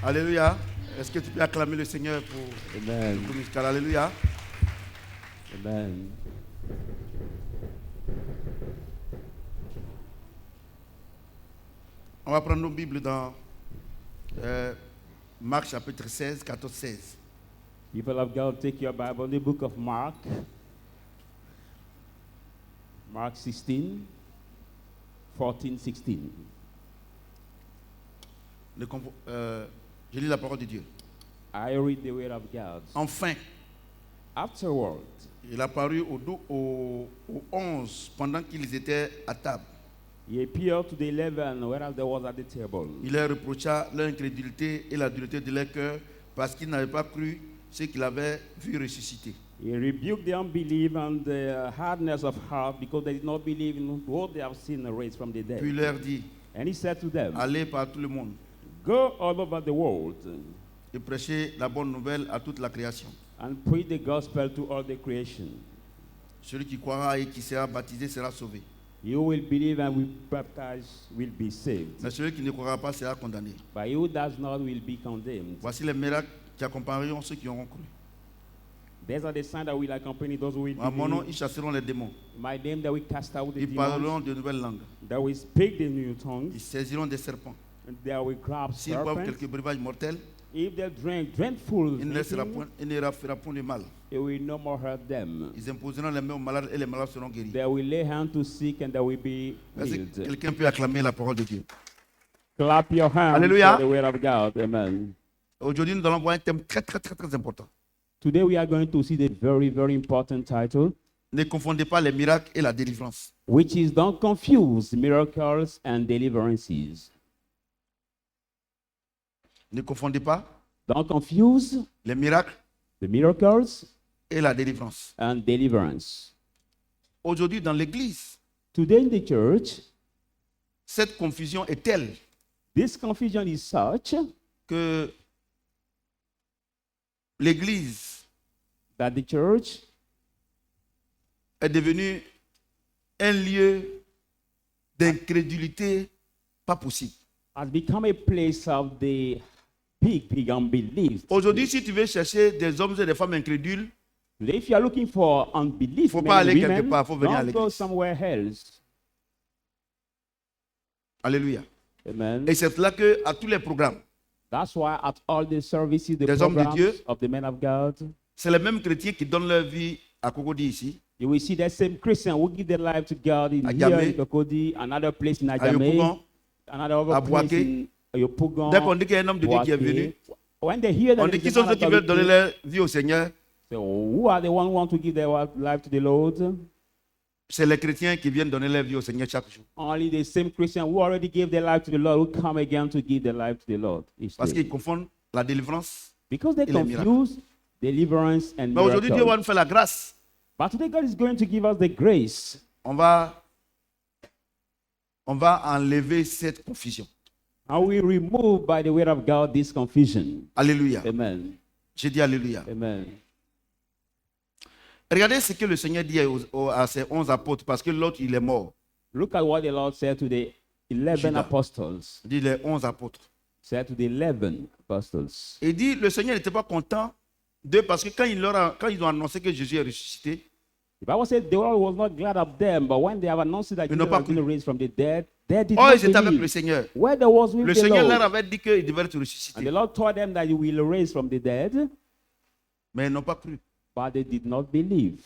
Alléluia. Est-ce que tu peux acclamer le Seigneur pour Amen. le groupe musical? Alléluia. Amen. On va prendre nos Bibles dans Marc chapitre 16, 14, 16. People of God, take your Bible, the book of Mark. Mark 16, 14, 16. Je lis la parole de Dieu. I read the word of God. Enfin, Afterward, il apparut aux 11 pendant qu'ils étaient à table. he appeared to the 11 whereas they was at the table. Il leur reprocha leur incrédulité et la dureté de leur cœur parce qu'ils n'avaient pas cru ce qu'il avait vu ressusciter. He rebuked the unbelief and the hardness of heart because they did not believe in what they have seen raised from the dead. Puis il leur dit, And he said to them, allez par tout le monde go all over the world et prêchez la bonne nouvelle à toute la création. and preach the gospel to all the creation. Celui qui croira et qui sera baptisé sera sauvé. You will believe and will baptize will be saved. Mais celui qui ne croira pas sera condamné. But he who does not will be condemned. Voici les miracles qui accompagneront ceux qui auront cru. These are the signs that will accompany those who will À mon nom, believe. ils chasseront les démons. My name that will cast out the Ils demons, parleront de nouvelles langues. that will speak the new Ils tongues, saisiront des serpents. and they will grab S'ils boivent serpents. quelques breuvages mortels, If they drink dreadful il ne leur drinking, fera point de mal. it will no more hurt them. Ils imposeront les mains aux malades et les malades seront guéris. They will lay hand to sick and they will be Est-ce que healed. quelqu'un peut acclamer la parole de Dieu? Clap your hands Hallelujah. for the word of God. Amen. Aujourd'hui, nous allons voir un thème très, très, très, très important. Today we are going to see the very, very important title, Ne confondez pas les miracles et la délivrance. which is Don't Confuse Miracles and Deliverances. Ne confondez pas Don't confuse les miracles the miracles et la délivrance. and deliverance. Aujourd'hui, dans l'Église, Today in the church, cette confusion est telle this confusion is such que l'Église that the church est devenue un lieu d'incrédulité pas possible. has become a place of the big unbelief. Aujourd'hui, si tu veux chercher des hommes et des femmes incrédules, Today, if you are looking for unbelief, Faut men pas and aller quelque women, part, faut venir à don't go l'église. somewhere else. alléluia. Amen. Et c'est là que à tous les programmes, That's why at all the services, the Des hommes de programs Dieu. of the men of God, c'est les mêmes chrétiens qui donnent leur vie à Cocody ici. You will see that same Christian who give their life to God in À here Yamé, in Cocody, another place in à Ajame, Yopougon. another à other place Boaké. in Yopougon. Dès qu'on dit qu'il y a un homme de Dieu qui est venu, Boaké. When they hear that on dit there qui is a sont man ceux of qui God veulent donner who leur vie au Seigneur. say, who are the one who want to give their life to the Lord? C'est les chrétiens qui viennent donner leur vie au Seigneur chaque jour. Only the same Christian who already gave their life to the Lord who come again to give their life to the Lord each Parce day. qu'ils confondent la délivrance. Because they et les miracles. confuse deliverance and Mais aujourd'hui, Dieu va miracles. nous faire la grâce. But today God is going to give us the grace. On va enlever cette confusion. And we remove by the word of God this confusion. Alléluia. Amen. J'ai dit Alléluia. Amen. Regardez ce que le Seigneur dit à ses 11 apôtres, parce que l'autre, il est mort. Look at what the Lord said to the 11 Judas. apostles. Il dit les 11 apôtres. Said to the 11 apostles. Il dit, le Seigneur n'était pas content d'eux parce que quand ils ont annoncé que Jésus est ressuscité, The Bible said the Lord was not glad of them, but when they have announced that Ils Jesus n'ont pas was going to cru. raise from the dead, they did oh, not ils étaient avec le believe. Seigneur. Where there was with Le the Seigneur leur Lord. avait dit qu'ils devaient être And ressuscités, the Lord told them that you will raise from the dead, mais ils n'ont pas cru. but they did not believe.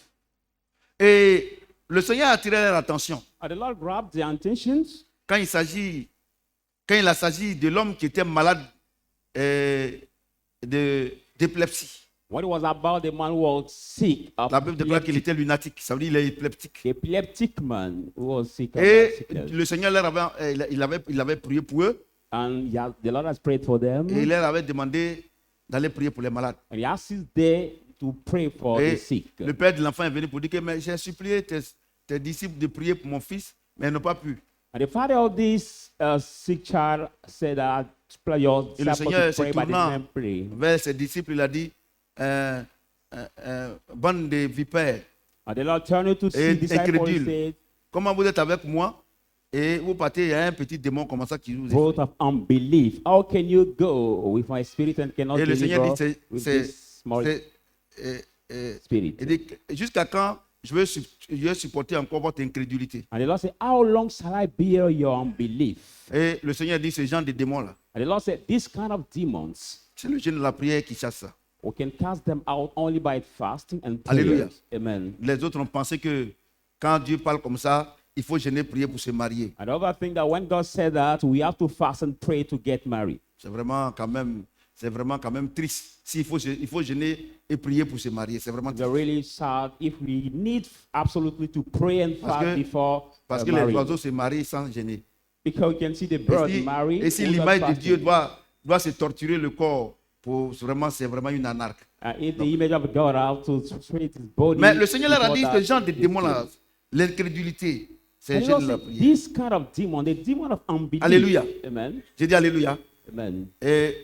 Et le Seigneur a attiré leur attention And the Lord grabbed their intentions quand il s'agit de l'homme qui était malade d'épilepsie. when it was about the man who was sick of La Bible déclare qu'il était lunatique, ça veut dire qu'il est épileptique. the epileptic man who was sick of Et sickness. le Seigneur il avait prié pour eux And the Lord has prayed for them. et il leur avait demandé d'aller prier pour les malades. And he asked them to pray for the Et sick. le père de l'enfant est venu pour dire que mais j'ai supplié tes disciples de prier pour mon fils, mais ils n'ont pas pu. And the father of this sick child said that your Et le disciples Seigneur to se pray, but they tournant didn't pray. vers ses disciples, il a dit, bande de vipères, And the Lord turned to see Et disciples and incrédule. said, comment vous êtes avec moi et vous partez, il y a un petit démon comme ça qui vous vote effraie. of unbelief. How can you go with my spirit and cannot Et le Seigneur deliver dit, with this small spirit? il dit, jusqu'à quand je vais supporter encore votre incrédulité? And the Lord said, how long shall I bear your unbelief? Et le Seigneur dit, ce genre de démons-là, And the Lord said, this kind of demons, c'est le jeûne de la prière qui chasse ça. we can cast them out only by fasting and Alléluia. prayers. Amen. Les autres ont pensé que quand Dieu parle comme ça, il faut jeûner, prier pour se marier. And the other thing that when God said that, we have to fast and pray to get married. C'est vraiment quand même triste. Il faut jeûner et prier pour se marier. C'est vraiment It's triste. really sad if we need absolutely to pray and Parce fast que- before Parce que les marriage. oiseaux se marient sans jeûner. Because you can see the birds marry. Et si without l'image de fasting. Dieu doit se torturer le corps, c'est vraiment une anarque. If the image of God out to treat his body. Mais le Seigneur leur a before dit that, que ce genre de it's démons-là, good. l'incrédulité, c'est And le he jeûne de la also said, prière. this kind of demon, the demon of unbelief. Alléluia. Amen. J'ai dit Alléluia. Amen. Et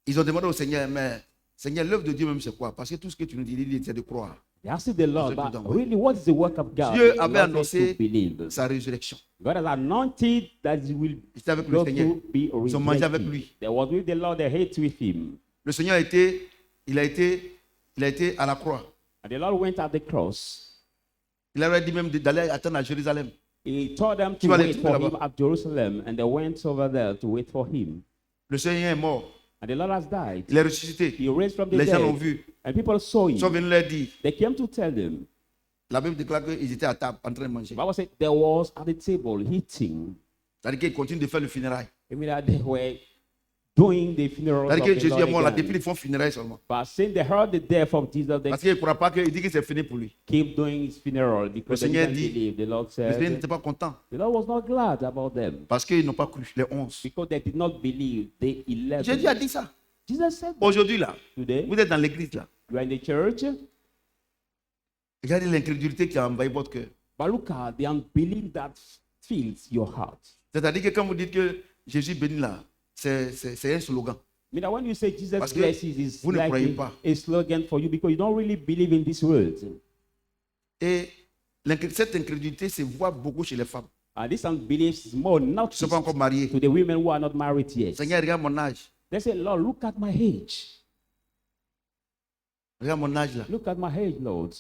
ils ont demandé au Seigneur, mais Seigneur, l'œuvre de Dieu même c'est quoi? Parce que tout ce que tu nous dis, c'est de croire. They asked the Lord, C'est but dedans. really, what is the work of God? Dieu The avait Lord annoncé said to believe. Sa résurrection. God has anointed that he will Ils étaient avec le go Seigneur. to be Ils ont mangé avec resurrected. lui. They was with the Lord, they ate with him. Le Seigneur il a été à la croix. And the Lord went at the cross. Il avait dit même d'aller attendre à Jérusalem. He told them Tu to vas aller wait trouver for him là-bas. at Jerusalem, and they went over there to wait for him. Le Seigneur est mort. And the Lord has died. Il est ressuscité. He raised from the Les gens l'ont dead, vu. and people saw Ils sont him. venus leur dire. They came to tell them. La Bible déclare qu'ils étaient à table en train de manger. The Bible said there was at the table eating. C'est-à-dire qu'ils continuent de faire le funérail. I mean that they were doing the funeral of C'est-à-dire que the Jésus est mort Lord là. again. Depuis, ils font funérail seulement. But since they heard the death of Jesus, they Parce qu'il ne croit pas qu'il dit que c'est fini pour lui. keep doing his funeral because they Seigneur didn't dit- believe. The Lord Le Seigneur said n'était pas content. the Lord was not glad about them Parce qu'ils n'ont pas cru. Les 11. because they did not believe the 11. Jésus a dit ça. Jesus said that Aujourd'hui là, today. vous êtes dans l'église là. You are in the church, Regardez l'incrédulité qui a envahi votre cœur. but look at the unbelief that fills your heart. C'est-à-dire que quand vous dites que Jésus bénit là, c'est un slogan. I mean that when you say Jesus Parce que blesses, it's vous ne like croyez pas. a slogan for you because you don't really believe in this word. Et cette incrédulité se voit beaucoup chez les femmes. And this unbelief is more Qui ne noticed sont pas encore mariées. to the women who are not married yet. Seigneur, regarde mon âge. They say, Lord, look at my age. Regarde mon âge là. Look at my age, Lord.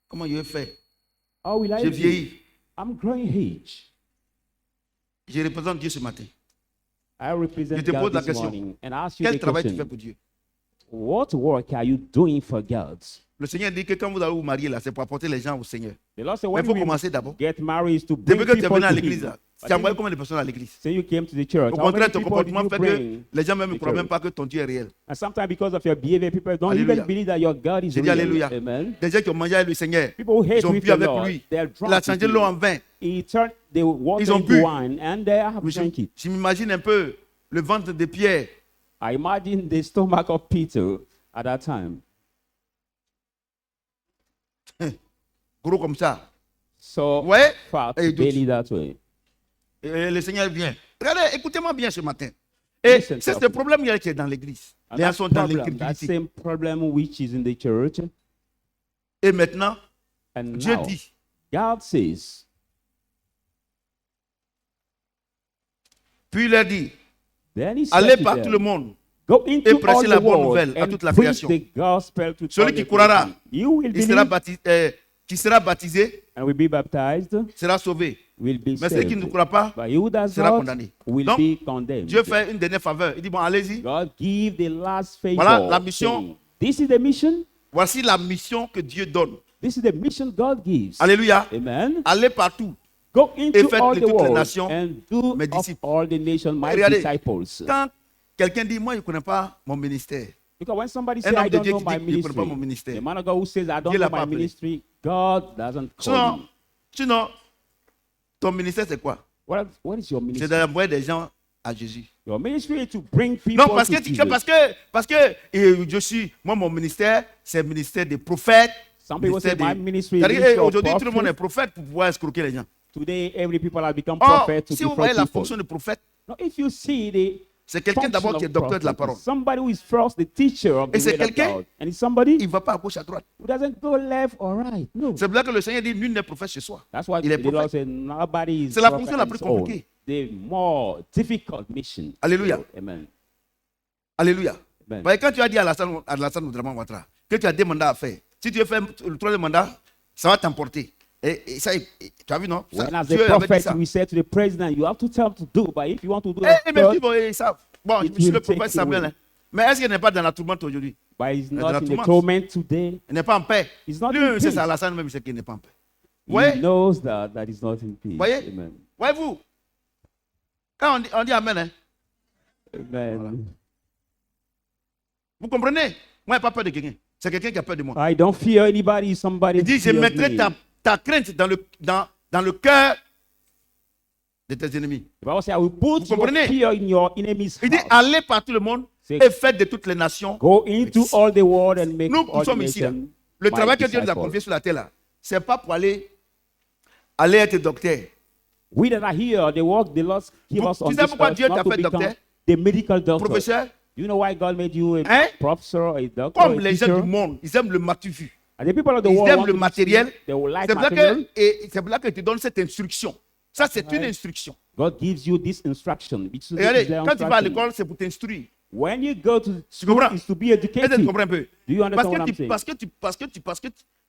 Comment je vais faire? How will I J'ai do? vieilli. I'm growing age. Je représente Dieu ce matin. I represent Je te God pose la this question. morning and ask you Quel the travail tu fais question. pour Dieu? What work are you doing for God? Le Seigneur dit que quand vous allez vous marier, là, c'est pour apporter les gens au Seigneur. The Lord said, Mais when il faut we commencer d'abord. get married is to bring Depuis que tu es people venu à to l'église, Him. là, But tu as envoyé then, combien de personnes à l'église? so you came to the church. Au How many contraire, ton people did comportement you fait bring? que les gens même ne to croient même church? pas que ton Dieu est réel. And sometimes because of your behavior, people don't Alléluia. even believe that your God is J'ai dit real. alléluia. Amen. Des gens qui ont mangé avec le Seigneur, People who hate ils ont with bu the avec Lord, lui. they're Il a drunk changé with l'eau him. en vin. He turned the water Ils ont into bu. wine and they have drank it. Je m'imagine un peu le ventre de Pierre. I imagine the stomach of Peter at that time. Gros comme ça. So Ouais. fat Et belly that way. Et le Seigneur vient. Regardez, écoutez-moi bien ce matin. Et Listen c'est ce carefully. problème qui est dans l'église. And Les gens that sont dans problem, that l'incrédulité. same problem which is in the church. Et maintenant, And Dieu now, dit, God says, puis il a dit, then he allez said to par them, tout le monde. go into et prêchez all la the bonne world nouvelle à and toute la preach création. the gospel to Celui all qui the croira, creation. You will il sera believe qui sera baptisé and will be baptized, sera sauvé. will be Mais celui qui ne saved. croit pas But he who does sera not condamné. will Donc, be condemned. Dieu fait une dernière faveur. Il dit, bon, allez-y. God give the last favor. Voilà la mission. saying, this is the mission. Voici la mission que Dieu donne. This is the mission God gives. Alléluia. Amen. Allez partout. Go into faites all de the toutes les world nations and do mes of disciples. all the nations my Regardez, disciples. quand quelqu'un dit, moi, je ne connais pas mon ministère. Because when somebody Un says, homme I de don't Dieu know qui my dit qu'il ne connaît pas mon ministry, ministère. the man of God who says, I don't Dieu l'a know pas my appelé. ministry, God doesn't call Sinon, you. sinon, ton ministère, c'est quoi? What is your C'est ministry? d'envoyer des gens à Jésus. Your ministry is to bring people Non, parce to que, Jesus. parce que je suis, moi, mon ministère, c'est le ministère des prophètes. Some people say ministère my des- ministry is C'est-à-dire, ministry of aujourd'hui, tout le monde est prophets. prophète pour pouvoir escroquer les gens. Today, every people have become Or, prophets to si vous voyez different la people. fonction de prophète, Now, if you see the c'est quelqu'un d'abord function qui est of docteur de la prophet, parole. somebody who is first the teacher of Et the c'est word of quelqu'un- God, and it's somebody Il ne va pas à gauche, à droite. who doesn't go left or right. No. C'est pour ça que le Seigneur dit, nul n'est prophète chez soi. That's why Il est the Lord prophète. said nobody is C'est la prophet fonction la on plus his own. compliquée. The more difficult mission. Alléluia. Amen. Alléluia. Amen. Parce que quand tu as dit à Alassane Ouattara Ouattara que tu as deux mandats à faire, si tu veux faire le troisième mandat, ça va t'emporter. Et ça, tu as vu, non? Ça, When as Dieu a avait dit prophet, ça. we said to the president, you have to tell him to do, but if you want to do Eh, it, mais ils savent. Bon, It je suis le will take prophète you Samuel. away. Hein. Mais est-ce qu'il n'est pas dans la tourmente aujourd'hui? but he's dans not la in the tourmente. torment today. Il n'est pas en paix. He's not Lui, in c'est peace. ça, Alassane même, c'est qu'il n'est pas en paix. He Ouais. knows that he's not in peace. Voyez? Amen. Voyez-vous? Quand on dit Amen, hein, Amen. vous comprenez? Moi, je n'ai pas peur de quelqu'un. C'est quelqu'un qui a peur de moi. I don't fear anybody. Somebody Il dit, je fears mettrai me. ta crainte dans le cœur de tes ennemis. The Bible says, I will put Vous your comprenez? fear in your enemy's Il dit, heart. allez par tout le monde C'est- et faites de toutes les nations. Go into all the world and make Nous all the sommes ici, là. nations Le my travail que Dieu nous a disciples. confié sur la terre, là, c'est pas pour aller être docteur. We that are here, the work the Lord give Vous- us tu on sais this pourquoi earth, Dieu not t'a to fait become docteur? the medical doctor. Professeur, Do you know why God made you a Hein? professor, a doctor, comme a les gens teacher? du monde, ils aiment le matu-vu. And the people of the Ils world aiment want le to matériel. see- They will like C'est pour ça material. c'est pour ça que tu donnes cette instruction. Ça, c'est une instruction. God gives you this instruction. This is Regardez, their quand tu vas à instruction. l'école, c'est pour t'instruire. When you go to Tu comprends? school, it's to be Est-ce que tu educated. comprends un peu? Do you understand what I'm saying? Parce que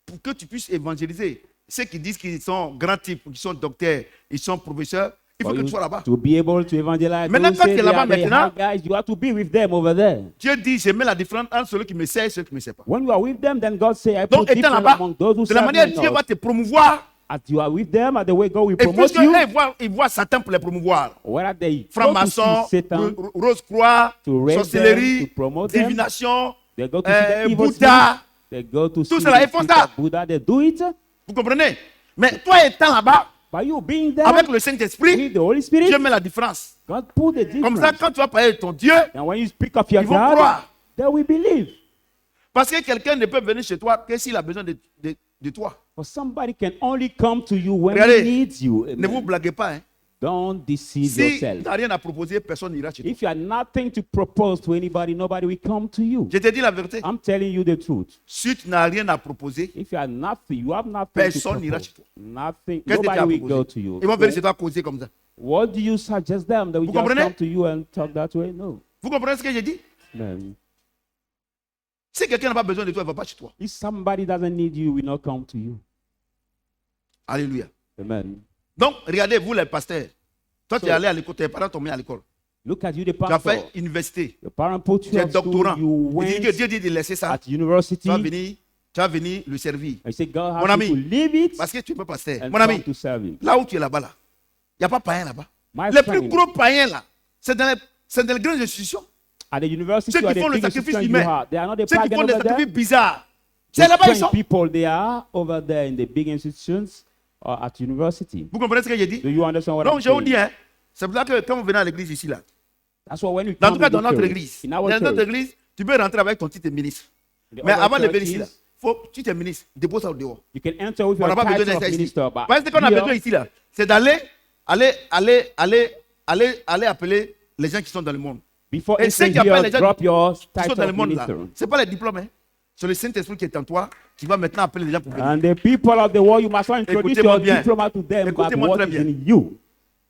pour que tu puisses évangéliser, ceux qui disent qu'ils sont grands types, qu'ils sont docteurs, ils sont professeurs, il faut For que you tu sois là-bas. to be able to evangelize, Maintenant, those quand say tu es they là-bas are the maintenant- high guys, you have to be with them over there. Dieu dit, je mets la différence entre celui qui me sert et celui qui ne me sert pas. When you are with them, then God say, I Donc, put étant difference là-bas, among those who de la serve manière me dont Dieu not. va te promouvoir, As you are with them, at the way God will et promote puisque you, ils voient Satan pour les promouvoir, whether they go to see franc-maçon, Satan, rose-croix, to raise sorcellerie, them, to promote them, divination, they go to see the evil Bouddha. spirit, they go to see cela, the ils font spirit ça. of Buddha, they do it. Vous comprenez? Mais toi étant là-bas, By you being there avec le Saint-Esprit, with the Holy Spirit, Dieu met la différence. God put the Comme ça, difference. quand tu vas parler de ton Dieu, And when you speak of your ils vont God, croire. they will believe. Parce que quelqu'un ne peut venir chez toi que s'il a besoin de toi. For somebody can only come to you when Regardez, he needs you. Ne vous Amen. blaguez pas. Hein. Don't deceive Si tu yourself. n'as rien à proposer, personne n'ira chez toi. If you have nothing to propose to anybody, nobody will come to you. Je te dis la vérité. I'm telling you the truth. Si tu n'as rien à proposer, If you have nothing Personne to n'ira propose. chez toi. Nothing. qu'est-ce que tu as Nobody will go proposé? to you. Ils vont venir So chez toi causer comme ça. what do you suggest them? They will Vous just comprenez? come to you and talk that way? No. Vous comprenez ce que j'ai dit? Amen. Si quelqu'un n'a pas besoin de toi, il ne va pas chez toi. If somebody doesn't need you, will not come to you. Alléluia. Amen. Donc, regardez, vous les pasteurs. Toi, tu es So- allé à l'école, tes parents t'ont mis à l'école. Look at you, the Tu as pastor. fait université. Your parent put Tu you es at school. doctorant. You Il dit que went Dieu dit de laisser ça. at university. Tu vas venir le servir. I say God Mon has ami, to leave it Parce que tu peux passer. and Mon come ami, to serve him. là où tu es là-bas, là, il n'y a pas païen là-bas. My Les plus friend, gros païens là, c'est dans les grandes institutions. at the university Ceux qui or the font le big sacrifice institution you humain. are, they are not the Ceux qui pagan font des over there. sacrifices bizarres. The C'est là-bas ils strange sont. people, they are over there in the big institutions or at university. Vous comprenez ce que j'ai dit? Do you understand what Donc I'm je vous saying? dis, hein, c'est pour ça que quand vous venez à l'église ici, là, That's why when you dans come tout cas to dans the notre church, église, in our dans notre church, église, tu peux rentrer avec ton titre de ministre. the Mais other avant de venir ici, là, churches, tu es ministre, dépose ça au dehors. you can enter with On your n'a pas besoin title de of ça ici. minister, but Parce que ce qu'on a here, besoin ici, là, c'est d'aller appeler les gens qui sont dans le monde. before Et ceux entering qui appellent here, les gens drop your qui sont title dans le of monde, là, minister. ce n'est pas les diplômes, hein. C'est le Saint-Esprit qui est en toi qui va maintenant appeler les gens pour venir. And the people of the world, you must not introduce Écoutez-moi your bien. diploma to them, but Écoutez-moi what très is bien. in you,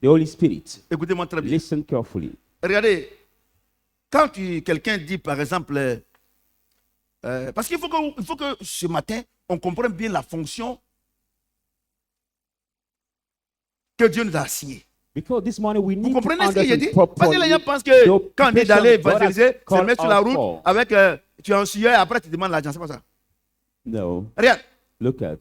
the Holy Spirit. Écoutez-moi très bien. Listen carefully. Regardez, quand quelqu'un dit par exemple, parce qu'il faut que ce matin, on comprenne bien la fonction que Dieu nous a assignée. Because this morning we Vous need to comprenez ce que j'ai dit? understand Parce que les gens properly pensent que the quand on dit d'aller occupation God has évangéliser, c'est called mettre sur la us route for. avec, tu es en sueur et après tu demandes l'argent, c'est pas ça. No, Regarde, look at.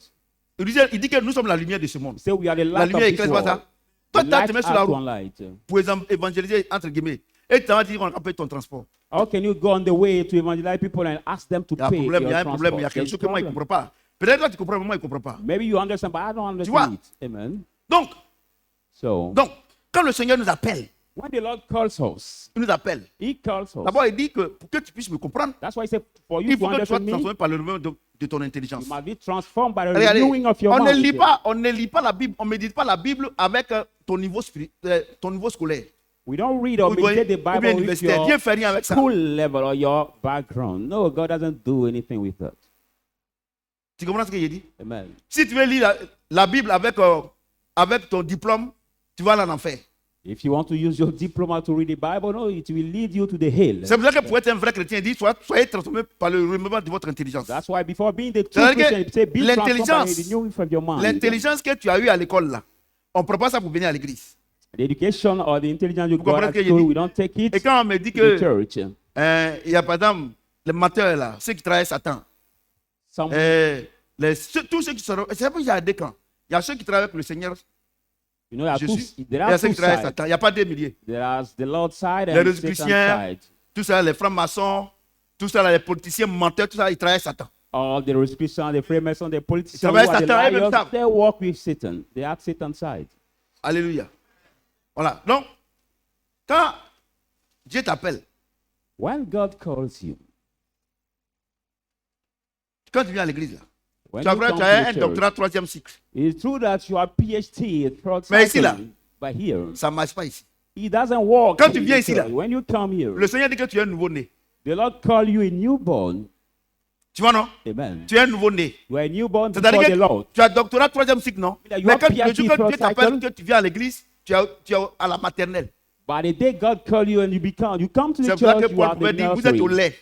il dit que nous sommes la lumière de ce monde. Say we are the La light of lumière this éclaire, c'est pas world. ça. Toi, The tu light te mets sur la adds route one light. pour évangéliser, entre guillemets, et tu vas dire qu'on a payé ton transport. How can you go on the way to evangelize people and ask them to Il y a un pay problème, your il y a un problème, il y a transport? quelque There's chose que moi, il ne problem. comprend pas. Peut-être que tu comprends, mais moi, il ne comprend pas. Maybe you understand, but I don't vois? understand it. Amen. Donc, So, quand le Seigneur nous appelle, when the Lord calls us, il nous appelle. He calls us. D'abord, il dit que pour que tu puisses me comprendre, That's why He said, for you il to faut que tu sois understand me, transformé par le renouveau de ton intelligence. you must be transformed by the Regardez, renewing of your on ne mind. lit pas la Bible, on ne médite pas la Bible avec ton niveau scolaire. We don't read or Ou bien meditate the ou bien Bible with universitaire. Dieu your ne fait rien avec ça. school level or your background. No, God doesn't do anything with that. Tu comprends ce que j'ai dit? Amen. Si tu veux lire la Bible avec ton diplôme, tu vas aller en enfer. If you want to use your diploma to read the Bible, no, it will lead you to the hell. C'est pour ça que pour être un vrai chrétien, il dit soyez transformés par le renouveau de votre intelligence. That's why before being the true C'est-à-dire Christian, it say be transformed by the l'intelligence, renewing of your mind. l'intelligence que tu as eue à l'école là, on ne prend pas ça pour venir à l'église. The education or the intelligence you Vous got comprenez at ce que j'ai school, dit? we don't take it Et quand on me dit to the que church. il y a par exemple les menteurs là, ceux qui travaillent Satan, Some, tous ceux qui sont, c'est pas qu'il y a deux camps. Il y a ceux qui travaillent avec le Seigneur, you know, there are Jésus, two, et il y there a are ceux two qui travaillent sides. Satan. Il n'y a pas deux milliers. There's the Lord's side Les and Rosicruciens, Satan's side. tout ça, les francs-maçons, tout ça, les politiciens menteurs, tout ça, ils travaillent Satan. All the Rosicrucians, the Freemasons, the politicians, who travaillent are the Satan, eux-mêmes liars, savent. they walk with Satan. They are Satan's side. Alléluia. Voilà. Donc, quand Dieu t'appelle, When God calls you, quand tu viens à l'église là, when tu as you vrai, come tu to as the un church, doctorat troisième cycle. it's true that you are PhD, third Mais ici, cycle, là, but here, Ça ne marche pas ici. He doesn't walk. Quand tu in viens the ici, church. là, When you come here, Le Seigneur dit que tu es un nouveau-né. the Lord call you a newborn. Tu vois, non? Amen. Tu es un nouveau-né. You are a newborn before C'est-à-dire the Lord. que tu as doctorat troisième cycle, non? That you Mais are quand le PhD jour que Dieu first t'appelle, cycle. que tu viens à l'église, tu es à la maternelle. By the day God call you and you come to C'est the pour ça que church, you Paul are the pouvait dire, vous êtes au nursery. lait.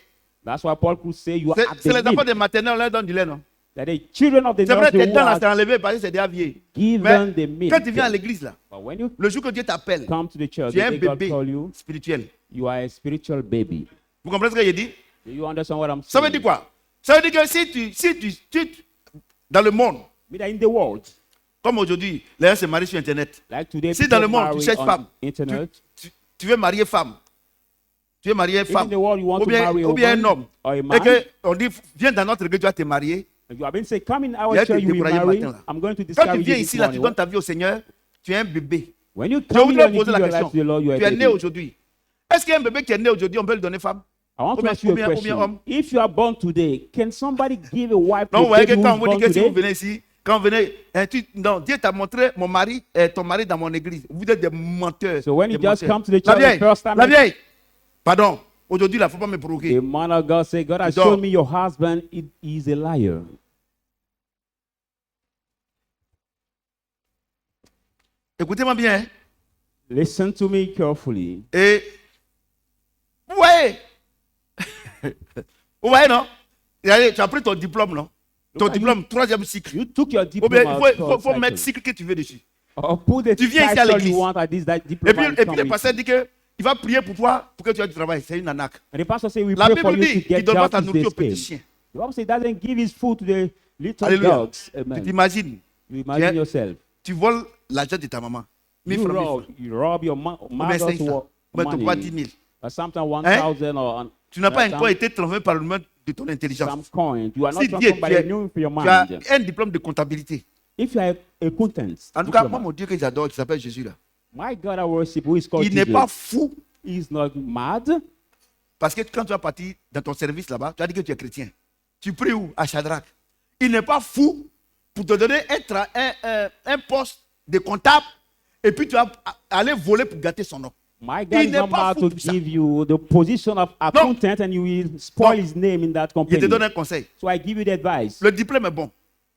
That's why Paul could say you are at C'est the les enfants milk. des maternelles, on leur donne du lait, non? That the children of the C'est vrai, tes nursery dents là, are c'est enlevé parce que c'est déjà vieilles. given the Mais milk. quand tu viens à l'église, là, But when you le jour que Dieu t'appelle, come to the church, tu es the un day God bébé call you, spirituel. you are a spiritual baby. Vous comprenez ce que j'ai dit? Do you understand what I'm Ça saying? veut dire quoi? Ça veut dire que si tu dans le monde, Mean that in the world, comme aujourd'hui, les gens se marient sur Internet. like today, Si dans le people monde, tu marry cherches on femme, internet. tu veux marier femme, tu veux marier If in femme, the world you want ou to bien, marry a ou bien un woman homme, or a et man, qu'on dit, viens dans notre église, tu vas te marier. you have been saying, come in Il y our a church, été you will découragé marry. matin, là. I'm going to Quand tu discourage viens you ici, this là, tu morning. donnes ta vie au Seigneur, tu es un bébé. When you Je come voudrais here and you poser give la your life question. to the Lord, you are Tu a es né baby. aujourd'hui. Est-ce qu'un bébé qui est né aujourd'hui, on peut lui donner femme? I want Ou to bien- ask you ou bien- a ou bien homme. question. If you are born today, can somebody give a wife to Non, a vous voyez que baby quand who's on vous dit born que si vous today? venez ici, quand vous venez, non, Dieu t'a montré ton mari dans mon église. Vous êtes des menteurs. So when you des just menteurs. come to the La church the vieille, first time, la vieille. Pardon, aujourd'hui, il ne faut pas me provoquer. the man of God said, God has Dors. shown me your husband is a liar. Écoutez-moi bien. Hein. Listen to me carefully. Et vous voyez, vous voyez, non? Regardez, tu as pris ton diplôme, non? Ton Look at diplôme, troisième cycle. You took your Ou bien, diploma. il faut third mettre cycle. cycle que tu veux dessus. Or put the Tu viens ici à title l'église. you want at this that Et diploma. puis, and et come puis le with pasteur it. dit qu'il il va prier pour toi pour que tu aies du travail. C'est une arnaque. And the pastor says, we La pray for Bible you dit to qu'il ne get donne pas jobs ta is nourriture the aux petits scheme. chiens. The Bible says, doesn't give his food to the little Alléluia. dogs. Tu Amen. t'imagines, You imagine yourself. tu voles l'argent de ta maman. 1000 You francs, 1000 rob, francs. you rob your Ou bien mother's 500. Mais tu pas 10 money. 000. Or sometimes 1,000 or Tu n'as pas some- encore été transformé par le monde de ton some intelligence. coin. You are not Si Dieu, transformed by tu, the es- new for your tu as mind. un diplôme de comptabilité. If you are a accountant, En tout cas, moi, diploma, mon Dieu que j'adore, qui s'appelle Jésus là. my God I worship, who is called Il n'est Jesus, pas fou. is not mad. Parce que quand tu vas partir dans ton service là-bas, tu as dit que tu es chrétien. Tu pries où? À Shadrach. Il n'est pas fou pour te donner un poste de comptable et puis tu vas aller voler pour gâter son nom. My God Il is n'est not pas mad fou to pour ça. give you the position of accountant and you will spoil his name in that Je company. te donne un conseil. So I give you the advice. Le diplôme est bon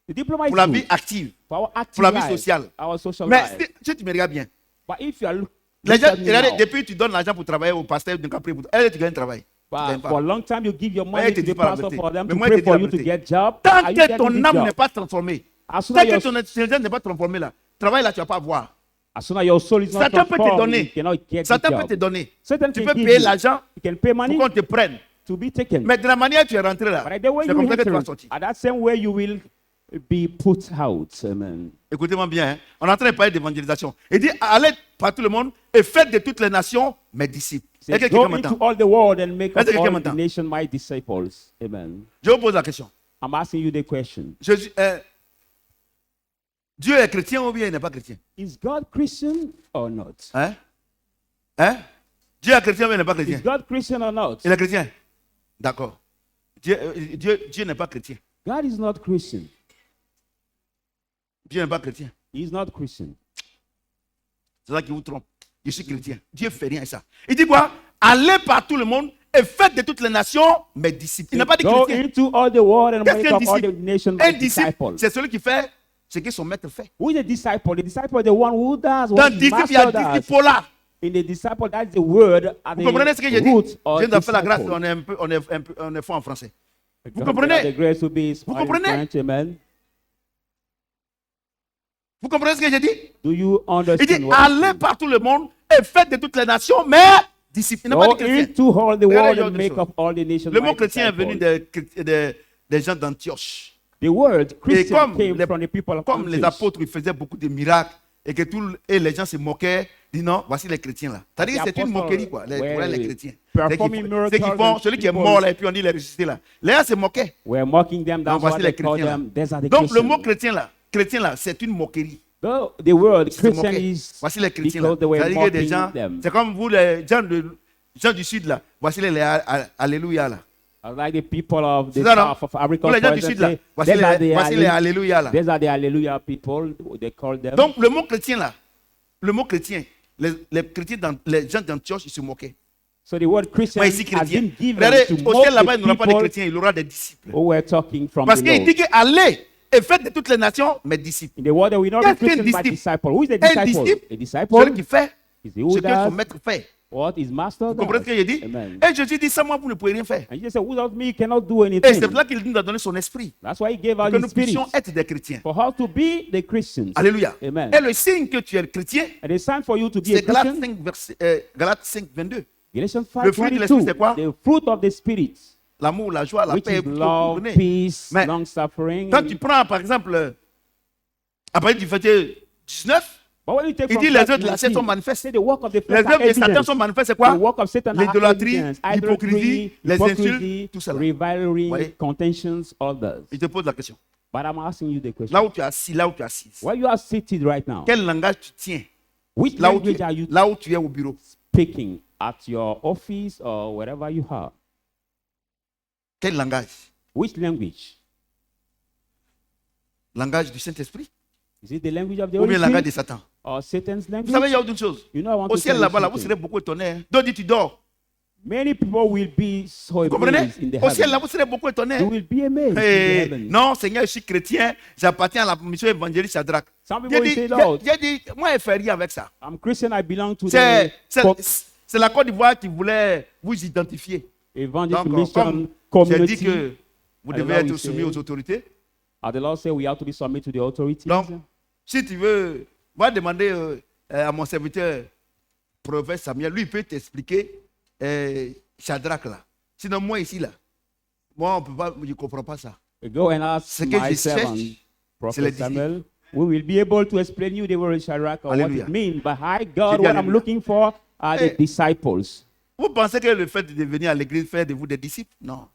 The diploma is pour la good vie active, for our active pour la vie life, sociale. our social Mais life. si tu me regardes bien, But if you are les gens, look at me regardez, now, depuis que tu donnes l'argent pour travailler au pasteur, tu pries pour tu gagnes un travail. Tu but gagnes pas. for a long time you give your Ouais, money te to dis the pas la pastor vérité. for them Mais to moi, je pray te dis for la you to vérité. get job. Tant Are you que getting ton the âme job? n'est pas transformée, As soon tant as que your, ton intelligence n'est pas transformée là, travail là, tu vas pas voir. as soon as your soul is not Satan peut te transformed, donner. you cannot get the Satan peut job. te donner. Satan Tu can peux give payer you. l'argent You can pay money pour qu'on te prenne. to be taken. Mais de la manière que tu es rentré là, But the way c'est you comme ça que tu vas enter, sortir. at that same way you will be put out. Amen. Écoutez-moi bien, hein. On est en train de parler d'évangélisation. Il dit, allez par tout le monde et faites de toutes les nations mes disciples. Say, Est-ce que go quelqu'un into m'entend? all the world and make Est-ce of que quelqu'un all the m'entend? nation my disciples. Amen. Je vous pose la question. I'm asking you the question. Dieu est chrétien ou bien il n'est pas chrétien? Is God Christian or not? Hein? Hein? Dieu est chrétien ou bien il n'est pas chrétien? Is God Christian or not? Il est chrétien. D'accord. Dieu n'est pas chrétien. God is not Christian. Dieu n'est pas chrétien. He is not Christian. C'est ça qui vous trompe. Je suis chrétien. Dieu ne fait rien à ça. Il dit quoi? Allez par tout le monde et faites de toutes les nations mes disciples. Il n'a pas dit Go chrétien. into all the world and Qu'est-ce make qu'un of all the disciple? nation Un my disciple, disciples. c'est celui qui fait ce que son maître fait. Who is the disciple? The disciple is the one who does Dans what his disciple, il y a master does. disciple-là. In the disciple, that's the word at Vous comprenez ce que j'ai the dit? root Je of viens de faire la grâce, disciple. on est fort en français. God comprenez? have the grace to be smart in comprenez? French, amen. Vous comprenez ce que j'ai dit? Do you Il understand dit, what allez par tout le monde et faites de toutes les nations mes disciples. Il n'a pas Go dit chrétien. into all the Regardez world l'autre and make chose. of all the nations Le my mot chrétien est venu disciples. des gens d'Antioche. The word Christian comme came les- from the people of Comme les Antioch. apôtres, ils faisaient beaucoup de miracles et que et les gens se moquaient, disent non, voici les chrétiens là. C'est-à-dire The c'est une apostles moquerie quoi, pour were les chrétiens. performing C'est qu'ils miracles font, and celui qui est people mort là et puis on dit il est ressuscité là. Les gens se moquaient. We're mocking them. That's Donc voici what les they call chrétiens là. them. These are the Donc le mot Christians. chrétien là, c'est une moquerie. The word Ils se Christian moquaient. is Voici les chrétiens là. because they were C'est-à-dire que des gens, mocking them. c'est comme vous les gens du sud là. Voici les alléluia là. Like the people of the C'est ça, non? south of Africa. Vous les gens for du sud example, là. say, Voici les alléluia là. these are the hallelujah people. They call them. Donc le mot chrétien là, le mot chrétien, les chrétiens, les gens d'Antioche, ils se moquaient. So the word Christian Mais ici has chrétien. been given Regardez, to au mock ciel là-bas, il the n'aura pas de people chrétiens, il aura des disciples. who were talking from Parce the qu'il Lord. dit que allez et faites de toutes les nations mes disciples. In the world, we know Qu'est-ce the qu'un Christian by disciple? disciple. Who is the Un disciple? disciple, A disciple celui qui fait is he who ce que son does maître fait. what his master Vous comprenez ce does. que j'ai dit? Amen. Et Jésus dit, sans moi, vous ne pouvez rien faire. And Jesus said, without me, you cannot do Et anything. c'est pour là qu'il nous a donné son esprit. That's why he gave Pour us que his nous spirit. puissions être des chrétiens. For how to be the Christians. Alléluia. Amen. Et le signe que tu es chrétien, And it's time for you to be a c'est Galates Christian. 5, Galates 5, 22. Galatians Le fruit de 5:22. l'esprit, c'est quoi? The fruit of the Spirit, L'amour, la joie, la which paix. is Vous love, comprenez? peace, Mais long-suffering. Quand tu prends, par exemple, à partir du verset 19, But when you take il from dit les verse œuvres de la chair 19, sont manifestes. say the work of the Les flesh are œuvres de Satan evident. sont manifestes, c'est The quoi? work of Satan are L'idolâtrie, evidence. l'hypocrisie, les Hypocrisy, insultes, tout cela. rivalry, Voyez? contentions, all those. Il te pose la question. But I'm asking you the question. Là où tu es assis, là où tu es assise, Where you are seated right now, quel langage tu tiens? which Là où language are you tu es au bureau. speaking at your office or wherever you are? Quel langage? Which language? Langage du Saint-Esprit Is it the language of the ou Holy bien langage Spirit de Satan? or Satan's Vous language? savez, il y a autre chose. You know, I want Au to ciel tell you là-bas, là, vous something. serez beaucoup étonnés. Hein. D'autres disent, tu dors. Many people will be so Vous comprenez? amazed in the Au ciel là, heaven. vous serez beaucoup étonnés. You will be amazed in the Hey, heaven. non, Seigneur, je suis chrétien. J'appartiens à la mission évangéliste Shadrach. Some J'ai people will dit, say, Lord, j'ai dit, moi, je ne fais rien avec ça. I'm Christian, I belong to C'est the c'est la Côte d'Ivoire qui voulait vous identifier. Evangelist Donc, Mission comme j'ai dit Community. que vous Alors, devez être oui, soumis c'est- aux autorités. The Lord said we have to be submit to the authorities. Donc, si tu veux, va demander à mon serviteur prophète Samuel, lui, il peut t'expliquer Shadrach là. Sinon, moi ici, là, moi, on peut pas, je ne comprends pas ça. Go and ask Ce que my je servant, cherche, Prophet les Samuel. We will be able to explain you the word Shadrach or Alléluia. what it means. But I, God, dis what I'm alléluia. looking for are the Eh. disciples. Vous pensez que le fait de venir à l'église fait de vous des disciples? Non.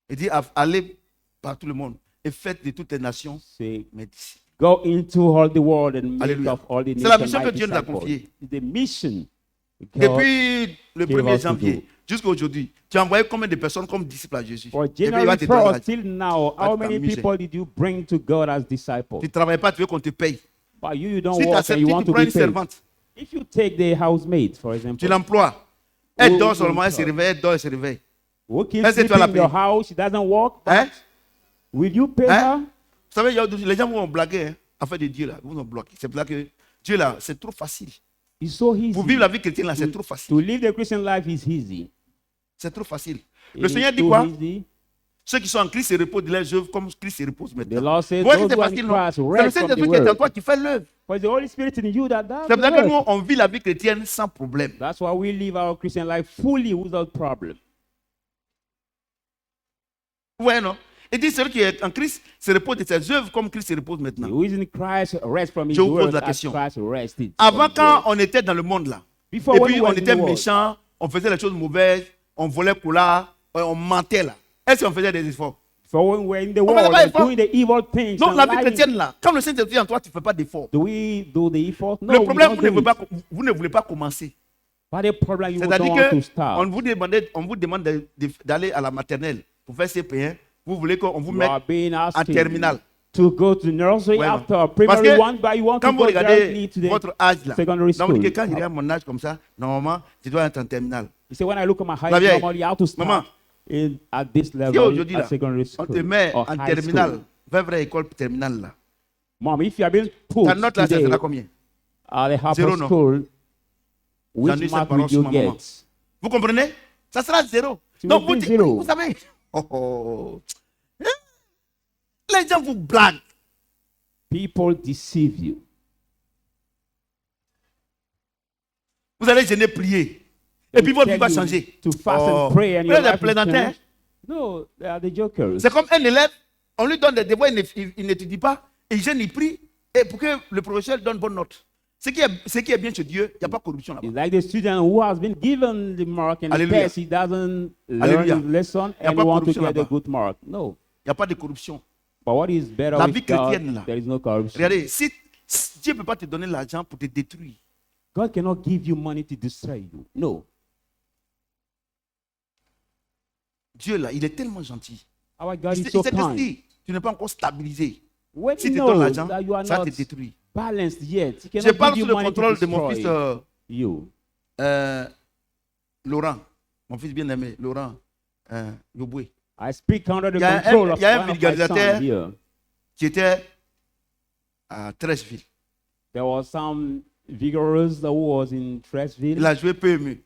Il dit allez par tout le monde et faites de toutes les nations Say, mes disciples. go into all the world and make Alléluia. of all the C'est la nations mission my que Dieu nous a disciples. confiée. It's the mission. God, Depuis le Give 1er us to janvier do. jusqu'à aujourd'hui, tu as envoyé combien de personnes comme disciples à Jésus? for Et puis il va January te donner 1st la- till now, va how te many t'amuser. people did you bring to God as disciples? Tu ne travailles pas, tu veux qu'on te paye. But you don't Si tu work and acceptes, you si want tu to prends be une paid. servante, If you take the housemaid, for tu example, l'emploies. Elle Who dort will seulement, elle se come? réveille, elle dort, elle se réveille. who keeps Est-ce que tu vas la sleeping in your payer? house, she doesn't work, Hein? but will you pay Hein? her? Vous savez, les gens vont blaguer, hein, afin de Dieu, là, vous nous bloquez. C'est pour ça que Dieu, là, c'est trop facile. It's so easy. Pour vivre la vie chrétienne, là, c'est trop To facile. live the Christian life is easy. C'est trop facile. It Le is Seigneur dit too quoi? easy. Ceux qui sont en Christ se reposent de leurs œuvres comme Christ se repose The maintenant. Lord says, Vous voyez those que c'est who are facile, in non? Christ C'est le rest from the Saint-Esprit qui est en word. toi qui fait l'œuvre. For it's the Holy Spirit in you that does C'est the pour ça que nous, work. on vit la vie chrétienne sans problème. That's why we live our Christian life fully without problem. Vous voyez, non? Il dit celui qui est en Christ se repose de ses œuvres comme Christ se repose maintenant. Who is in Christ rest from his Je vous pose word la as question. Christ rested. Avant, from his quand word. on était dans le monde là, Before et when puis we on were in était the world, méchants, on faisait les choses mauvaises, on volait pour là, on mentait là. Est-ce qu'on faisait des efforts? for when we were in the On faisait world pas and effort. doing the evil things, Non, and la vie lying, chrétienne là, quand le Saint-Esprit est en toi, tu ne fais pas d'efforts. do we do the effort? No, Le we problème, don't vous ne, do voulez it. pas, vous ne voulez pas commencer. But the problem you don't C'est-à-dire want to qu'on start. vous demande d'aller à la maternelle pour faire CP1. Vous voulez qu'on vous You mette are being en asked terminale. to go to nursery Ouais, non. after Parce primary que one, but you want quand to vous go regardez directly to the votre âge là, secondary donc school. quand je regarde mon âge comme ça, normalement, je dois être en terminale. You say when I look at my La height, vieille, normally I have to start maman, at this Si level aujourd'hui at là, secondary on school te met or en high terminale, school. vraie école terminale là, Mom, if you have been put ta note là, ça today sera combien? at the Zero, upper non. school, J'en ai which cette mark parole will sur you ma maman. get? Vous comprenez? Ça sera zéro. Tu Donc veux vous, dire zéro. vous savez, hein? Les gens vous blaguent. People deceive you. Vous allez gêner, prier. Et puis votre vie va changer. To fast Oh. and pray and Vous your êtes des life is plaisantins. changed. No, they are the jokers. C'est comme un élève, on lui donne des devoirs, il n'étudie pas, et il gêne, il prie, et pour que le professeur donne bonne note. Ce qui est bien chez Dieu, il n'y a pas de corruption là-bas. It's like the student who has been given the mark and the Alléluia. test, he doesn't learn Alléluia. his lesson Y a and pas he wants to corruption get a là-bas. good mark. No. Il n'y a pas de corruption. But what is better La with vie God, chrétienne, là. there is no corruption. Regardez, si Dieu ne peut pas te donner l'argent pour te détruire, God cannot give you money to destroy you. No. Dieu là, il est tellement gentil. Our God Il is so s'est kind. dit, tu n'es pas encore stabilisé. When Si he tu donnes knows l'argent, that you are ça not te détruit. balanced yet, he Je cannot parle give sous you le money to contrôle de mon destroy fils you. Laurent, mon fils bien-aimé, Laurent Yoboué, I speak under the Il y a un- control of il y a un one of my vulgarisateur. sons here. qui était à Trècheville. There was some vigorous who was in Tresville Il a joué PMU.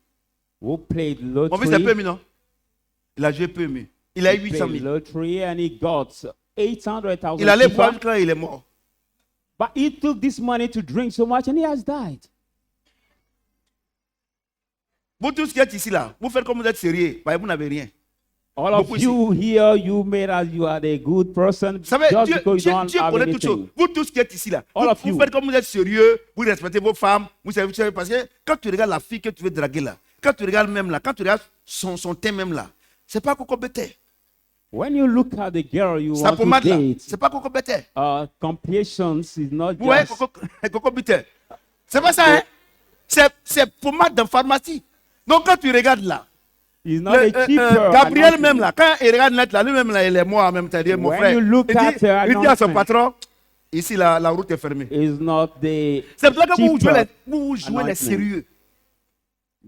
who played Mon fils c'est lottery. PMU, non? Il a joué PMU. Il a eu He 800 played 000. lottery and he got 800,000. Il allait FIFA. boire quand il est mort. But he took this money to drink so much and he has died. Vous tous qui êtes ici là, vous faites comme vous êtes sérieux, parce que vous n'avez rien. All of Beaucoup you here, you made as you are a good person Vous savez, just Dieu, because you don't Dieu have connaît toutes choses. anything. Vous tous qui êtes ici là, All of vous you. faites comme vous êtes sérieux, vous respectez vos femmes, vous savez, parce que quand tu regardes la fille que tu veux draguer là, quand tu regardes même là, quand tu regardes son teint même là, c'est pas coco bête. When you look at the girl you Sa want pommade to là, date, c'est pas coco bête. complexions is not Vous voyez, just coco bête. C'est pas ça, hein? C'est pommade de pharmacie. Donc quand tu regardes là, is not a cheaper. Gabriel anointing. même là, quand il regarde net là, lui-même là, il est mort en même temps. Il dit, mon When frère, you look il at dit, her il dit à son announcement. patron, ici la route est fermée. Is not the C'est pour ça que vous cheaper. jouez les anointing. sérieux.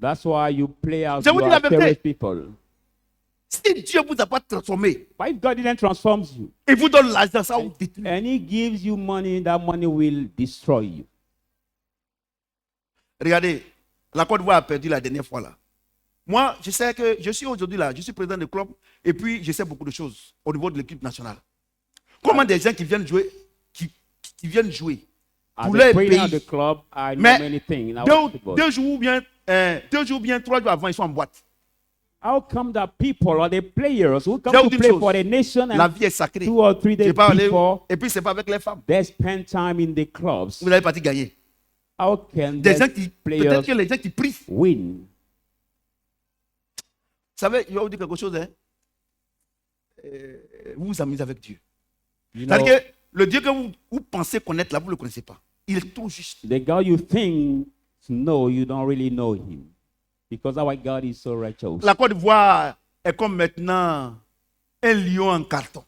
That's why you play as Je vous you dis la are vérité. serious people. Si Dieu vous a pas transformé, But if God didn't transform you il vous donne l'argent, ça vous détruit. and He gives you money, that money will destroy you. Regardez, la Côte d'Ivoire a perdu la dernière fois là. Moi, je sais que je suis aujourd'hui là, je suis président du club et puis je sais beaucoup de choses au niveau de l'équipe nationale. Comment des gens qui viennent jouer, qui viennent jouer, As pour a leur president of pays. the club, I know Mais many things in our deux, football. 2 jours bien 3 jours avant, ils sont en boîte. How come that people or the players who Je vais come vous to dire play une for the chose. nation La and vie est sacrée. 2 or 3 Je days vais pas aller, before, et puis c'est pas avec les femmes. they spend time in the clubs? Vous n'allez pas gagner. How can Des gens the qui, players peut-être que les gens qui prient. win? Vous savez, je vais vous dire quelque chose. Hein. Vous vous amusez avec Dieu. You know, C'est-à-dire que le Dieu que vous pensez connaître là, vous ne le connaissez pas. Il est trop juste. the God you think know, you don't really know him. Because our God is so righteous. La Côte d'Ivoire est comme maintenant un lion en carton.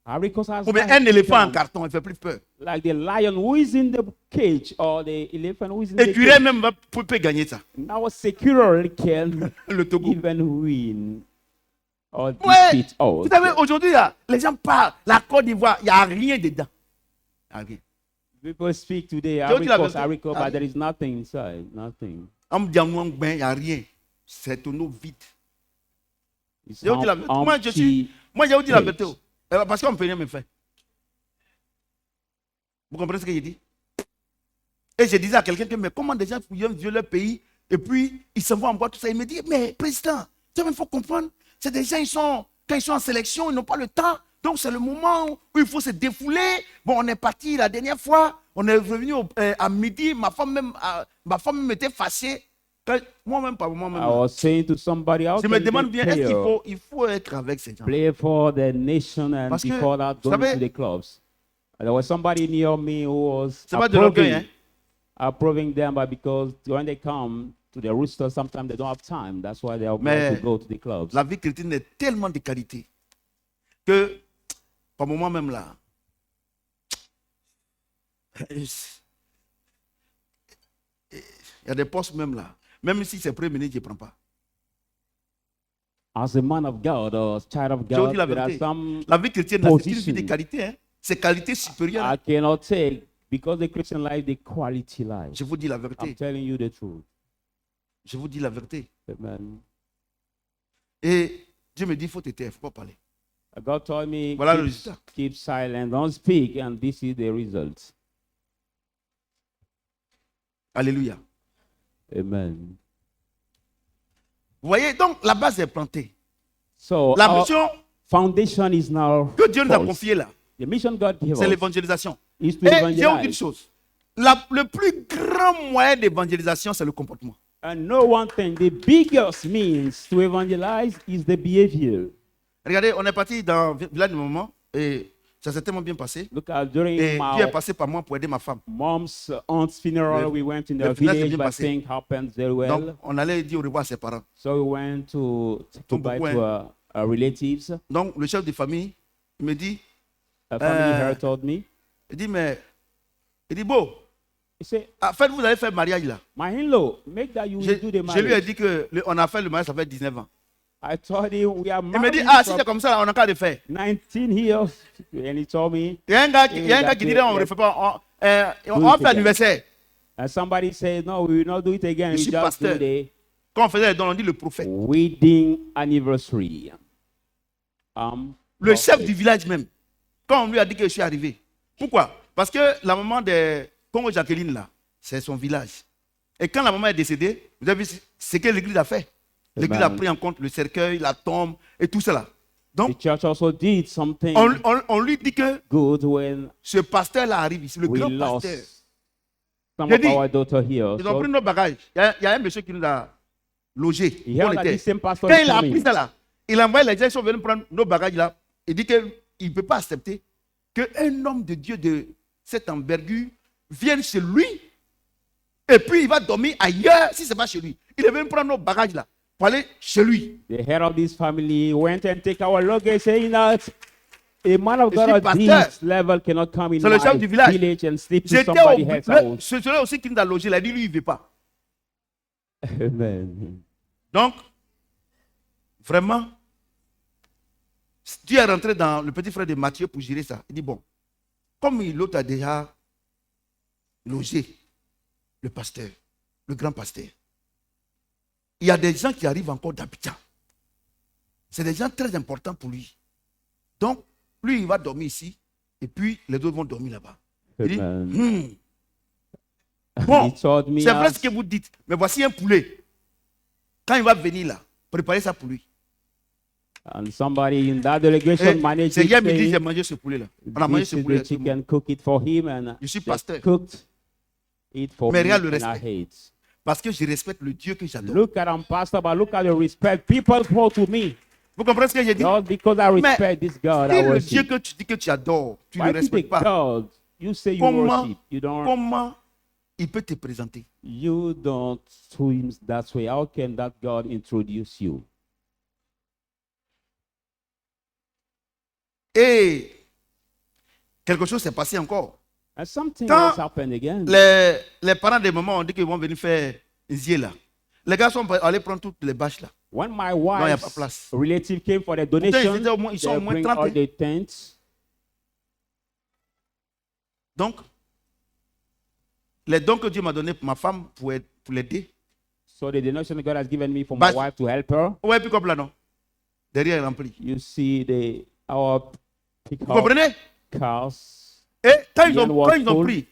Ivory Coast has Ou bien like un éléphant en become carton, il ne fait plus peur. like the lion who is in the cage or the elephant who is in the Et Curé cage. même peut gagner ça. Now securely can Le Togo. even win or Ouais. defeat us. Vous savez, aujourd'hui, là, les gens parlent. La Côte d'Ivoire, il n'y a rien dedans. Il n'y a rien. People speak today, Je vous dis la Ivory Coast, vérité. Ivory Coast, Ah. but there is nothing inside, nothing. On me dit en Ouang Ben, il n'y a rien. C'est tonneau vide. It's Je vous dis la vérité. Moi, je vais vous dire la vérité. Parce qu'on ne peut rien me faire. Vous comprenez ce que je dis? Et je disais à quelqu'un que, mais comment des gens viennent violer leur pays et puis ils s'en vont en boîte, tout ça. Il me dit, mais président, il faut comprendre. C'est des gens, quand ils sont en sélection, ils n'ont pas le temps. Donc c'est le moment où il faut se défouler. Bon, on est parti la dernière fois. On est revenu à midi. Ma femme même était fâchée. Moi-même, pas moi-même. I was saying to somebody else, Je me demande bien, est-ce qu'il faut être avec ces gens? play for the nation and Parce que, before that vous going savez, to the clubs? And there was somebody near me who was C'est pas de l'orgueil, hein? approving them, but because when they come to the rooster, sometimes they don't have time. That's why they are Mais obliged to go to the clubs. La vie chrétienne est tellement de qualité que, par moment même là, il y a des postes même là. Même si c'est premier ministre, je ne prends pas. As a man of God or a child of Je vous God, dis la there are vérité. some La vie chrétienne, là, c'est une vie de position qualité. Hein? C'est qualité supérieure. I cannot take because the Christian life, the quality life. Je vous dis la I'm vérité. telling you the truth. Je vous dis la vérité. Amen. Et Dieu me dit, il faut te taire, il ne faut pas parler. God told me, Voilà le keep, résultat. keep silent, don't speak, and this is the result. Alléluia. Amen. Vous voyez, donc la base est plantée. So La our mission foundation is now que Dieu nous a false. confiée là, The mission God gave c'est us l'évangélisation. is to Et je vais vous dire une evangelize. chose. Le plus grand moyen d'évangélisation, c'est le comportement. And no one thing, the biggest means to evangelize is the behavior. Regardez, on est parti dans le village de maman et ça s'est tellement bien passé. Look at during Et Dieu est my passé par moi pour aider ma femme. mom's aunt's funeral, Le- we went in le the village s'est village, bien but passé. things happened very well. Donc, on allait dire au revoir à ses parents. So we went to Donc, goodbye pourquoi, to our relatives. Donc, le chef de famille, il me dit, A family here Euh, told me, il dit, mais, il dit, bon, he said, en fait, vous allez faire le mariage là. my in-law, make that you Je, do the je lui ai marriage. dit qu'on a fait le mariage, ça fait 19 ans. I told him, we are Il me married dit, ah, si from c'est comme ça, on a qu'à le faire. 19 years. And he told me, Il y a un gars qui dit, on ne le fait pas, on fait l'anniversaire. and somebody said, no, we will not do it again. Je We suis just do pasteur. the Quand on faisait les dons, on dit le prophète. wedding anniversary. Le chef prophet. du village même, quand on lui a dit que je suis arrivé. Pourquoi? Parce que la maman de Congo Jacqueline, là, c'est son village. Et quand la maman est décédée, vous avez vu ce que l'église a fait. L'église a Amen. pris en compte le cercueil, la tombe et tout cela. Donc, The church also did something on lui dit que good when ce pasteur-là arrive ici, le we grand lost pasteur. some J'ai of dit, our daughter here. Ils ont So pris nos bagages. Il y a un monsieur qui nous a logés. he où on heard that était. this same pastor Quand is il a coming. appris ça là, il a envoyé les gens qui sont venus prendre nos bagages là. Il dit qu'il ne peut pas accepter qu'un homme de Dieu de cette envergure vienne chez lui et puis il va dormir ailleurs si ce n'est pas chez lui. Il est venu prendre nos bagages là pour aller chez lui. The head of this family went and take our luggage, saying that a man of Je God suis at pasteur. this level cannot come in C'est le chef my du village. village and sleep in J'étais somebody else's house. c'est celui aussi qui nous a logés. Il a dit lui, il ne veut pas. Amen. Donc, vraiment, Dieu est rentré dans le petit frère de Matthieu pour gérer ça. Il dit, bon, comme l'autre a déjà logé le pasteur, le grand pasteur, il y a des gens qui arrivent encore d'Abidjan. C'est des gens très importants pour lui. Donc, lui, il va dormir ici, et puis les autres vont dormir là-bas. Il dit, Amen. Bon, He told me, c'est vrai ce que vous dites, mais voici un poulet. Quand il va venir là, préparez ça pour lui. and somebody in that delegation Et managed c'est it, hier midi, saying, j'ai mangé ce poulet là. On a mangé this ce is poulet. the chicken, cook it for him, and Je suis they pasteur. cooked it for Mais me, regarde le and I respect. hate. Parce que je respecte le Dieu que j'adore. Look at I'm pastor, but look at the respect people pour to me. Vous comprenez ce que j'ai dit? Not because I respect this God I Si le Dieu worship. que tu dis que tu adores, tu ne Why le is the respectes pas, God you say you comment, worship, you don't il peut te présenter? swim that way? How can that God introduce you? Et quelque chose s'est passé encore. And something Quand else happened again. Les parents des mamans ont dit qu'ils vont venir faire un zier là. Les gars sont allés prendre toutes les bâches là. When my il y a pas wife's place. relative came for the Pourtant, donation, ils sont au they moins bring 30. all the tents. Donc, les dons que Dieu m'a donnés pour ma femme pour l'aider. So the donation God has given me for my But- wife to help her. Ouais, puis comme là, non. Derrière, est rempli. You see our Vous pickup comprenez? cars. Et quand ils Yann ont Watford. pris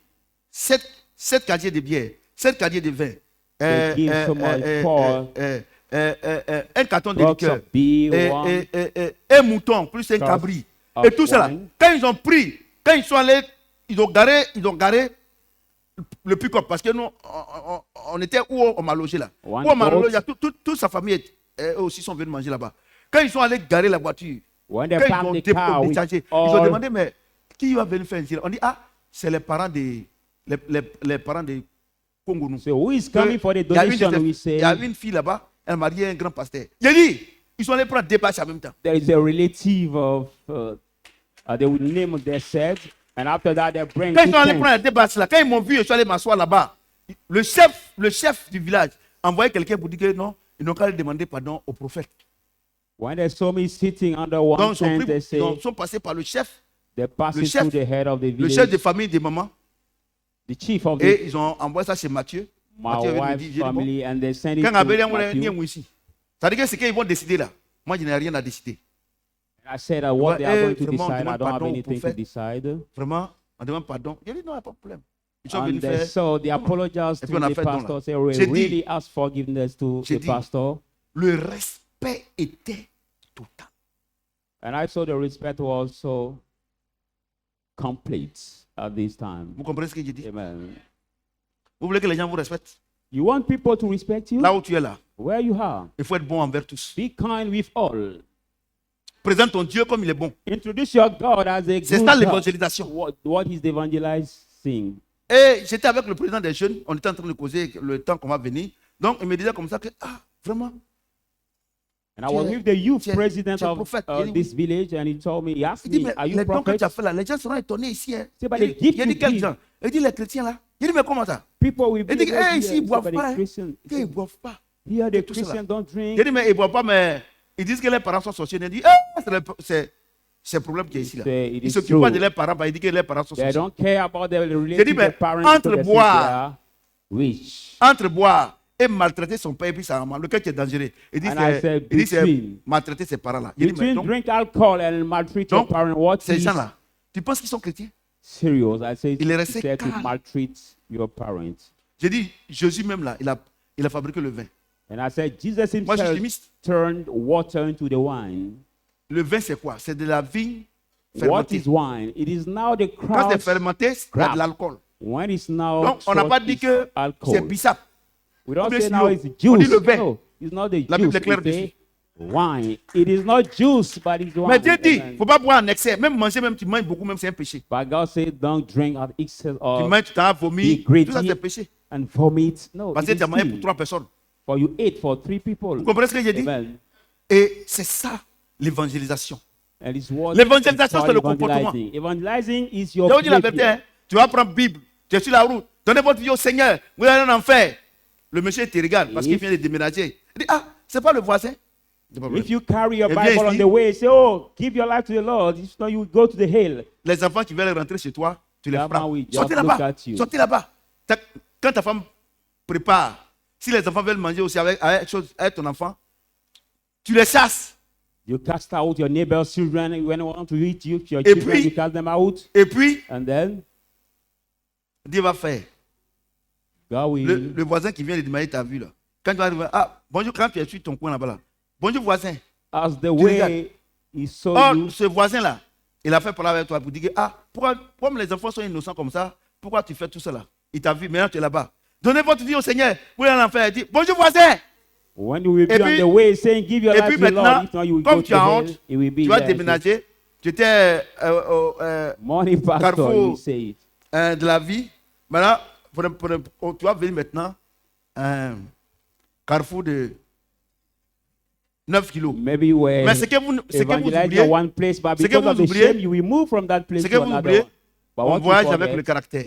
7 casiers de bière, 7 casiers de vin, They give someone four un carton de box liqueur, of beer, one un mouton, plus un Cup cabri, of et tout cela. wine. Quand ils ont pris, quand ils sont allés, ils ont garé le pick-up parce que nous, on était où on m'a logé là. One Où on m'a boat. logé, toute sa famille eux aussi sont venus manger là-bas. Quand ils sont allés garer la voiture, when they quand ils park ont the car with déchargé, ils ont all demandé, mais qui va venir faire un tir? On dit, ah, c'est les parents des parents de Congo. Nous. so who is coming for the Il y a une donation? de We ces- il y a say une fille là-bas, elle mariait un grand pasteur. J'ai dit, ils sont allés prendre deux bâches en même temps. there is a relative of they will name their set, and after that they bring Quand two ils sont allés tents. prendre les deux bâches là, quand ils m'ont vu, je suis allé m'asseoir là-bas. Le chef du village a envoyé quelqu'un pour dire que non, ils n'ont qu'à aller demander pardon au prophète. When they saw me sitting under one Donc, tent, they say ils sont passés par le chef they passed le it chef- to the head of the de village, famille des mamans, the chief of et the, ils ont envoyé ça chez Matthieu. my Matthieu avait dit, wife's j'ai dit, bon, family, and they sent it quand to Abel est Matthew. ici, ça veut dire que ce qu'ils vont décider là, moi je n'ai rien à décider. I said that what they are going to vraiment, decide, I demande don't have pardon au anything to prophète. decide. Vraiment, on demande pardon. J'ai dit non, il n'y a pas de problème. Ils sont And venus they, faire. so they apologized Et to puis on a the fait don, là. pastor, say we J'ai dit- really ask forgiveness to J'ai the dit- pastor. Le respect était total. And I saw the respect was also complete at this time. Vous comprenez ce que j'ai dit? Amen. Vous voulez que les gens vous respectent? You want people to respect you? Là où tu es là, Where you are. il faut être bon envers tous. Be kind with all. Présente ton Dieu comme il est bon. Introduce your God as a C'est good ça God. l'évangélisation. What is the evangelizing? Et j'étais avec le président des jeunes, on était en train de causer le temps qu'on va venir. Donc il me disait comme ça que, ah, vraiment, And I was with the youth tu es- president tu es of prophète. Il dit, this village, and he told me, he asked il dit, me, mais are you les dons que prophet? tu as fait là, les gens seront étonnés ici. Hein. C'est pas Il les dit, gifts il dit, you quels give. gens? Il dit, les chrétiens là. Il dit, mais comment ça? People will be Il dit, able to hey, ici, ils hear, ne boivent but pas. the Christians, Ils ne boivent pas. here the tout cela. Christians don't drink. Il dit, mais ils ne boivent pas, mais ils disent que les parents sont sorciers. Il dit, ah, c'est le problème qui est ici là. Say it Ils ne is s'occupent true. pas de leurs parents, bah, il dit que leurs parents sont They sorciers. don't care about their J'ai dit, relative, mais their parents, entre because they think boire- they are rich. Entre boire et maltraiter son père et puis sa maman, lequel qui est dangereux. Il dit, And I said, c'est between- maltraiter ses parents là. Il dit, mais Between donc, drink alcohol and maltreat your donc, parents, what ces is gens là, tu penses qu'ils sont chrétiens? serious? I say, Il est he resté said to calme. maltreat your parents. J'ai dit, Jésus même là, il a fabriqué le vin. And I said, Jesus Moi, je suis himself chimiste. turned water into the wine. Le vin, c'est quoi? C'est de la vigne What fermentée. is wine? It is now the Quand c'est crowd. fermenté, il y a de l'alcool. When it's now Donc, on n'a pas dit it's que c'est alcohol. bissap. We don't Combien say c'est now l'eau? it's On dit juice. le vin. No, it's not the La Bible juice. est claire We say dessus. wine. It is not juice, but it's wine. Mais Dieu dit, il Amen. ne faut pas boire en excès. Même manger, même tu manges beaucoup, même c'est un péché. But God said, don't drink at excess Tu or manges, tu t'en as vomi. be greedy. Tout ça, c'est péché. and vomit. No, Parce it que tu as is mangé sin. pour 3 personnes. For you ate for 3 people. Vous comprenez ce que j'ai dit? Amen. Et c'est ça, l'évangélisation. And it's what L'évangélisation, it's c'est le called comportement. evangelizing. Evangelizing is Je your vous dis la vérité, behavior. hein. Tu vas prendre Bible, tu es sur la route, donnez votre vie au Seigneur, vous allez en enfer. Le monsieur te regarde parce qu'il vient de déménager. Il dit, ah, c'est pas le voisin. C'est pas vrai. If you carry your Eh bien, Bible on ici- the way, say, oh, give your life to the Lord. If not, you will go to the hill. Les enfants qui veulent rentrer chez toi, tu les That frappes. man will just Sortez look là-bas. at you. Sortez là-bas. Quand ta femme prépare, si les enfants veulent manger aussi avec ton enfant, tu les chasses. You cast out your neighbor's children when they want to eat you. Your Et children, puis- you cast them out. Et puis, And then Dieu va faire. God will. Le voisin qui vient de demander ta vue là. Quand tu vas arriver, ah, bonjour, quand tu es sur ton coin là-bas là. Bonjour voisin. As the regardes. way he saw Oh, you, ce voisin là, il a fait parler avec toi pour dire que, ah, pourquoi, comme les enfants sont innocents comme ça, pourquoi tu fais tout cela? Il t'a vu, maintenant tu es là-bas. Donnez votre vie au Seigneur. Pour aller en enfer, il dit, bonjour voisin. when you will be Et on puis- the way saying, give your Et life puis to the Lord, maintenant, if not you will comme go tu to as hell, honte, it will be tu vas there. déménager. Tu étais Morning pastor, Carrefour. you say it. de la vie. Maintenant, tu vas venir maintenant un carrefour de 9 kilos. Maybe you were Mais ce que vous evangelizing oubliez, in one place, but ce que because vous of the oubliez, shame, you will move from that place ce que to vous another oubliez, one. But on what you voyage avec forget, le caractère.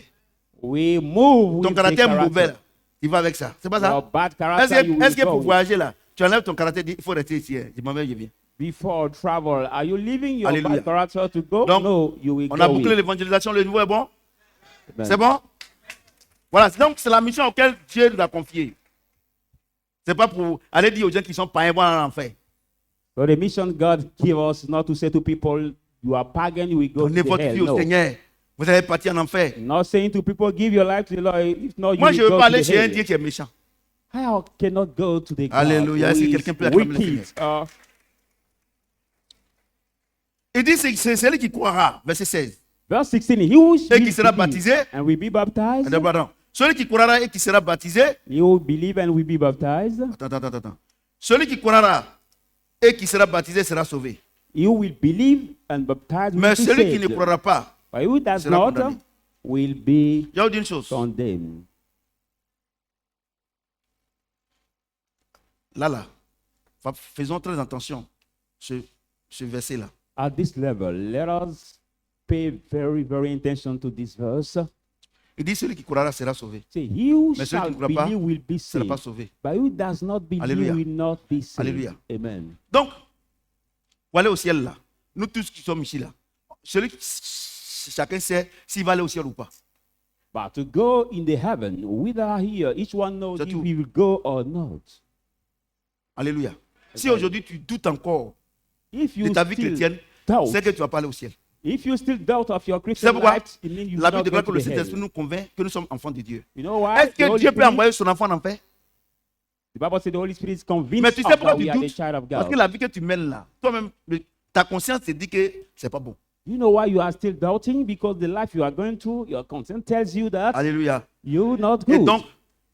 we move Ton with the caractère mauvais, character. là, il va avec ça. C'est pas ça? Your bad Est-ce character, you que, will est-ce que pour go. voyager là, tu enlèves ton caractère, dis, il faut rester ici. Je m'en vais, je viens. Before travel, are you leaving your Alléluia. bad character to go? Donc, No, you will On go a bouclé with. l'évangélisation, le nouveau est bon? Amen. C'est bon? Voilà, donc c'est la mission auquel Dieu nous a confiée. C'est pas pour aller dire aux gens qui sont païens, vont en enfer. So the mission God gave us not to say to people, you are pagan, you will go Donnez to votre hell. vie au No. Seigneur. Vous allez partir en enfer. Not saying to people, give your life to the Lord. If not, you Moi, will je ne veux go pas to aller the chez un hell. Dieu qui est méchant. I cannot go to the God Alléluia. Est-ce que who is quelqu'un peut acclamer le wicked. Il dit, c'est celui qui croira. Verset 16. Verse 16, he who Et qui will sera believe baptisé. and will be baptized. Pardon. Celui qui croira et qui sera baptisé. He who believe and will be baptized. Attends. Celui qui croira et qui sera baptisé sera sauvé. He who will believe and baptize will Mais be celui qui ne saved. croira pas But he who does sera not condamné. will be Je vais vous dire une chose. condemned. Là. Faisons très attention. Ce verset-là. At this level, let us pay very, very attention to this verse. Il dit, celui qui croira sera sauvé. Say, he who Mais celui shall qui ne croit pas believe will be Ne sera pas saved. sauvé. But who does not believe Alléluia. will not be saved. Alléluia. Amen. Donc, pour aller au ciel là, nous tous qui sommes ici là, chacun sait s'il va aller au ciel ou pas. But to go in the heaven, we that are here, each one knows C'est if tout. we will go or not. Alléluia. Si Amen. aujourd'hui tu doutes encore If de you ta vie still chrétienne, doubt, c'est que tu ne vas pas aller au ciel. if you still doubt of your C'est Christian pourquoi life, it means you La will Bible not déclare go que le to the Saint-Esprit hell. nous convainc que nous sommes enfants de Dieu. You know why? Est-ce The que Holy Dieu peut Spirit- envoyer son enfant en enfer? The Bible says the Holy Spirit is convinced Mais tu sais of pourquoi that we tu are the doutes? child of Parce que God. la vie que tu mènes là, toi-même, ta conscience te dit que c'est pas bon. You know why you are still doubting? Because the life you are going through, your conscience tells you that Alléluia. you're not Et good. donc,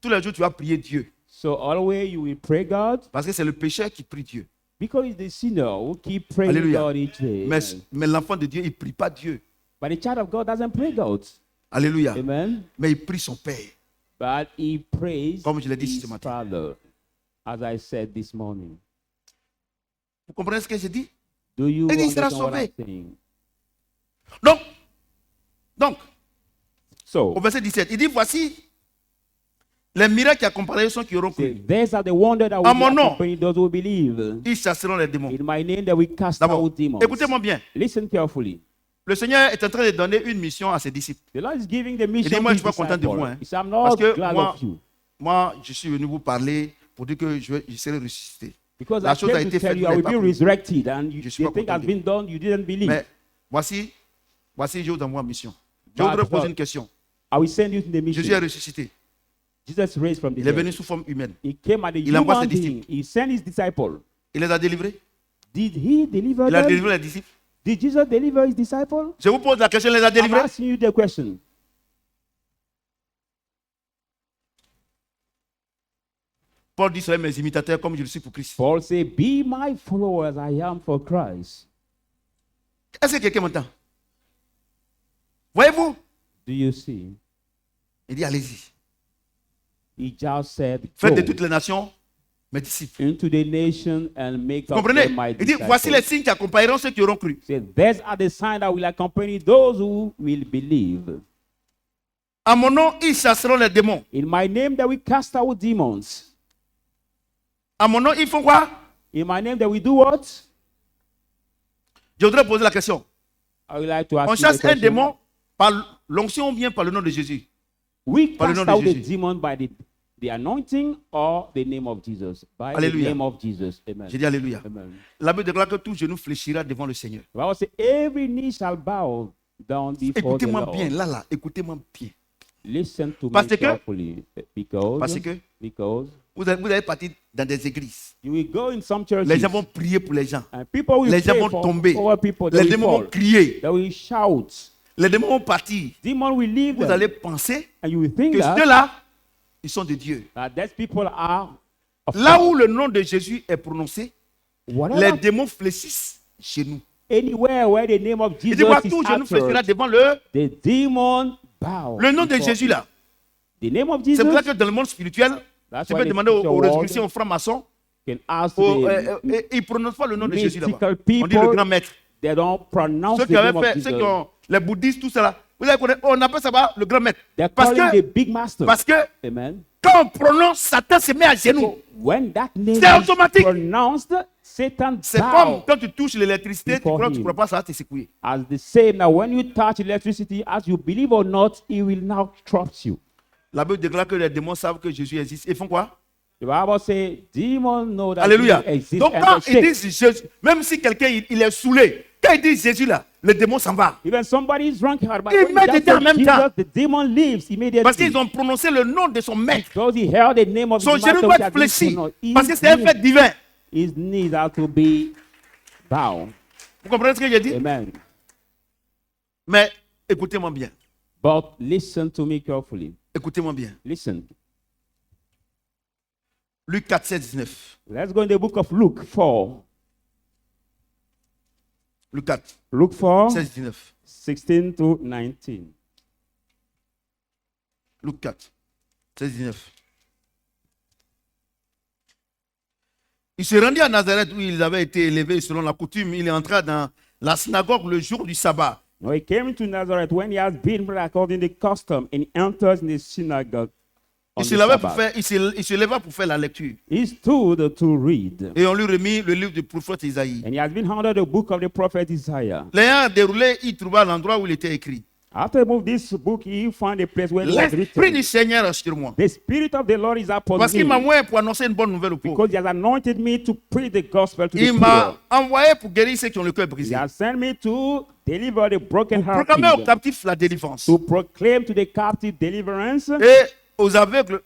tous les jours, tu vas prier Dieu. So always you will pray God Parce que c'est le pécheur qui prie Dieu. because it's the sinner who keep praying Alléluia. God each day. Mais l'enfant de Dieu, il ne prie pas Dieu. But the child of God doesn't pray God. Alléluia. Amen. Mais il prie son Père. But he prays Comme je l'ai dit his ce matin. Father, as I said this morning. Vous comprenez ce que j'ai dit? Do you Et il sera understand what I'm sauvé. saying? Donc, So, au verset 17, il dit, voici les miracles qui accompagneront ceux qui auront say, cru. these are the wonders that En will mon nom. accompany those who believe. Ils chasseront les démons. In my name, that we cast D'abord, out demons. écoutez-moi bien. Listen carefully. Le Seigneur est en train de donner une mission à ses disciples. The Lord is giving the mission dit, moi, to je suis pas his content de disciples. vous, hein. He said, I'm Parce not que glad moi, of you. Moi, je suis venu vous parler pour dire que je serai ressuscité. Because La I chose a came to été tell faite, you, vous I will n'avez be pas cru. resurrected. And you, Je suis the pas thing content has de been done, you didn't believe. Mais voici, je vous envoie une mission. Je But, voudrais poser une question. I will send you to the mission. Jésus est ressuscité. Jesus raised from the Il est dead. venu sous forme humaine. He came at the Il envoie human ses being. He sent his disciples. Il les a délivrés. Did he deliver Il a them? délivré les disciples. Did Jesus deliver his disciples? Je vous pose la question, il les a I'm délivrés? asking you the question. Paul dit, soyez mes imitateurs comme je le suis pour Christ. Paul said, be my follower as I am for Christ. Est-ce que quelqu'un m'entend? Voyez-vous? Do you see? Il dit, allez-y. He just said, Faites de go toutes les nations mes disciples. into the nation and make Vous of comprenez? them my Il dit, voici les disciples. signes qui accompagneront ceux qui auront cru. Say, these are the signs that will accompany those who will believe. À mon nom, ils chasseront les démons. In my name, that we cast out demons. À mon nom, ils font quoi? In my name, that we do what? Je voudrais poser la question. I would like to ask On you the chasse un question. démon par l'onction ou bien par le nom de Jésus? We Par le cast nom de out the Jésus. demon by the anointing or the name of Jesus. By Alléluia. the name of Jesus. Amen. J'ai dit Alléluia. Amen. La Bible déclare que tout genou fléchira devant le Seigneur. The Bible says, every knee shall bow down before the Écoutez-moi Lord. bien, là, écoutez-moi bien. Listen to Parce me que- carefully. Parce que Because vous allez partir dans des églises. you will go in some churches Les gens vont prier pour les gens. and people will Les gens pray vont for tomber. people. They Les will démons vont fall. crier. They will shout. Les démons vont partir. Demon will leave Vous them. allez penser And you will think que that ceux-là, ils sont de Dieu. these people are of Là God. où le nom de Jésus est prononcé, les Whatever, démons fléchissent chez nous. anywhere where the name of Il Jesus dit, voilà, is tout genou fléchira uttered, devant le the demon bow. nom de before Jésus him. là. The name of C'est Jesus. pour ça que dans le monde spirituel, That's tu why peux the demander aux spiritual résurrections, aux world francs-maçons, can ask ils ne prononcent pas le nom de Jésus là-bas. mystical On dit le people. grand maître. They don't pronounce Ceux the qui avaient name of fait, Jesus. ceux qui ont, les bouddhistes, tout cela, vous allez connaître, on appelle ça le grand maître. They're Parce calling que, the big master. parce que Amen. quand on prononce, Satan se met à genoux. So when that name C'est is automatique. pronounced, Satan C'est bow. comme quand tu touches l'électricité, tu Before crois que tu ne him. crois pas, ça va te secouer. As the same, now when you touch electricity, as you believe or not, it will now trust you. La Bible déclare que les démons savent que Jésus existe. Ils font quoi? The Bible says, demons know that Alléluia. Jesus exists Donc and quand they ils shake. disent Jésus, même si quelqu'un il est saoulé, quand il dit Jésus là, le démon s'en va. Even somebody is drunk, but when he Immédiatement, en does même Jesus, temps. the demon leaves immediately. Parce qu'ils ont prononcé le nom de son maître. Because he heard the name of Son his genou master, doit which être has been fléchi. pronounced. Parce que c'est un fait divin. His knees are to be bound. Vous comprenez ce que j'ai dit? Amen. Mais écoutez-moi bien. But listen to me carefully. Écoutez-moi bien. Listen. Luc 4, 16, 19. Let's go in the book of Luke 4. Luc 4, Luke 4, 16, 19. 16 to 19. Luc 4, 16, 19. Il se rendit à Nazareth où ils avaient été élevés selon la coutume. Il entra dans la synagogue le jour du sabbat. Now he came to Nazareth when he has been bred according to the custom, and he enters in the synagogue on Il se, the leva pour Sabbath. faire, il se leva pour faire la lecture. He stood to read, Et on lui remit le livre du prophète Isaïe. and he has been handed the book of the prophet Isaiah. L'ayant déroulé, il trouva l'endroit où il était écrit. After he moved this book, he found a place where it was L'Esprit du written, Seigneur est sur moi. the Spirit of the Lord is upon Parce qu'il m'a me, envoyé pour annoncer une bonne nouvelle aux pauvres. because he has anointed me to preach the gospel to the Il m'a poor. envoyé pour guérir ceux qui ont le cœur He brisé. has sent me to deliver the brokenhearted, Proclamer aux captifs la délivrance. to proclaim to the captive deliverance, Et aux aveugles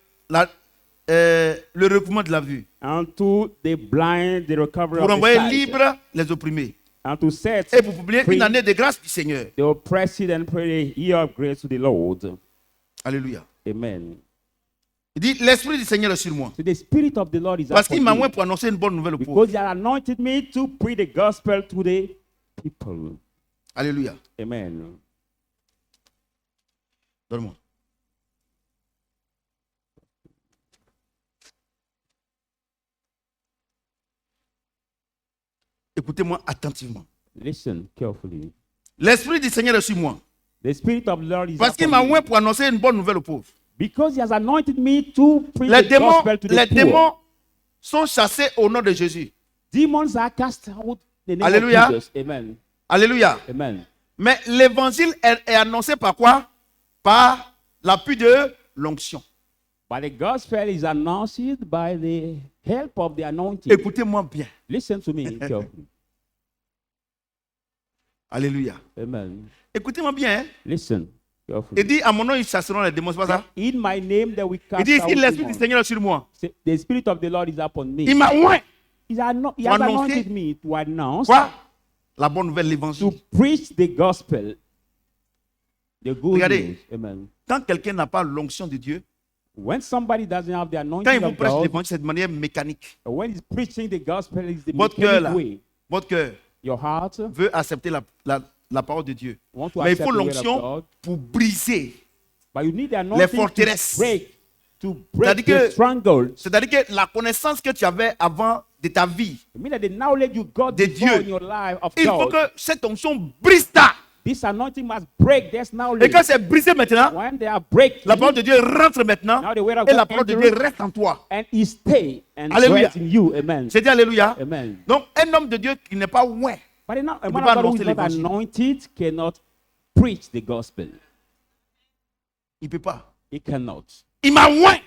le recouvrement de la vue. and to the blind the recovery Pour of the envoyer sight, libres les opprimés. and to set Et pour publier free une année de grâce du Seigneur. the oppressed and pray the year of grace to the Lord. Alléluia. Amen. Il dit, l'Esprit du Seigneur est sur moi. So the Spirit of the Lord is Parce qu'il m'a upon envoyé me, pour annoncer une bonne nouvelle aux pauvres. because he has anointed me to preach the gospel to the people. Alléluia. Amen. Donne-moi. Écoutez-moi attentivement. Listen carefully. L'Esprit du Seigneur est sur moi. The Spirit of the Lord is Parce qu'il upon m'a me, envoyé pour annoncer une bonne nouvelle aux pauvres. because he has anointed me to preach Les the démons, gospel to the les poor. démons sont chassés au nom de Jésus. Demons are cast out in the name Alléluia. of Jesus. Amen. Alléluia. Amen. Mais l'évangile est annoncé par quoi? Par l'appui de l'onction. But the gospel is announced by the help of the anointing. Écoutez-moi bien. Listen to me carefully. Alléluia. Amen. Écoutez-moi bien. Hein? Listen Il carefully. dit, à mon nom, ils chasseront les démons. C'est pas ça? In my name that we Il cast dit out ici, l'Esprit du demons. Seigneur est sur moi. Say, the Spirit of the Lord is upon me. Il m'a oint. He has Pour annoncer- anointed me to announce, Quoi? La bonne nouvelle, to l'évangile. preach the gospel, the good Regardez. news. Amen. Quand quelqu'un n'a pas l'onction de Dieu, When somebody doesn't have the quand il anointing vous of prêche God, l'évangile, c'est de manière mécanique. when he's preaching the gospel, it's the Votre cœur, mechanic là, way. votre cœur Your heart veut accepter la parole de Dieu. want to Mais il accept faut the word of l'onction God, pour briser. but you need the anointing forteresses. to break C'est-à-dire que- the strongholds. C'est-à-dire que la connaissance que tu avais avant de ta vie, It means that the knowledge you got De before Dieu. in your life of il faut God, que cette onction brise ça. this anointing must break this Et knowledge. quand c'est brisé maintenant, When they are breaking, la parole de Dieu rentre maintenant now the word of et la God parole de enters, Dieu reste en toi. and it stay and Alléluia. dwells in you. Amen. C'est dit Alléluia. Amen. Donc, un homme de Dieu qui n'est pas loin, But a man peut of pas God who is annoncer not l'évangile. anointed cannot preach the gospel. il ne peut pas. He cannot. Il m'a oint.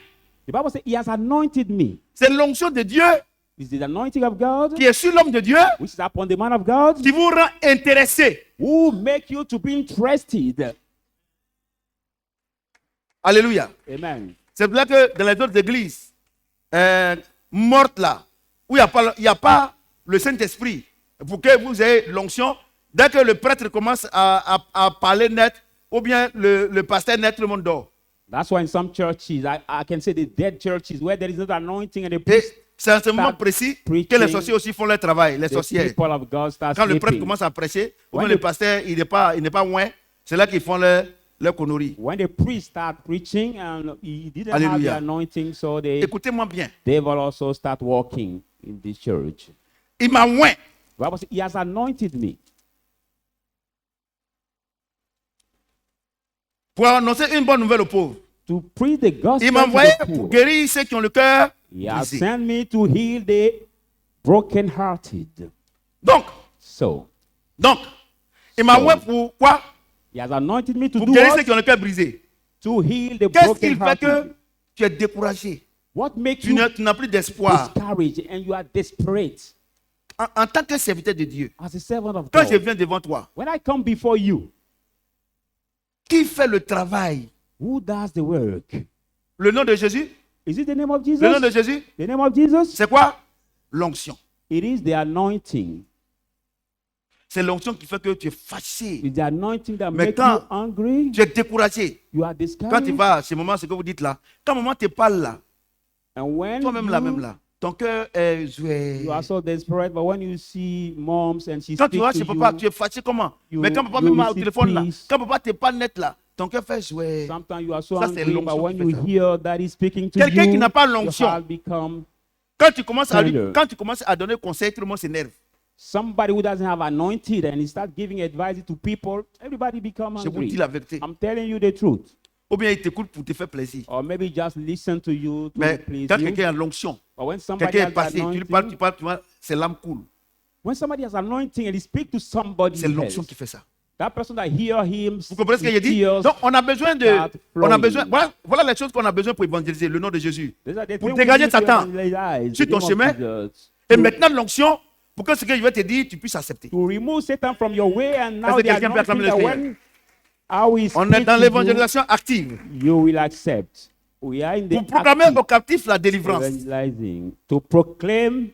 The Bible says, He has anointed me. C'est l'onction de Dieu It's the anointing of God qui est sur l'homme de Dieu which is upon the man of God qui vous rend intéressé. who make you to be interested. Alléluia. Amen. C'est pour ça que dans les autres églises mortes là, où il n'y a pas le Saint-Esprit, pour que vous ayez l'onction, dès que le prêtre commence à parler net, ou bien le pasteur net, le monde dort. That's why in some churches, I can say the dead churches, where there is not anointing and the Et priest, c'est à ce moment start précis que preaching, les sorciers aussi font leur travail, les the sorcières. people of God start Quand le prêtre sleeping. commence à prêcher, ou When bien le the- pasteur il n'est pas loin, c'est là qu'ils font leur connerie. When the priest start preaching and he didn't have Hallelujah. the anointing, so the Écoutez-moi bien. devil also start walking in this church. Il m'a oint. The Bible says, he has anointed me Pour annoncer une bonne nouvelle aux pauvres. to preach the gospel Il m'a to envoyé the pour poor. guérir ceux qui ont le cœur He has brisé. sent me to heal the brokenhearted. Donc, So, il m'a So- oint pour quoi? he has anointed me to Pour do guérir what? ceux qui ont le cœur brisé. To heal the Qu'est-ce qui fait brokenhearted. que tu es découragé? What makes Tu you n'as plus d'espoir. discouraged and you are desperate En tant que serviteur de Dieu, as a servant of quand je God? viens devant toi, When I come before you, qui fait le travail? who does the work? Le nom de Jésus? Is it the name of Jesus? Le nom de Jésus? The name of Jesus? C'est quoi? L'onction. It is the anointing. C'est l'onction qui fait que tu es fâché. It's the anointing that Mais makes quand you angry. tu es découragé. You are Quand tu discouraged. vas, ce moment, ce que vous dites là, quand maman te parle là, And when toi-même là, même là, ton cœur est joué. you are so desperate, but when you see moms and she Quand tu speaks vois to chez papa, you, tu es fâché comment? you- Mais quand papa you même au receive téléphone là, peace. quand papa t'es pas net là, ton cœur fait jouer. sometimes you are so Ça, c'est angry, l'onction but when qui you fait ça. hear that he's speaking to Quelqu'un qui you, n'a pas your l'onction, heart becomes quand tu commences Tender. quand tu commences à donner conseil, tout le monde s'énerve. somebody who doesn't have anointed and he starts giving advice to people, everybody becomes Je vous angry. dis la vérité. I'm telling you the truth. Ou bien il t'écoute pour te faire plaisir. Or maybe just listen to you to Mais please quand you. quelqu'un a l'onction, But when somebody quelqu'un est has passé, tu lui anointing, parles, tu vois, c'est l'âme coule. when somebody has anointing and he speaks to somebody C'est l'onction else, qui fait ça. that person that hear him, Vous comprenez ce que his j'ai dit? tears, Donc on a besoin de, start on a flowing. besoin, voilà les choses qu'on a besoin pour évangéliser, le nom de Jésus. these are the Pour things we dégager need to Satan evangelize, sur the ton name of chemin. Jesus. Et maintenant l'onction, pour que ce que je vais te dire, tu puisses accepter. To remove Satan from your way, and now Est-ce que the quelqu'un peut acclamer anointing le that Seigneur? when I will On est speak dans to l'évangélisation active you will accept. We are in the pour proclamer active aux captifs la délivrance. evangelizing to proclaim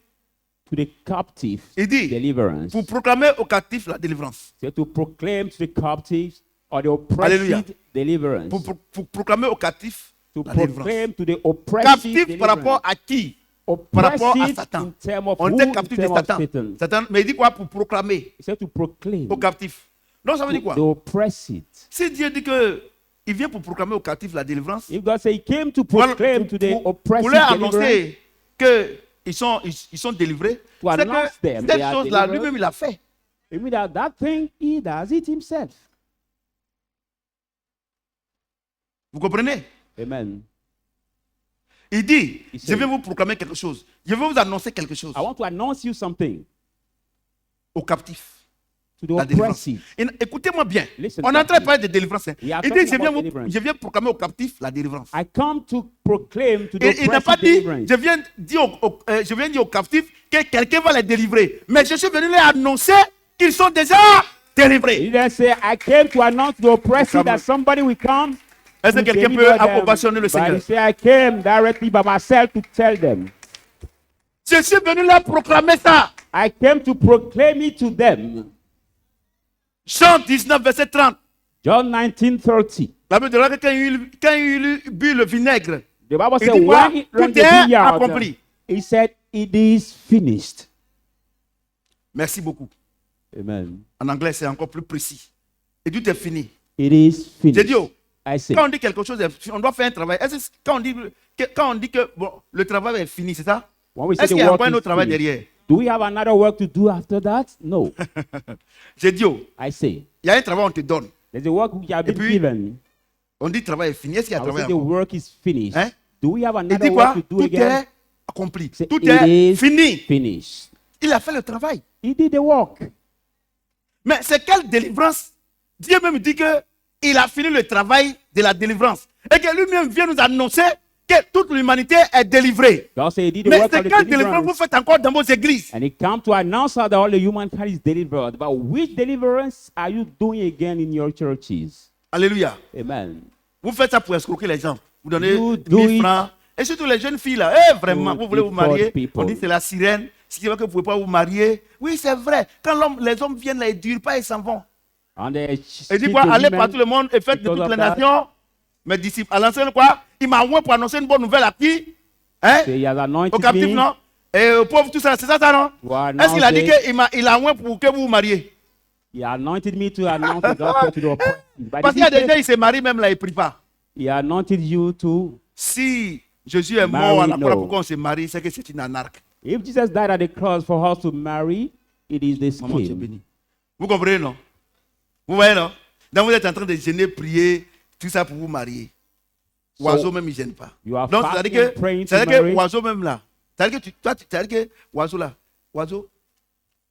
to the captive Il dit, deliverance. pour proclamer aux captifs la délivrance. So to proclaim to the captives or the oppressed Alléluia. deliverance. Pour proclamer aux captifs To la délivrance. proclaim to the oppressive Captif par rapport à qui? Par rapport à oppressive Satan. in terms of On who, était in captif de terms of Satan. Satan. Satan. Mais il dit quoi? Pour proclamer He said to proclaim aux captifs. Donc ça veut dire quoi? the oppressed. Si Dieu dit que il vient pour proclamer aux captifs la délivrance, If God said he came to pour, proclaim to the pour oppressive leur deliverance, annoncer qu'ils sont délivrés, To c'est announce que them they cette are chose-là, delivered. lui-même, il a fait. it means that thing he does it himself. Vous comprenez? Amen. Il dit, Il je sait. vais vous proclamer quelque chose. Je vais vous annoncer quelque chose I want to announce you something aux captifs. to the La délivrance. oppressive. Écoutez-moi bien. Listen On est en train de carefully. parler de délivrance. hein. We are Il dit, talking about deliverance. je viens proclamer aux captifs la délivrance. I come to proclaim to the Et il n'a pas oppressive dit, deliverance. je viens dire aux captifs que quelqu'un va les délivrer. Mais je suis venu leur annoncer qu'ils sont déjà He délivrés. didn't say, I came to announce to the oppressive Come. that somebody will come. Est-ce que to quelqu'un deliver peut them. ovationner le But he Seigneur? said, I came directly by myself to tell them. Je suis venu leur proclamer ça. I came to proclaim it to them. Jean 19, verset 30. John 19:30. La Bible dit que quand il bu le vinaigre, The Bible il said, dit quoi? when he drank Tout the est vineyard, accompli. he said, it is finished. Merci beaucoup. Amen. En anglais, c'est encore plus précis. Et tout est fini. It is J'ai finished. dit, oh, I say, quand on dit quelque chose, on doit faire un travail. Est-ce que quand on dit que bon, le travail est fini, c'est ça? when we say Est-ce the qu'il y a work encore un is autre travail finished, derrière? do we have another work to do after that? No. J'ai dit, oh, I say, il y a un travail, on te donne. there's a work we have Et been puis, given. On dit travail est fini. Est-ce qu'il y a I would travail say the encore? work is finished. Hein? Do we have Il another dit quoi? work to do Tout again? est accompli. Say, Tout it est is fini. finished. Il a fait le travail. He did the work. Mais c'est quelle délivrance? Dieu même dit que il a fini le travail de la délivrance. Et que lui-même vient nous annoncer que toute l'humanité est délivrée. God said he did the Mais work c'est of the quelle délivrance vous deliverance. faites encore dans vos églises? And he come to announce that all the humankind is delivered. But which deliverance are you doing again in your churches? Alléluia. Amen. Vous faites ça pour escroquer les gens. Vous donnez You do 1000 it francs. Et surtout les jeunes filles là. Vraiment, to vous voulez vous defraud marier. people. On dit c'est la sirène. Si c'est vrai que vous ne pouvez pas vous marier. Oui, c'est vrai. Quand les hommes viennent là, ils ne durent pas, ils s'en vont. And they Il dit speak quoi? to Allez women par tout le monde et faites de because toutes of les that. nations mes disciples. À l'ancienne quoi? Il m'a envoyé pour annoncer une bonne nouvelle à qui? Hein? Say he has Au anointed captif, me. non? Et aux pauvres, tout ça, c'est ça, non? You are Est-ce qu'il a dit announcing- qu'il a envoyé pour que vous vous mariez? He anointed me to announce the gospel to the oppressed. But Parce qu'il y a did he des say gens, ils se marient même là, ils ne prient pas. he anointed you to. Si Jésus est mort à la Marry, croix no. pour qu'on se marie, c'est que c'est une anarque. If Jesus died at the cross for us to marry, it is the Maman, tu es scheme. béni. Vous comprenez, non? Vous voyez, non? Donc vous êtes en train de gêner, prier, tout ça pour vous marier. So, Oiseau même, il ne gêne pas. you are Donc, fasting, c'est-à-dire praying to que marry. oiseau même là, c'est-à-dire que c'est-à-dire que oiseau là, oiseau,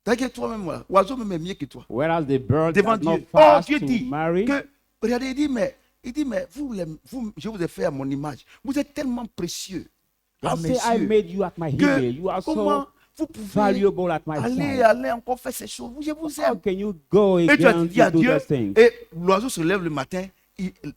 c'est-à-dire que toi-même là, oiseau même est mieux que toi. Whereas the bird Devant does not Dieu. Oh, fast Dieu to dit marry. que, regardez, il dit, mais vous, je vous ai fait à mon image. Vous êtes tellement précieux à God mes say, I yeux made you at my que image. You are comment so vous pouvez valuable at my sight. aller encore faire ces choses. Je vous How aime. can you go Et tu as again dit à to do Dieu, those things? et l'oiseau se lève le matin,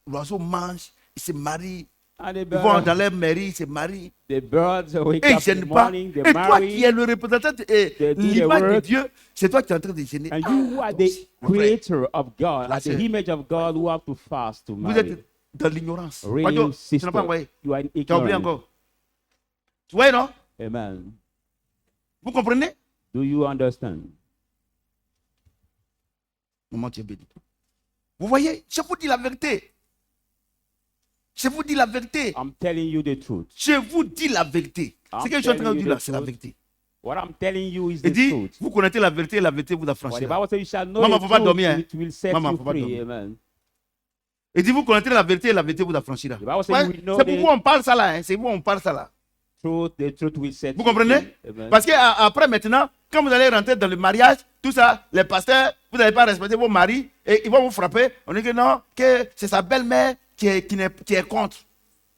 l'oiseau mange, il se marie, And ils vont dans leur mairie, ils se marient. the birds wake Et ils ne up in the gênent pas. morning, they Et toi qui es marry. le représentant et they do l'image their de work. Dieu, c'est toi qui es en train de gêner. And you who are the Mon frère, creator of God, La at the sœur. image of God, who have to fast to Vous marry. êtes dans l'ignorance. Real Pardon, tu sister, n'as pas envoyé. you are Tu as oublié ignorant. encore. Tu vois, non? Amen. Vous comprenez? Do you understand? Maman, tu es béni. Vous voyez, je vous dis la vérité. Je vous dis la vérité. I'm telling you the truth. Je vous dis la vérité. Ce que je suis en train de dire là, c'est la vérité. What I'm telling you is Il the dit, truth. vous connaissez la vérité et la vérité vous What the affranchira. Bible says, you shall know Maman, the faut pas truth, dormir, hein. it will set Maman, you faut pas free. dormir. Amen. Il dit, vous connaissez la vérité et la vérité vous affranchira. The Bible says Ouais, we know c'est pour the vous on parle ça là. Hein. C'est pour vous on parle ça là. the truth will set Vous you comprenez? free. Amen. Parce qu'après maintenant, quand vous allez rentrer dans le mariage, tout ça, les pasteurs, vous n'allez pas respecter vos maris et ils vont vous frapper. On dit que non, que c'est sa belle-mère qui est contre.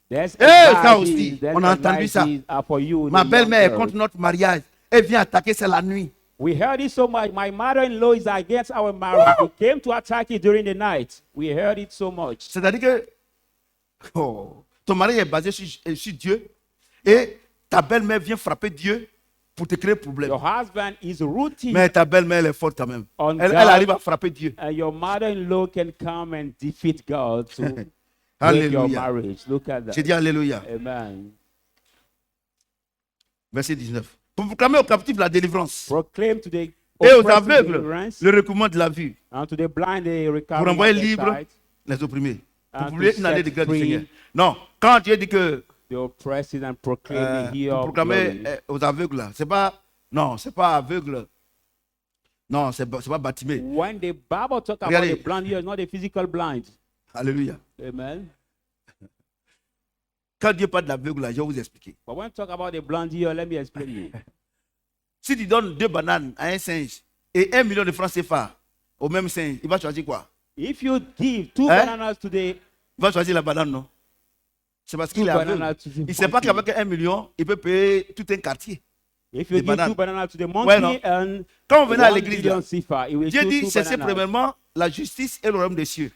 There's ça advices, aussi, there's on a entendu ça. advices are for you, Ma the belle-mère est young contre girls. notre mariage. Elle vient attaquer, c'est la nuit. We heard it so much. My mother-in-law is against our marriage. He came to attack it during the night. We heard it so much. C'est-à-dire que ton mari est basé sur Dieu et ta belle-mère vient frapper Dieu pour te créer problème. Your husband is rooting, Mais ta belle-mère elle est forte quand même. On Elle God. arrive à frapper Dieu. and your mother-in-law can come and defeat God to break your Alléluia. marriage. Look at J'ai that. dit Alléluia. Amen. Verset 19. Pour proclamer aux captifs la délivrance Proclaim to the et aux oppressed aveugles deliverance, le recouvrement de la vue. and to the blind the Pour recovery envoyer of their libre sight, les opprimés. Pour and publier to une année set de grâce du free Seigneur. Non, quand Dieu dit que the oppressed and proclaim the year pour of proclamer glory. aux aveugles, là, c'est pas, non, c'est pas aveugle. Non, c'est pas bâtimé. When the Bible talks about Regardez. the blind ear, it's not the physical blind. Alléluia. Amen. Quand Dieu parle d'aveugle, là, je vais vous expliquer. But when we talk about the blind ear, let me explain you. Si tu donnes 2 bananes à un singe et 1 million de francs CFA au même singe, il va choisir quoi? If you give two Hein? bananas to the Il va choisir la banane, non? C'est parce qu'il two est aveugle. bananas to the Il ne sait pas monkey. qu'avec 1 million, il peut payer tout un quartier. If you the give banana. two bananas to the Ouais, non. monkey and Quand on venait à 1 l'église, million là, sifa, it will Dieu do dit, two cherchez bananas. premièrement la justice et le royaume des cieux.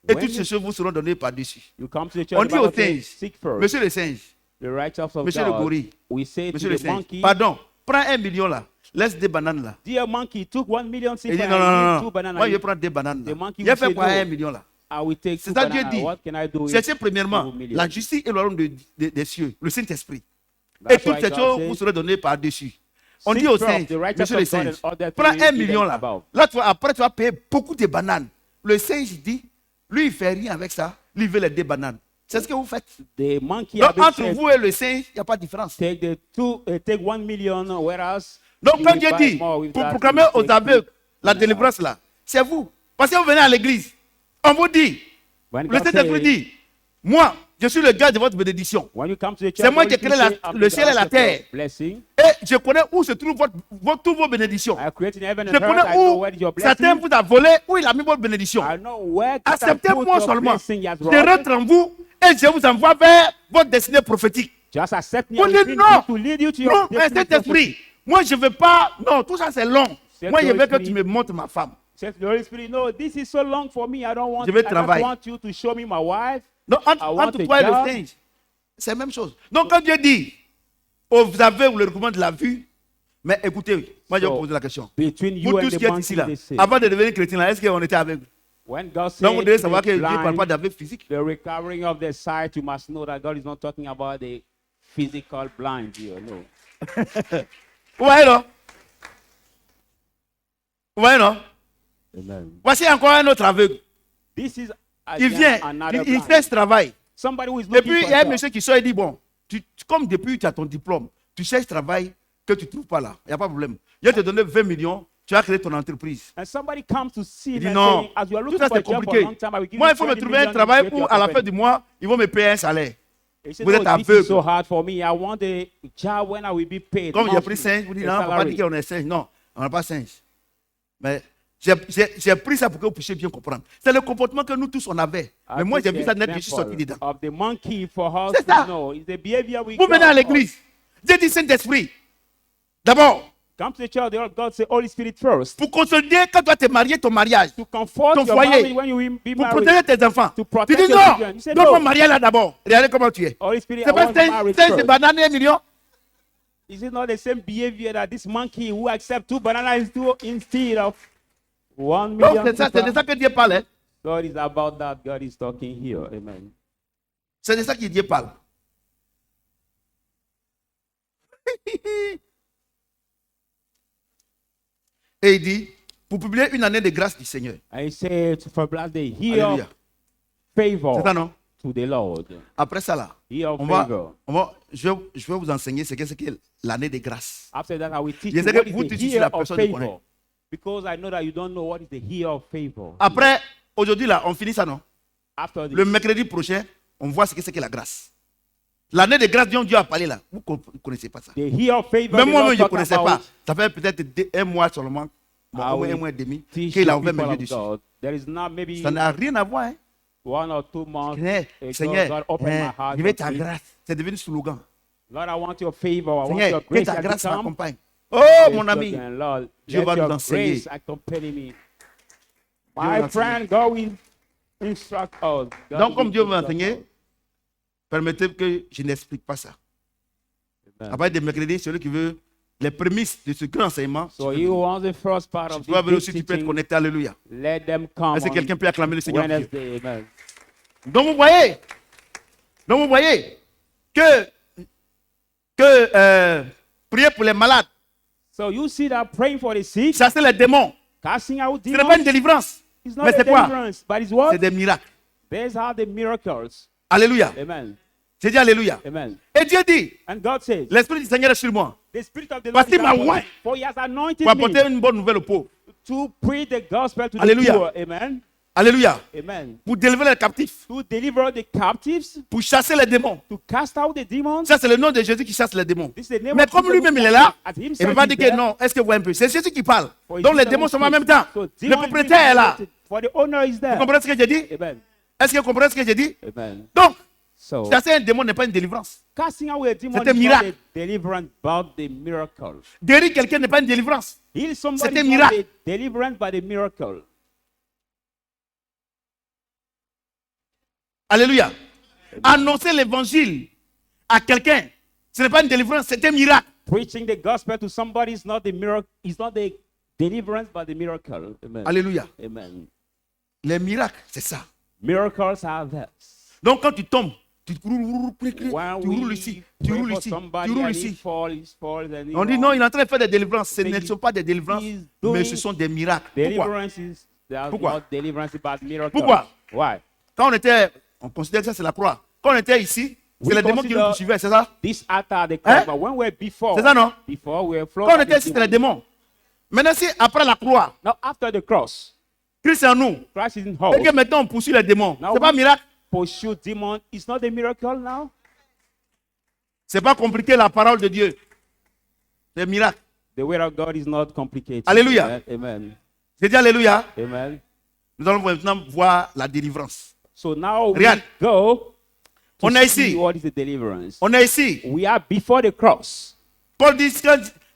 Et When toutes you- ces choses vous seront données par-dessus. You come to the church, On the dit au Bible says, singe, seek first Monsieur le singe, the righteousness of monsieur le God. gorille, We say monsieur to le the singe, monkey, pardon, prends 1 million là, laisse des bananes là. dear monkey, took 1 million Il sifa dit and non, non, non, give non. two bananas. Moi je vais prendre des bananes The là. monkey Il a will fait say quoi no. 1 million là? I will take C'est two ça Dieu bananas. dit. What can I do with Cherchez premièrement 2 million? la justice et le royaume des cieux, le Saint-Esprit. Et That's toutes why ces God choses says, vous seront données par-dessus. On seek dit au first singe, the righteousness monsieur le of God singe, and other prends things 1 given million là. above. Là, après, tu vas payer beaucoup de bananes. Le singe dit, lui, il ne fait rien avec ça. Lui, il veut les 2 bananes. C'est ce que vous faites. The monkey Donc, habit entre says, vous et le singe, il n'y a pas de différence. take the take 1 million, whereas Donc, you quand will Dieu buy dit, more with pour that, proclamer you aux take aveugles la bananas. délivrance là, c'est vous. Parce que vous venez à l'église, on vous dit, When le God Saint-Esprit says- dit, moi, je suis le gars de votre bénédiction. When you come to the church, C'est moi Holy qui ai créé Spirit say, I'm le the ciel et la God of terre. blessing. Et je connais où se trouvent toutes vos bénédictions. I created heaven Je and earth. I know connais where is your où certains blessing. vous a volé, où il a mis votre bénédiction. I know where God has put Acceptez-moi your seulement. blessing. He has Je brought. rentre en vous et je vous envoie vers votre destinée prophétique. Just accept me Vous and dites bring non. me to lead you to your Non, mais destiny cet prophecy. esprit, moi je ne veux pas. Non, tout ça c'est long. C'est Moi je le veux que esprit. tu me montres ma femme. Says the Holy Spirit, no, this is so long for me. I don't want. Je vais I don't travailler. want you to show me my wife. Donc, I want entre a toi et le job. singe, c'est la même chose. Donc, quand Dieu dit, vous avez le recommand de la vue, mais écoutez, moi je vais vous poser la question. Between you Pour and tous ceux the qui êtes ici, monkey, là, they say. avant de devenir chrétien, là, est-ce qu'on était aveugle? When God said Donc, vous devez to savoir the que Dieu ne parle pas blind, d'aveugle physique. the recovering of their sight, you must know that God is not talking about the physical blind here. No. Vous voyez, non? Vous voyez, non? Amen. Voici encore un autre aveugle. This is Il again vient, another il blind. fait ce travail. Somebody who is Et looking puis, for il y a a un job. monsieur qui sort et dit, bon, comme depuis tu as ton diplôme, tu cherches travail que tu ne trouves pas là. Il n'y a pas de problème. Je vais te donner 20 millions, tu vas créer ton entreprise. And somebody comes to see Il him dit and non, saying, as you are tout looking ça for a c'est job for a compliqué. long time, I will give Moi, you il faut me 20 trouver un million travail and you où, create à la your fin du mois, ils vont me payer un salaire. He said, Vous êtes "Oh, this is aveugle. so hard for me. I want a job when I will be paid. Comme j'ai monthly, pris singe, vous dites, a non, il ne faut pas salary." dire qu'on est singe. Non, on n'a pas singe. Mais j'ai pris ça pour que vous puissiez bien comprendre. C'est le comportement que nous tous on avait. I Mais moi, j'ai took vu the ça net, je suis sorti example dedans. of the monkey for us C'est ça. to know. It's the behavior we Vous venez got. à l'église. Dieu dit Saint-Esprit. D'abord, Come to the church, God say Holy Spirit first. pour consolider quand tu vas te marier, ton mariage, To comfort ton your foyer, family when you will be pour married. protéger tes enfants. To Tu protect dis your non, children. You say donne-moi no. marier là d'abord. Regardez comment tu es. Holy Spirit, I C'est pas want marriage singe de first. banane 1 million. Is it not the same behavior that this monkey who accept 2 bananas instead of 1 Donc million? c'est de ça que Dieu parle. Hein. God is about that. God is talking here. Amen. C'est de ça que Dieu parle. Et il dit, pour publier une année de grâce du Seigneur. I say for bless the year Alléluia. of favor C'est ça, non? to the Lord. Après ça, là, Year of favor. favor. Je vais vous enseigner ce qu'est l'année de grâce. After that, I will teach Je you sais what que is vous the tous ici, year la of personne ne connaît. favor. Because I know that you don't know what is the year of favor. Après, aujourd'hui, là, on finit ça, non? After Le this, mercredi prochain, on voit ce que c'est que la grâce. L'année de grâce dont Dieu a parlé là, vous ne connaissez pas ça. the year of favor. Même the moi-même, Lord je ne talk connaissais about, pas. Ça fait peut-être un mois seulement, bon, I au moins will un mois et demi, teach qu'il a the ouvert mes people yeux of dessus. God. There is not maybe Ça n'a rien à voir. Hein. 1 or 2 months ago, Seigneur, God opened my heart. je veux to ta see. grâce. C'est devenu slogan. Lord, I want your favor. I want Seigneur, your que grace ta to grâce come. m'accompagne. Oh, Yes, mon ami, children, Lord, Dieu let va your nous enseigner. grace accompany me. Dieu va My nous friend, God will instruct us. God Donc, comme will Dieu m'a instruct enseigné, us. permettez que je n'explique pas ça. Amen. À partir de mercredi, celui qui veut les prémices de ce grand enseignement, So tu peux you venir. want the first part Tu of peux venir this aussi, tu peux être teaching, connecté. Alléluia. let them come Est-ce que on quelqu'un peut acclamer le Seigneur? Dieu? Wednesday. Amen. Donc vous voyez que prier pour les malades, So you see that praying for the sick, chasser les démons, casting out ce n'est pas une demons, délivrance, is not mais a c'est quoi? deliverance, but it's what? C'est des miracles. These are the miracles. Alléluia. Amen. J'ai dit Alléluia. Amen. Et Dieu dit, And God says, l'Esprit du Seigneur est sur moi the Spirit of the Lord Parce is qu'il m'a upon oint me, for He has anointed pour apporter me une bonne nouvelle aux pauvres. to preach the gospel to Alléluia. the poor. Amen. Alléluia. Amen. Pour délivrer les captifs, To deliver the captives, pour chasser les démons. to cast out the demons. Ça, c'est le nom de Jésus qui chasse les démons. This is the name Mais of comme Jesus lui-même who il est là, as il ne himself peut pas is dire que there. non. Est-ce que vous voyez un peu? C'est Jésus qui parle. For Donc les Jesus démons who sont en même speaks. temps. So Le demons propriétaire est là. for the owner is Vous there. comprenez ce que j'ai dit? Amen. Est-ce que vous comprenez ce que j'ai dit? Amen. Donc, So chasser un démon n'est pas une délivrance. casting away a demon C'est un is not miracle. a deliverance, but the miracle. Guérir quelqu'un n'est pas une délivrance. Heal somebody C'est un is not miracle. a deliverance, but a miracle. Alléluia. Annoncer l'évangile à quelqu'un, ce n'est pas une délivrance, c'est un miracle. Preaching the gospel to somebody is not the miracle, is not the deliverance, but the miracle. Amen. Alléluia. Amen. Les miracles, c'est ça. Miracles are this. Donc quand tu tombes, tu roules When ici, we tu pray roules for ici, somebody tu roules and he ici. falls and he On dit walks. non, il est en train de faire des délivrances. Ce C'est- ne sont pas des délivrances, he's mais doing ce sont des miracles. Pourquoi? Deliverance is there's Pourquoi? not deliverance, but miracle. Pourquoi? Why? Quand on considère que ça c'est la croix. Quand on était ici, c'est We les démons qui nous consider- poursuivaient, c'est ça? This altar, the Hein? but when we're before, C'est ça, non? before we're Quand on flowing. était ici, c'était les démons. Maintenant, si après la croix, Now after the cross, Christ est en nous, Christ is in et que hope. maintenant on poursuit les démons, Now c'est pas un we miracle. pursue demon. It's not a miracle now. C'est pas compliqué la parole de Dieu. C'est un miracle. The word of God is not complicated. Alléluia. Amen. J'ai dit Alléluia. Amen. Nous allons maintenant voir la délivrance. So now we Regarde. go to On est see ici. what is the deliverance. On est ici. We are before the cross. Paul dit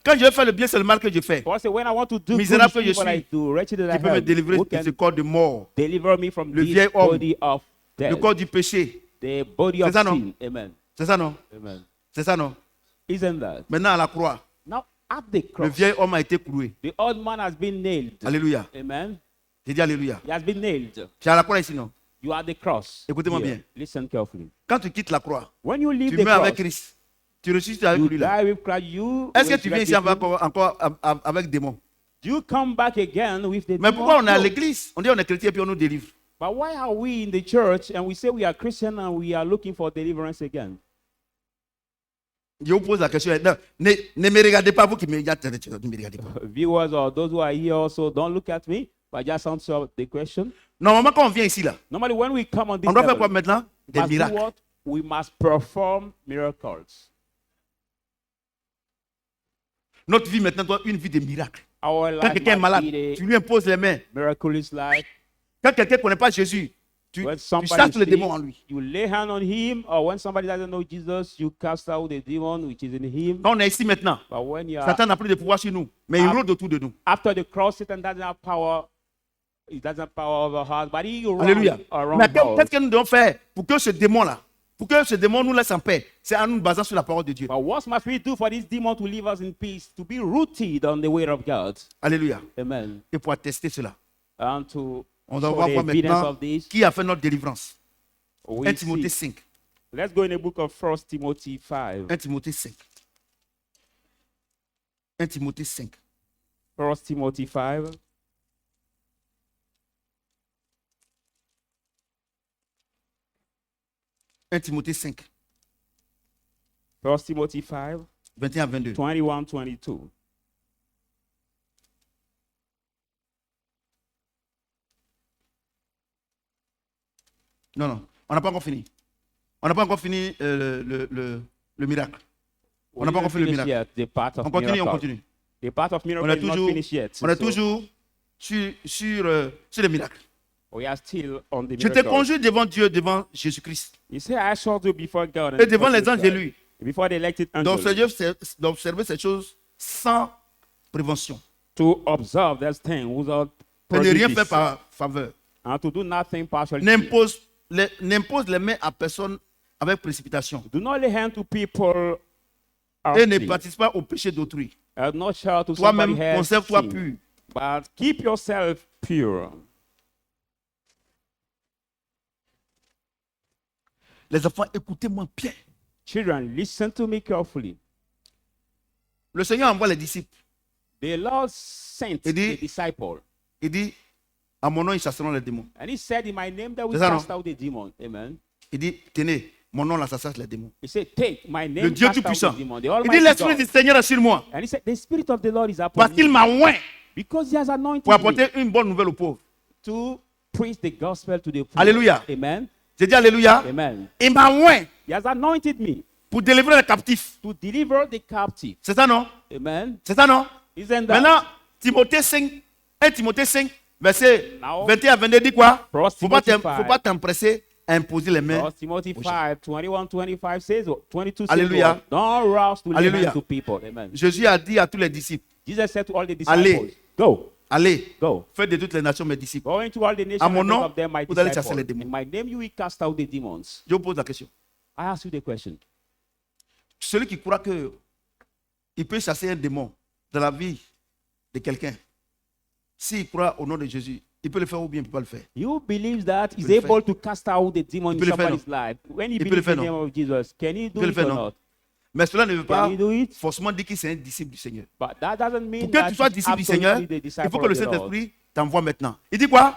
quand je vais faire le bien, c'est le mal que je fais. Paul said, when I want to do Misérable good, que je it's what I suis, do. Wretched that I Qui peut me am. délivrer Who de ce can corps de mort. deliver me from Le this vieil homme. body of le death, corps du péché. the body of C'est ça, non? sin. Amen. C'est ça, non? Amen. C'est ça, non? Isn't that? Maintenant, à la croix, Now, at the le cross, vieil homme a été cloué. the old man has been nailed. Alléluia. Amen. J'ai dit Alléluia. He has been nailed. C'est à la croix ici, non? You are at the cross. Écoutez-moi Here. bien. Listen carefully. Quand tu quittes la croix, When you leave tu the meurs cross, avec Christ. Tu ressuscites avec you lui là. die with Christ. You Est-ce que tu viens ici resurrect with him. encore avec démons? You come back again with the Mais pourquoi demon on est à flow. l'église? On dit on est chrétien et puis on nous délivre. But why are we in the church and we say we are Christian and we are looking for deliverance again? Je vous pose la question. Non, ne me regardez pas, vous qui me regardez. Ne me regardez pas. Viewers or those who are here also, don't look at me, but just answer the question. Normalement, quand on vient ici, là, Normally, when we come on this on doit faire level, quoi maintenant? Des must do miracles. what? We must perform miracles. Notre vie maintenant doit être une vie de miracles. Our Quand life quelqu'un est must malade, be tu the lui imposes les mains. miraculous life. Quand quelqu'un ne connaît pas Jésus, tu When chasses somebody le sick, démon en lui. you lay hand on him, or when somebody doesn't know Jesus, you cast out the demon which is in him. Quand on est ici maintenant, But when you are Satan n'a plus de pouvoir sur nous, mais il rôde autour de nous. after the cross, Satan doesn't have power. He doesn't have power over us, but he runs Alléluia. around Mais us. qu'est-ce que nous devons faire pour que ce démon-là, pour que ce démon nous laisse en paix? C'est en nous basant sur la parole de Dieu. But what must we do for this demon to leave us in peace, to be rooted on the word of God? Alléluia. Amen. Et pour attester cela, And to on doit show voir the evidence maintenant of this, qui a fait notre délivrance. we 1 Timothée see. 5. Let's go in the book of 1 Timothy 5. 1 Timothée 5. 1 Timothée 5. 1 Timothy 5. Timothée 5, 1 Timothy 5, 21 à 22. 21, 22. Non, non, on n'a pas encore fini. On n'a pas encore fini le miracle. On n'a pas encore fait le miracle. Yet, the part of On continue, miracle. on continue. The part of miracle On est is not toujours, finished yet. on est So toujours sur le miracle. we are still on the Je te miracle. conjure devant Dieu, devant Jésus-Christ, You say, I shall do before God and et devant les before anges God, élus, before the elected angels, d'observer ces choses sans prévention. to observe that thing without Et ne rien prejudice, faire par faveur. and to do nothing partially. N'impose les mains à personne avec précipitation. Do not lay hand to people Et ne harshly, participe pas au péché d'autrui. and not shout to somebody Toi-même, else, conserve-toi sin, pur. but keep yourself pure. Les enfants, écoutez-moi bien. Children, listen to me carefully. Le Seigneur envoie les disciples. The Lord sent Il dit- the disciple, Il dit, à mon nom, ils chasseront les démons. and he said, in my name that we C'est ça, non? cast out the demon. Amen. Il dit, tenez, mon nom, là, ça chasse les démons. He said, take my name, Le Dieu cast out Tout-Puissant. the demon. The Il dit, Almighty l'Esprit God. du Seigneur est sur moi. And he said, the Spirit of the Lord is upon Parce qu'il me, m'a oint because he has anointed pour me apporter une bonne nouvelle aux pauvres. to preach the gospel to the poor. Alléluia. Amen. J'ai dit Alléluia. Amen. Il m'a oint He has anointed me pour délivrer les captifs. to deliver the captive. C'est ça, non? Amen. C'est ça, non? Isn't that? Maintenant, Timothée 5, 1 Timothée 5, verset Now, 21 à 22 dit quoi? First Faut pas Timothy faut pas t'empresser à imposer les mains. 1 Timothy 5, 21, 25 says, 22 says, Hallelujah. what? Don't rush to lay Hallelujah. hands to people. Amen. Jésus a dit à tous les disciples, Jesus said to all the disciples, Allez. go, allez, go. faites de toutes les nations mes disciples. Go into all the nations À mon and make nom, of them my vous allez disciples. chasser les démons. In my name you will cast out the demons. Je vous pose la question. I ask you the question. Celui qui croit que il peut chasser un démon dans la vie de quelqu'un, s'il croit au nom de Jésus, il peut le faire ou bien il ne peut pas le faire. You believe that he's peut le able to cast out the demon in peut le faire, somebody's life. When he Il peut le believes in faire, the name of Jesus, can he do peut le it faire, or non? not? Mais cela ne veut pas Can he do it? forcément dire qu'il c'est un disciple du Seigneur. But that doesn't mean Pour that que tu sois he's disciple du absolutely Seigneur, the il disciple faut que le of the Lord. Saint-Esprit t'envoie maintenant. Il dit quoi?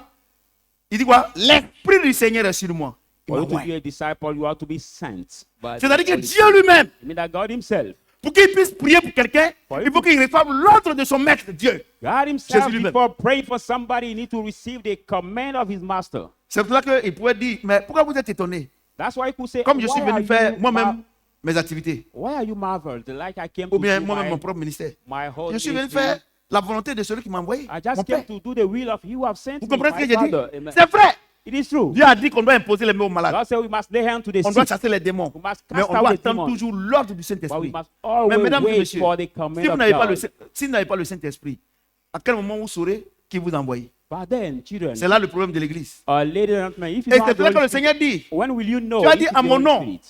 Il dit quoi? L'Esprit du Seigneur est sur moi. Il For you to m'envoie. be a disciple, you have to be sent. by the C'est-à-dire que Holy Dieu Spirit. lui-même, I mean that God himself. pour qu'il puisse prier pour quelqu'un, For il faut qu'il reçoive l'ordre de son maître, Dieu. God himself, Jésus lui-même. before praying for somebody, he needs to receive the command of his master. C'est pour cela qu'il pourrait dire, mais pourquoi vous êtes étonné? That's why he could say, Comme je suis why are venu faire you moi-même mes activités, why are you marveled? Like I came ou to bien do moi-même my, mon propre ministère. my whole Je suis venu ministry. faire la volonté de celui qui m'a envoyé. I just Mon came Père. to do the will of you who have sent Vous me, comprenez ce my que j'ai dit? Father. Amen. C'est vrai. It is true. Dieu a dit qu'on doit imposer les mains aux malades. God said we must lay hand to the On doit sick, chasser les démons. we must Mais cast on out doit the attendre demons, toujours l'ordre du but we Saint-Esprit. must Mais always mesdames et wait messieurs, for the command si vous of n'avez pas God. le Saint-Esprit, à quel moment vous saurez qui vous a envoyé? But then, children, C'est là le problème de l'église. ladies and gentlemen, if you Et don't c'est have the là que Holy le Spirit, Seigneur dit, when will you know? tu as if dit it's à the mon Holy nom, Spirit?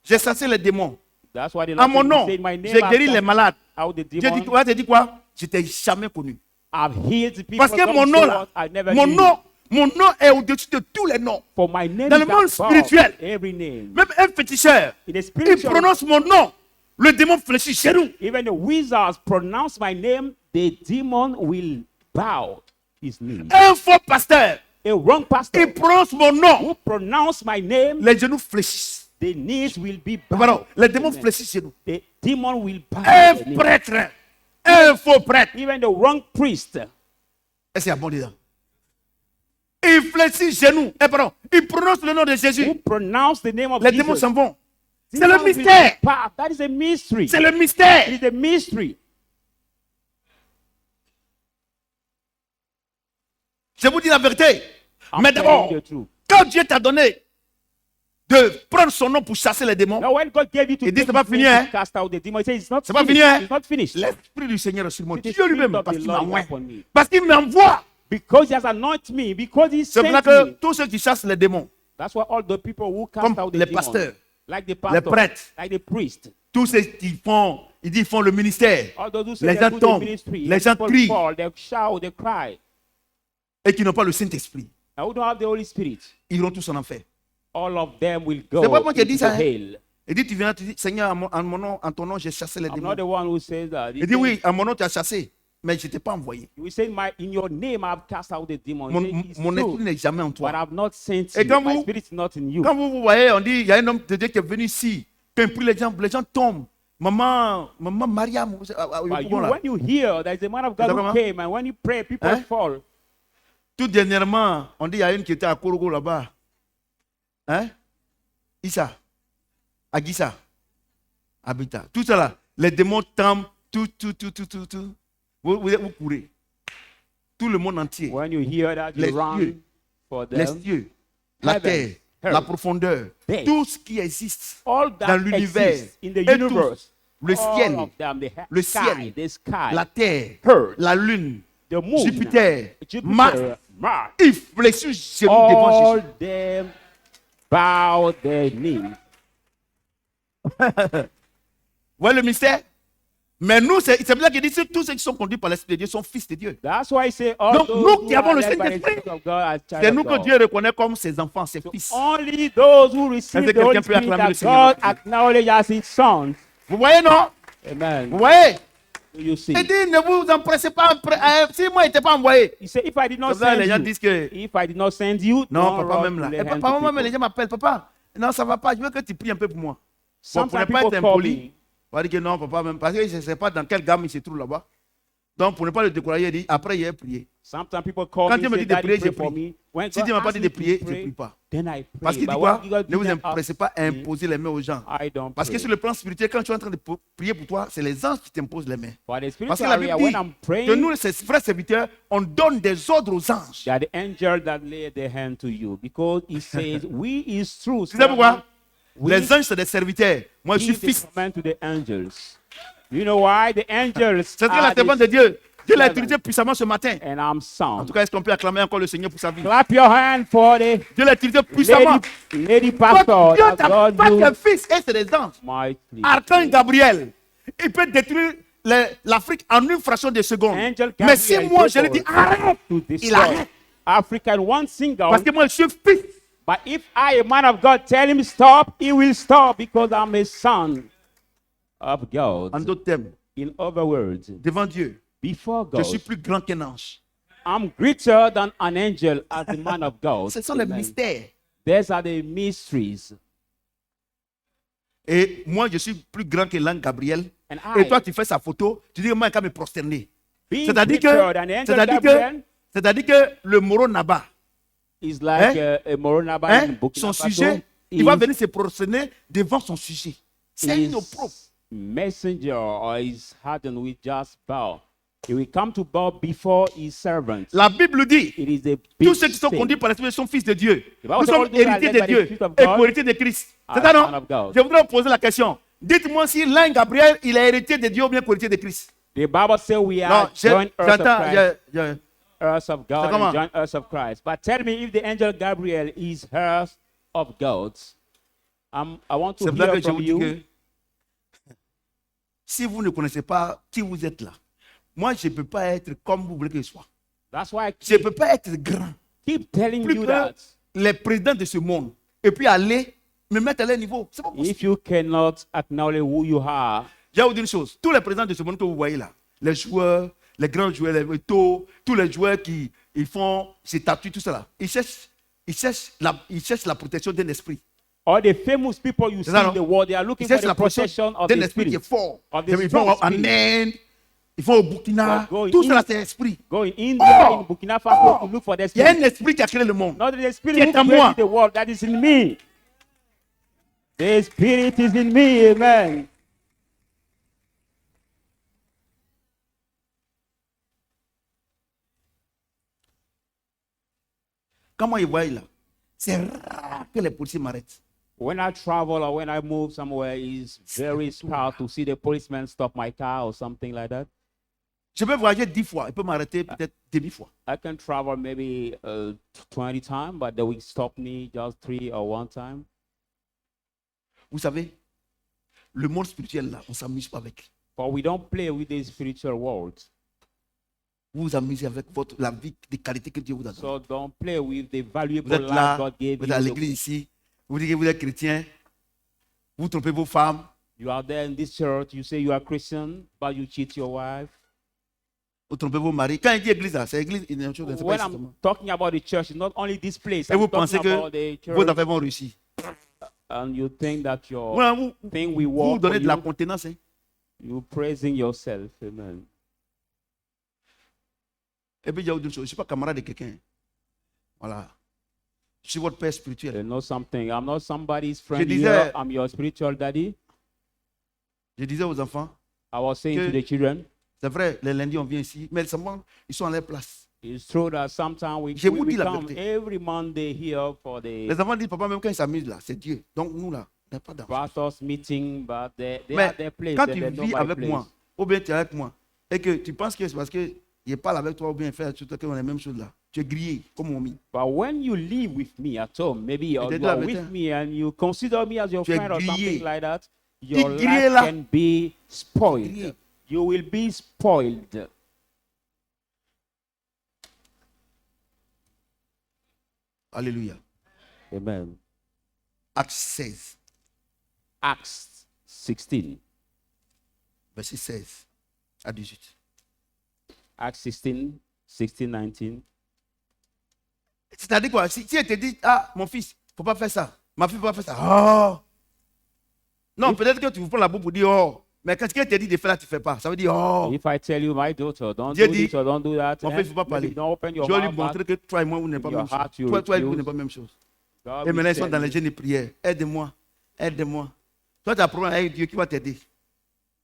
j'ai chassé les démons. That's why the À Lord mon nom, said, my name j'ai guéri les malades. out the Dieu demon. dit, toi, tu dit quoi? Je t'ai jamais connu. I've healed the people. Parce que God mon nom said là, what? I never mon knew nom, mon nom est au-dessus de tous les noms. For my name Dans is le monde above spirituel, every name. même un féticheur, In the il spiritual, prononce mon nom, le démon fléchit chez nous. even the wizards pronounce my name, the demon will bow his knee. Un faux pasteur, A wrong pastor il prononce mon nom, who pronounce my name, les genoux fléchissent. the knees will be bowed. Pardon, les démons Amen. fléchissent chez nous. The demon will bow. Un their knee. prêtre, un faux prêtre, Even the wrong priest, est-ce qu'il y a bon dedans? Il fléchit chez nous. Pardon, il prononce le nom de who Jésus. pronounce the name of Les démons Jesus, s'en vont. C'est demons le will be mystère. bowed. That is a mystery. C'est le mystère. It is a mystery. Je vous dis la vérité. I'm Mais telling d'abord, you the truth. quand Dieu t'a donné de prendre son nom pour chasser les démons, Now, when God gave you to, Il dit, take c'est pas his name fini, hein. to cast out the demon, he says it's not C'est pas finished. fini, hein. It's not finished. l'Esprit du Seigneur est sur moi. The Dieu Spirit lui-même, of parce the qu'il Lord m'envoie. is upon me. Parce qu'il m'envoie. Because he has anointed me, because he C'est pour ça sent que me. tous ceux qui chassent les démons, That's why all the people who cast comme out the les demons, pasteurs, like the pastor, prêtres, like the priest, tous ceux qui font, ils disent, ils font le ministère all those who say Les they gens do the tombent, ministry, les gens people crient. fall, they shout, they cry. et qui n'ont pas le Saint-Esprit, Now who don't have the Holy Spirit, ils iront tous en enfer. all of them will go C'est pas moi qui ai dit into ça, hein. hell. Il dit, tu viens, tu dis, Seigneur, en mon nom, en ton nom, j'ai chassé les I'm démons. not the one who says that. Il dit, oui, en mon nom, tu as chassé, mais je ne t'ai pas envoyé. We say, in your name I've cast out the demon. Mon, He said, "It's mon true, esprit n'est jamais en but toi. I've not sent Et you. quand My vous- spirit is not in you." Quand vous voyez, on dit, il y a un homme de Dieu qui est venu ici, quand il prie les gens tombent. Maman Mariam, But you, là. when you hear there's a man of God ça who comment? came, and when you pray, people Hein? fall. Tout dernièrement, on dit, il y a une qui était à Korogo là-bas. Hein? Issa. Agissa. Habita. Tout ça là, les démons tombent, tout. Vous courez. Tout le monde entier. When you hear that, you Les run cieux, for Les them. cieux, la Heaven, terre, earth, la profondeur, death. tout ce qui existe All dans that l'univers, exists in the et tout, universe, le all ciel, of them, le sky, ciel, the sky, la terre, earth, la lune, the moon, Jupiter, Jupiter, Mars, Mars, ils fléchissent chez nous devant all Jésus. them bow their knees. Vous voyez le mystère? Mais nous, c'est pour ça qu'il dit que tous ceux qui sont conduits par l'Esprit de Dieu sont fils de Dieu. That's why I say all Donc, those nous who qui avons are le led by the Saint-Esprit, Spirit of God are child C'est of nous que God. Dieu reconnaît comme ses enfants, ses fils. Only those who receive Est-ce que the Holy quelqu'un peut Spirit acclamer le that Seigneur? God acknowledge as his sons. Vous voyez, non? Amen. Vous voyez? You see. Il dit, ne vous empressez pas. Si moi, il n'était pas envoyé. He said, if I did not Comme ça, les gens send you, disent que, if I did not send you, non, don't papa run même to là. lay Et hands papa, to moi, les people. gens m'appellent, papa. Non, ça ne va pas. Je veux que tu pries un peu pour moi. Bon, pour Sometimes ne pas people être call impoli, me. on va dire que non, papa, même. Parce que je ne sais pas dans quelle gamme il se trouve là-bas. Donc, pour ne pas le décourager, il dit, après, il a prié. Sometimes people call Quand me Dieu me say, dit de Daddy, prier, pray je for prie. me. When Si God Dieu ne m'a pas asks dit me de to prier, je ne pray, prie pas. then I pray. Parce qu'il dit But quoi? when God Ne vous didn't ask empressez pas à me, imposer les mains aux gens. I don't Parce que pray. sur le plan spirituel, quand tu es en train de prier pour toi, c'est les anges qui t'imposent les mains. For the Parce que spiritual la area, Bible when dit I'm praying, que nous, ses frères serviteurs, on donne des ordres aux anges. they are the angels that lay their hand to you. Because he says, we is true. Tu sais pourquoi? We Les anges, c'est des serviteurs. Moi, je suis give the fils. command to the angels. You know why? The angels C'est que la are servante de the, Dieu. Dieu l'a servants. utilisé puissamment ce matin. and I'm En son. tout cas, est-ce qu'on peut acclamer encore le Seigneur pour sa vie? Clap your hand for the Dieu l'a utilisé puissamment. lady pastor Dieu that t'a God pas used tes fils et c'est des anges. mightily. Archange Gabriel, il peut détruire l'Afrique en une fraction de seconde. Angel Mais si Gabriel moi is je lui dis able arrête, to il destroy arrête. Africa in one single. Parce que moi je suis fils. But if I, a man of God, tell him stop, he will stop because I'm a son of En God. d'autres termes, In other words, devant Dieu, before je God, suis plus grand qu'un ange. I'm greater than an angel as a man of God. Ce sont les Amen. mystères. These are the mysteries. Et moi je suis plus grand que l'ange Gabriel. And Et I, toi tu fais sa photo, tu dis moi il me prosterner. being C'est-à-dire greater than the angel Gabriel, c'est-à-dire que le Moro Naba, is like Hein? a Moronaba hein, in Burkina son Faso. sujet, il va venir se prosterner devant son sujet. C'est His une opprobre. messenger or his hardened will just bow. He will come to bow before his servant. La Bible dit, It is a tous big ceux qui sont thing. conduits par l'Esprit sont fils de Dieu. Bible Nous says sommes all those are héritiers led de by the Dieu Spirit of et God co-héritiers de Christ. are C'est ça, son non? of God. Je voudrais vous poser la question. Dites-moi si l'ange Gabriel, il est héritier de Dieu ou bien co-héritier de Christ. The Bible says we Non, are joint heirs of j'entends, Christ. heirs of God comment? and joint heirs of Christ. But tell me if the angel Gabriel is heirs of God. I want C'est to pour ça hear que je from vous dis you. que si vous ne connaissez pas qui vous êtes là, moi je ne peux pas être comme vous voulez que je sois. That's why I Je ne peux pas être grand, keep telling plus you que that. les présidents de ce monde, et puis aller me mettre à leur niveau. C'est pas possible. If you cannot acknowledge who you are, Je vais vous dire une chose. Tous les présidents de ce monde que vous voyez là, les joueurs, les grands joueurs, les taux, tous les joueurs qui ils font ces statuts, tout ça là, ils cherchent la protection d'un esprit. all the famous people you see ça, in non? the world, they are looking Ils for cherchent the la protection protection of d'un the esprit qui est spirit. fort. Of the Ils vont strong en spirit. Inde, ils vont au Burkina, Going tout ça là in- c'est esprit. Go in India, Oh! in Burkina Faso, to look for the Il y a un spirit. esprit qui a créé le monde. Not the spirit Qui est who en moi. created the world, that is in me. The spirit is in me, amen. Comment ils voient là? C'est rare que les policiers m'arrêtent. When I travel or when I move somewhere, it's very hard to see the policeman stop my car or something like that. Je peux voyager 10 fois, il peut m'arrêter peut-être 10 fois. I can travel maybe 20 times, but they will stop me just 3 or 1 time. Vous savez, le monde spirituel là, on ne s'amuse pas avec. But we don't play with the spiritual world. Vous vous amusez avec la vie de qualité que Dieu vous a donnée. So don't play with the Vous valuable êtes life là, God gave vous êtes à you. l'église ici, vous dites que vous êtes chrétien, vous trompez vos femmes, You are there in this church, you say you are Christian, but you cheat your wife. vous trompez vos maris. Quand il dit église là, c'est église, il y a une chose, c'est pas When ici I'm seulement. talking about the church, it's not only this place. Et I'm vous talking pensez about the que vos church, affaires vont réussir. and you think that your Voilà, vous thing will vous work for donnez de la you. contenance. Hein. You praising yourself, amen. Et puis il y a autre chose, je ne suis pas camarade de quelqu'un. Voilà. Je suis votre père spirituel. You know something? I'm not somebody's friend disais- here. I'm your spiritual daddy. Je disais aux enfants, I was saying Que- to the children, c'est vrai, les lundis on vient ici, mais seulement ils sont à leur place. it's true that sometimes Je we vous dis la come vérité. every Monday here for Les the enfants disent, papa, même quand ils s'amusent là, c'est Dieu. Donc nous là, on n'a pas d'enfants. pastors meeting, but they Mais are their place. quand they- tu they're vis nobody's avec place. moi, ou bien tu es avec moi, et que tu penses que c'est parce que je parle avec toi, ou bien faire tout qu'on a la même chose là, tu es grillé comme on dit. But when you live with me at home, maybe you te dis you la are vérité. with me and you consider me as your Tu es friend or grillé. something like that, your grillé life là. can be spoiled. Grillé. You will be spoiled. Alléluia. Amen. Acte 16, Acts 16. verset 16 à 18. Acts 16, 16, 19. C'est-à-dire quoi? Si elle te dit, ah, mon fils, il ne faut pas faire ça. Ma fille, il ne faut pas faire ça. Oh! Non, peut-être que tu vous prends la boue pour dire, oh. Mais quand quelqu'un te dit de faire là, tu ne fais pas. Ça veut dire, oh. If I tell you, my daughter, don't Dieu do dit, this or don't do that, mon fils, il ne faut pas maybe parler. don't open your Je vais lui mouth, montrer que toi et moi, vous n'êtes pas your même chose. heart, you Toi et vous refuse. n'êtes pas même chose. God Et will maintenant, ils sont tell dans les you. jeûnes et prières. Aide-moi. Aide-moi. Toi, tu as un problème avec Dieu qui va t'aider.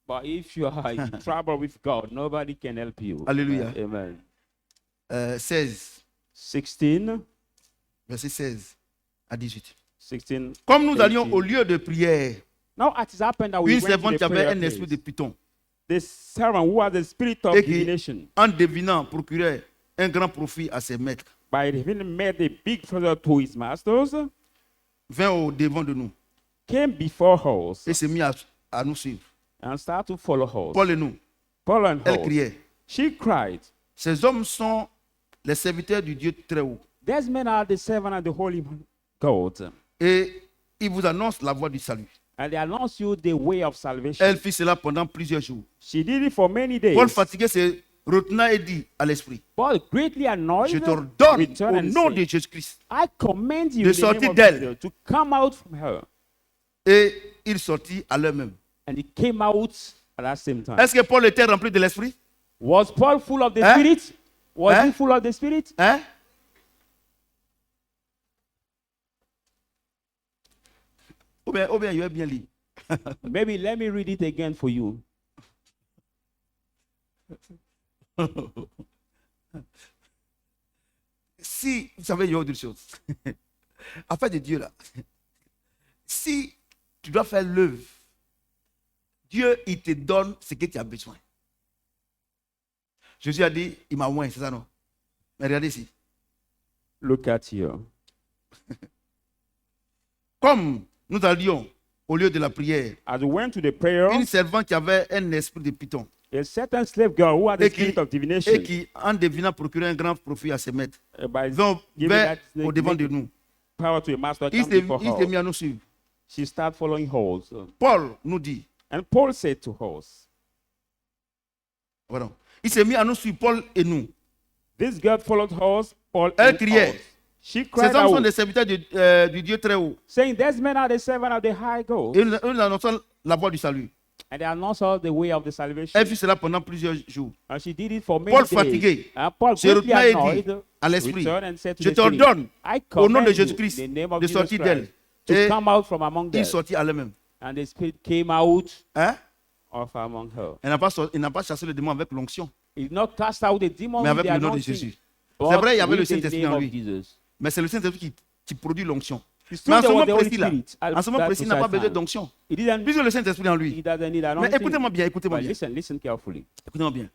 But if you are in trouble with God, nobody can help you. Hallelujah. Amen. 16, 16, verset 16 à 18. 16. Comme nous allions 18. au lieu de prière, Now it has happened that we une went to servante the qui avait prayer un esprit de place. python, The servant who had the spirit of et qui, divination, en devinant, procurait un grand profit à ses maîtres, by having made a big treasure to his masters, vint au devant de nous came before us et s'est mis à nous suivre. and started to follow us. Paul et nous, Paul and elle us. criait. She cried, Ces hommes sont les serviteurs du Dieu très haut. "These men are the servant of the Holy God, Et ils vous annoncent la voie du salut. and they announce you the way of salvation." Elle fit cela pendant plusieurs jours. She did it for many days. Paul, fatigué, se retenant et dit à l'esprit, Paul, greatly annoyed, je t'ordonne returned au and nom said, de Jésus-Christ. "I command you de in the name sortir of d'elle. Jesus to come out from her." Et il sortit à l'heure même. And he came out at that same time. Est-ce que Paul était rempli de l'esprit? Was Paul full of the Hein? Spirit? Was Hein? he full of the Spirit? Hein? Ou bien, il est bien lu. Maybe let me read it again for you. Si, vous savez, il y a autre chose. Affaire de Dieu, là. Si tu dois faire l'œuvre, Dieu, il te donne ce que tu as besoin. Jésus a dit, il m'a oint, c'est ça, non? Mais regardez ici. Look at here. Comme nous allions au lieu de la prière, As we went to the prayer, une servante qui avait un esprit de python a certain slave girl who had the et qui, spirit of divination, et qui, en devinant, procurait un grand profit à ses maîtres, by vint giving vers that snake au devant de nous. power to a master, Il come s'est before il s'est mis her. à nous suivre. She started following her. Paul nous dit, And Paul said to us, pardon, il s'est mis à nous suivre, Paul et nous. this girl followed us, Paul Elle and criait. us. She Ces cried hommes sont out, des serviteurs du Dieu très haut. saying, these men are the servants of the high God, Et nous annonçons la voie du salut. and they announce us the way of the salvation. Elle fit cela pendant plusieurs jours. And she did it for many Paul days. fatigué And Paul se greatly retourna et dit annoyed, à l'esprit, returned and said to je the spirit, t'ordonne I au nom de command you, Jésus-Christ in the name of de Jesus sortir Christ, d'elle. to Et come out from among il them. sortit à elle-même. And the spirit came out Hein? of among her. Il n'a pas chassé le démon avec l'onction, He did not cast out the demon mais with avec the le nom de anointing, Jésus. but C'est vrai, il y avait le with the Saint-Esprit name en of lui. Jesus. Mais c'est le Saint-Esprit qui produit l'onction. It's Mais true en ce there was moment the Holy précis, là, Spirit at en ce moment that précis, il n'a pas precise besoin time. d'onction. He didn't, Puisque le Saint-Esprit est en he lui. doesn't need Mais anointing. écoutez-moi bien, écoutez-moi But bien. listen carefully. Écoutez-moi bien.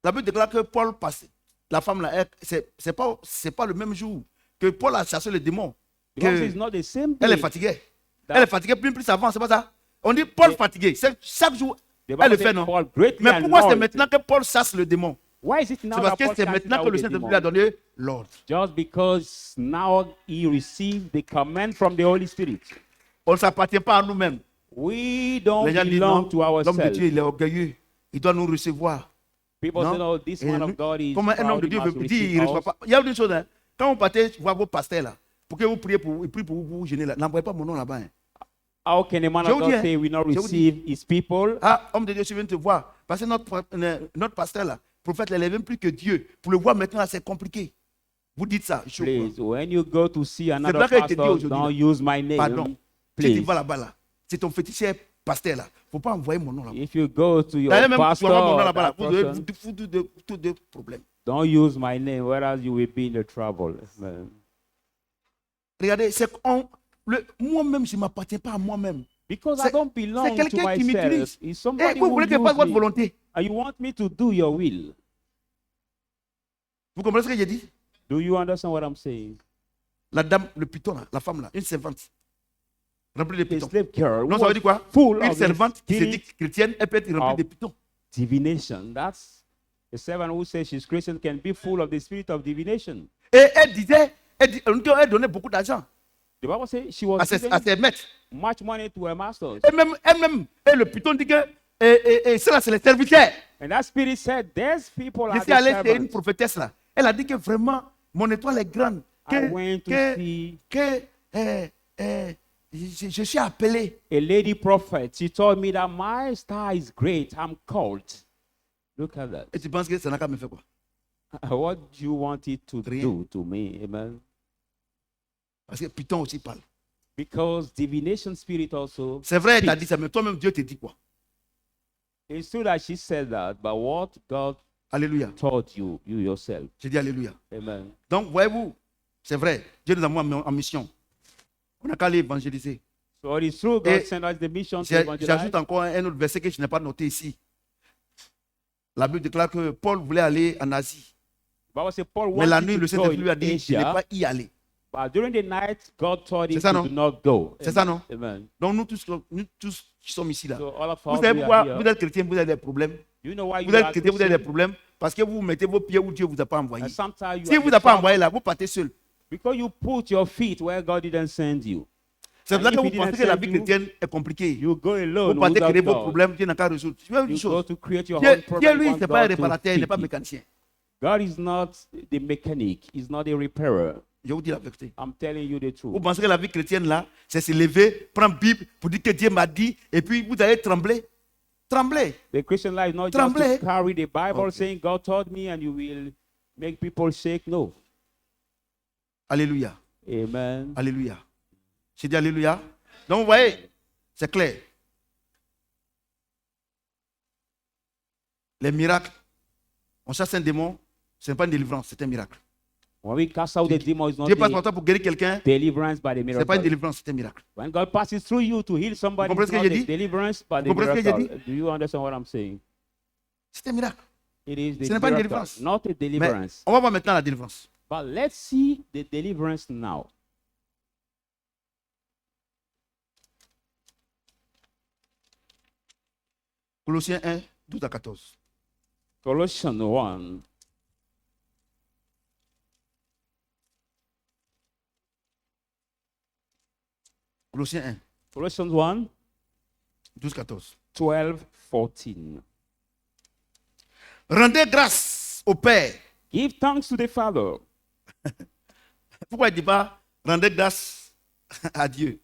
La Bible déclare que Paul passe, la femme là, c'est pas le même jour que Paul a chassé le démon. Because Que it's not the same elle est day. fatiguée. That- Elle est fatiguée plus avant, c'est pas ça? On dit Paul The- fatigué. C'est chaque jour, The elle Bible le says fait, non? Paul greatly Mais pourquoi c'est annoyed. maintenant que Paul chasse le démon? Why is it now C'est parce that que Paul c'est casts maintenant que out le the Saint-Esprit demon? lui a donné l'ordre. Just because now he received the command from the Holy Spirit. On ne s'appartient pas à nous-mêmes. We don't Les gens disent non, belong to l'homme de ourselves. Dieu, il est orgueilleux. Il doit nous recevoir. People Non? say, oh, this Et man nous- of God is Comment un homme proud, de he Dieu must veut dire, il receive ne reçoit us. pas. Il y a une chose, hein. Quand vous partez voir vos pasteurs là, pour que vous priez pour, ils prient pour vous gêner là, n'envoyez pas mon nom là-bas. Hein. How can a man Je of vous dis, God hein, say we not je vous receive his people? Ah, homme de Dieu, je viens te voir. Parce que notre pasteur là, prophète, il n'aime plus que Dieu. Pour le voir maintenant, là, c'est compliqué. Vous dites ça. Je Please, when you go to see another vrai qu'il te dit pastor, aujourd'hui, don't use my name. Pardon. Si tu Please. vas là-bas, là, c'est ton féticheur pasteur là. Il ne faut pas envoyer mon nom là-bas. If you go to your D'ailleurs, même si tu pastor, envoies mon nom or là-bas, là, that vous aurez person, tous deux problèmes. don't use my name, whereas you will be in the trouble. Amen. Regardez, c'est qu'on. Moi-même, je ne m'appartiens pas à moi-même. Because I C'est- don't belong to quelqu'un qui myself. m'utilise. It's Et somebody vous who voulez que je fasse uses votre me. volonté. And you want me to do your will. Vous comprenez ce que j'ai dit? Do you understand what I'm saying? La dame, le python, là, la femme là, une servante, remplie de A pythons. slave girl Non, ça veut dire quoi? full Une of the servante qui se spirit dit chrétienne, elle peut être remplie of de pythons. divination. That's a servant who says she's Christian can be full of the spirit of divination. Et elle disait, elle donnait beaucoup d'argent The Bible says she was à giving ses maîtres. much money to her masters. Et le python dit que cela, c'est les serviteurs. And that spirit said, there's people Je are suis allé the chez une servants. prophétesse là. Elle a dit que vraiment, mon étoile est grande. I went to see Je suis appelé. a lady prophet. She told me that my star is great. I'm called. Look at that. Et tu penses que ça n'a qu'à me faire quoi? What do you want it to Rien. do to me? Amen. Parce que python aussi parle. Because divination spirit also. C'est vrai, elle t'a dit ça, mais toi-même, Dieu te dit quoi? It's true that she said that, but what God Alléluia. taught you, you yourself. J'ai dit Alléluia. Amen. Donc, voyez-vous, c'est vrai, Dieu nous a mis en mission. On n'a qu'à aller évangéliser. So it is true, God Et sent us the mission to J'ajoute evangelize. encore un autre verset que je n'ai pas noté ici. La Bible déclare que Paul voulait aller en Asie. Bible says Paul Mais la wanted nuit, to le go Saint-Esprit lui a in dit, je n'ai Asia, pas y aller. but during the night, God told him C'est ça, to non? do not go. C'est ça, Amen. non? Amen. Donc nous tous qui sommes ici là. So all of Vous us, savez we pourquoi are here. vous êtes chrétien, vous avez des problèmes. You know why you Vous êtes are chrétien, vous avez des Christian? problèmes parce que vous mettez vos pieds où Dieu ne vous a pas envoyé. And sometimes you Si are vous in a pas trouble envoyé là, vous partez seul. because you put your feet where God didn't send you. C'est pour ça And que if vous he pensez didn't que la send vie you, chrétienne est compliquée. You go Vous alone partez without créer vos God. problèmes, Dieu n'a qu'à résoudre. Je vais vous dire une You chose. go to create your Dieu, own problem. Dieu, lui, you ce n'est want pas un God to réparateur, il n'est fix pas it. mécanicien. God is not the mechanic. He's not a repairer. Je vous dis la vérité. I'm telling you the Vous truth. pensez que la vie chrétienne là, c'est se lever, prendre Bible pour dire que Dieu m'a dit, et puis vous allez trembler. Trembler. The Christian life is not just Trembler. to carry the Bible Okay. saying God told me and you will make people shake. No. Alléluia. Amen. Alléluia. J'ai dit Alléluia. Donc vous voyez, c'est clair. Les miracles, on chasse un démon, ce n'est pas une délivrance, c'est un miracle. When we cast out the demon, it's not Dieu passe par the toi pour guérir quelqu'un, deliverance by the ce n'est miracle. pas une délivrance, c'est un miracle. When God passes through you to heal somebody, comprenez it's ce que not j'ai the dit? deliverance by the Vous comprenez ce que j'ai miracle. Do you understand what I'm saying? C'est un miracle. It is the Ce n'est pas une miracle, délivrance. not a Mais deliverance. on va voir maintenant la délivrance. But let's see the deliverance now. Colossiens 1, 12 à 14. Colossians 1. Colossiens 1, Colossians 1, 12, 14. 12, 14. Rendez grâce au Père. Give thanks to the Father. Pourquoi il ne dit pas rendez grâce à Dieu?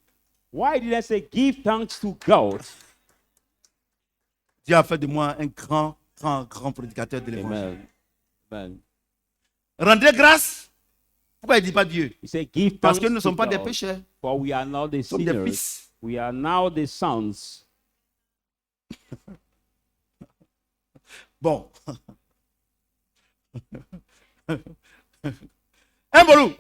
Why did I say give thanks to God? Dieu a fait de moi un grand prédicateur de l'évangile. Amen. Amen. Rendez grâce. Pourquoi il ne dit pas Dieu? He said give Parce thanks que nous ne to sommes pas des God, pécheurs. for we are now the Nous sommes des sinners. fils. We are now the sons. Bon. Un bolou.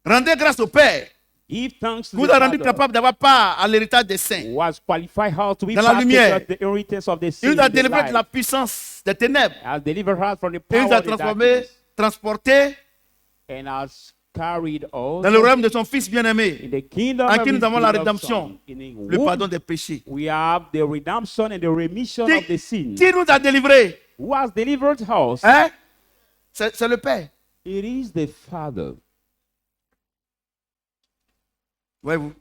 Rendez grâce au Père Give thanks qui to vous the a rendu Father capable d'avoir part à l'héritage des saints. who has qualified her to be Dans la partaker lumière. of the inheritance of the Il sin, nous a the délivré de light. la puissance des ténèbres. Has delivered her from the Il nous power a of the transformés, darkness transportés and has carried us dans le royaume de son Fils bien-aimé, in the kingdom en of qui his nous avons la beloved rédemption, Son. In le whom pardon des péchés. we have the redemption and the remission of the sin. Qui nous a délivrés? Who has delivered us? Hein? C'est le Père. It is the Father. Voyez-vous?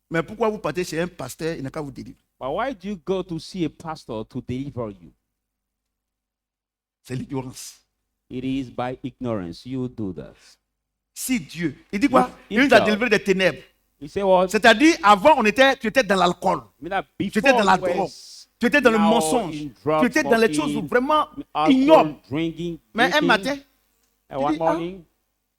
Mais pourquoi vous partez chez un pasteur, il n'a qu'à vous délivrer? But why do you go to see a pastor to deliver you? C'est l'ignorance. It is by ignorance you do that. Si Dieu, il dit quoi? If Il nous a God- délivrés des ténèbres. You say what? C'est-à-dire, avant, tu étais dans l'alcool, I mean that tu before étais dans la you were drogue, tu étais dans le now mensonge, in drugs, tu étais dans les smoking, choses vraiment alcohol, ignobles. drinking, Mais un drinking, matin, and one dis, ah, morning,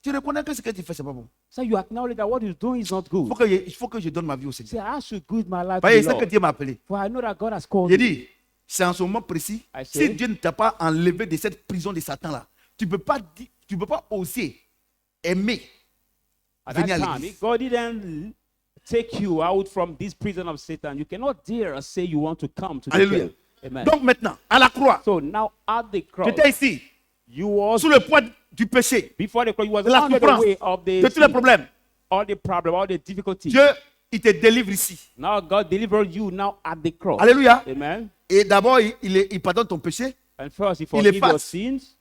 tu reconnais que ce que tu fais, c'est pas bon. so you acknowledge that what you're doing is not good. Il faut que je donne ma vie au Say, Seigneur. I should give my life to Voyez, the c'est ce que Lord. Dieu m'a appelé. For I know that God has called J'ai you. dit, c'est en ce moment précis, I si say- Dieu ne t'a pas enlevé de cette prison de Satan-là, tu ne peux pas oser aimer At venir that à time, l'église. if God didn't take you out from this prison of Satan, you cannot dare say you want to come to the Alléluia. church. Amen. Donc maintenant, à la croix, So now at the cross, j'étais ici, you was sous le poids du péché, before the cross, you was de la under the souffrance, way of de the tous les sin, problèmes. all the problem, all the difficulties. Dieu, il te délivre ici. Now God delivered you now at the cross. Alléluia. Amen. Et d'abord, il pardonne ton péché. And first, He Il forgives your efface. sins.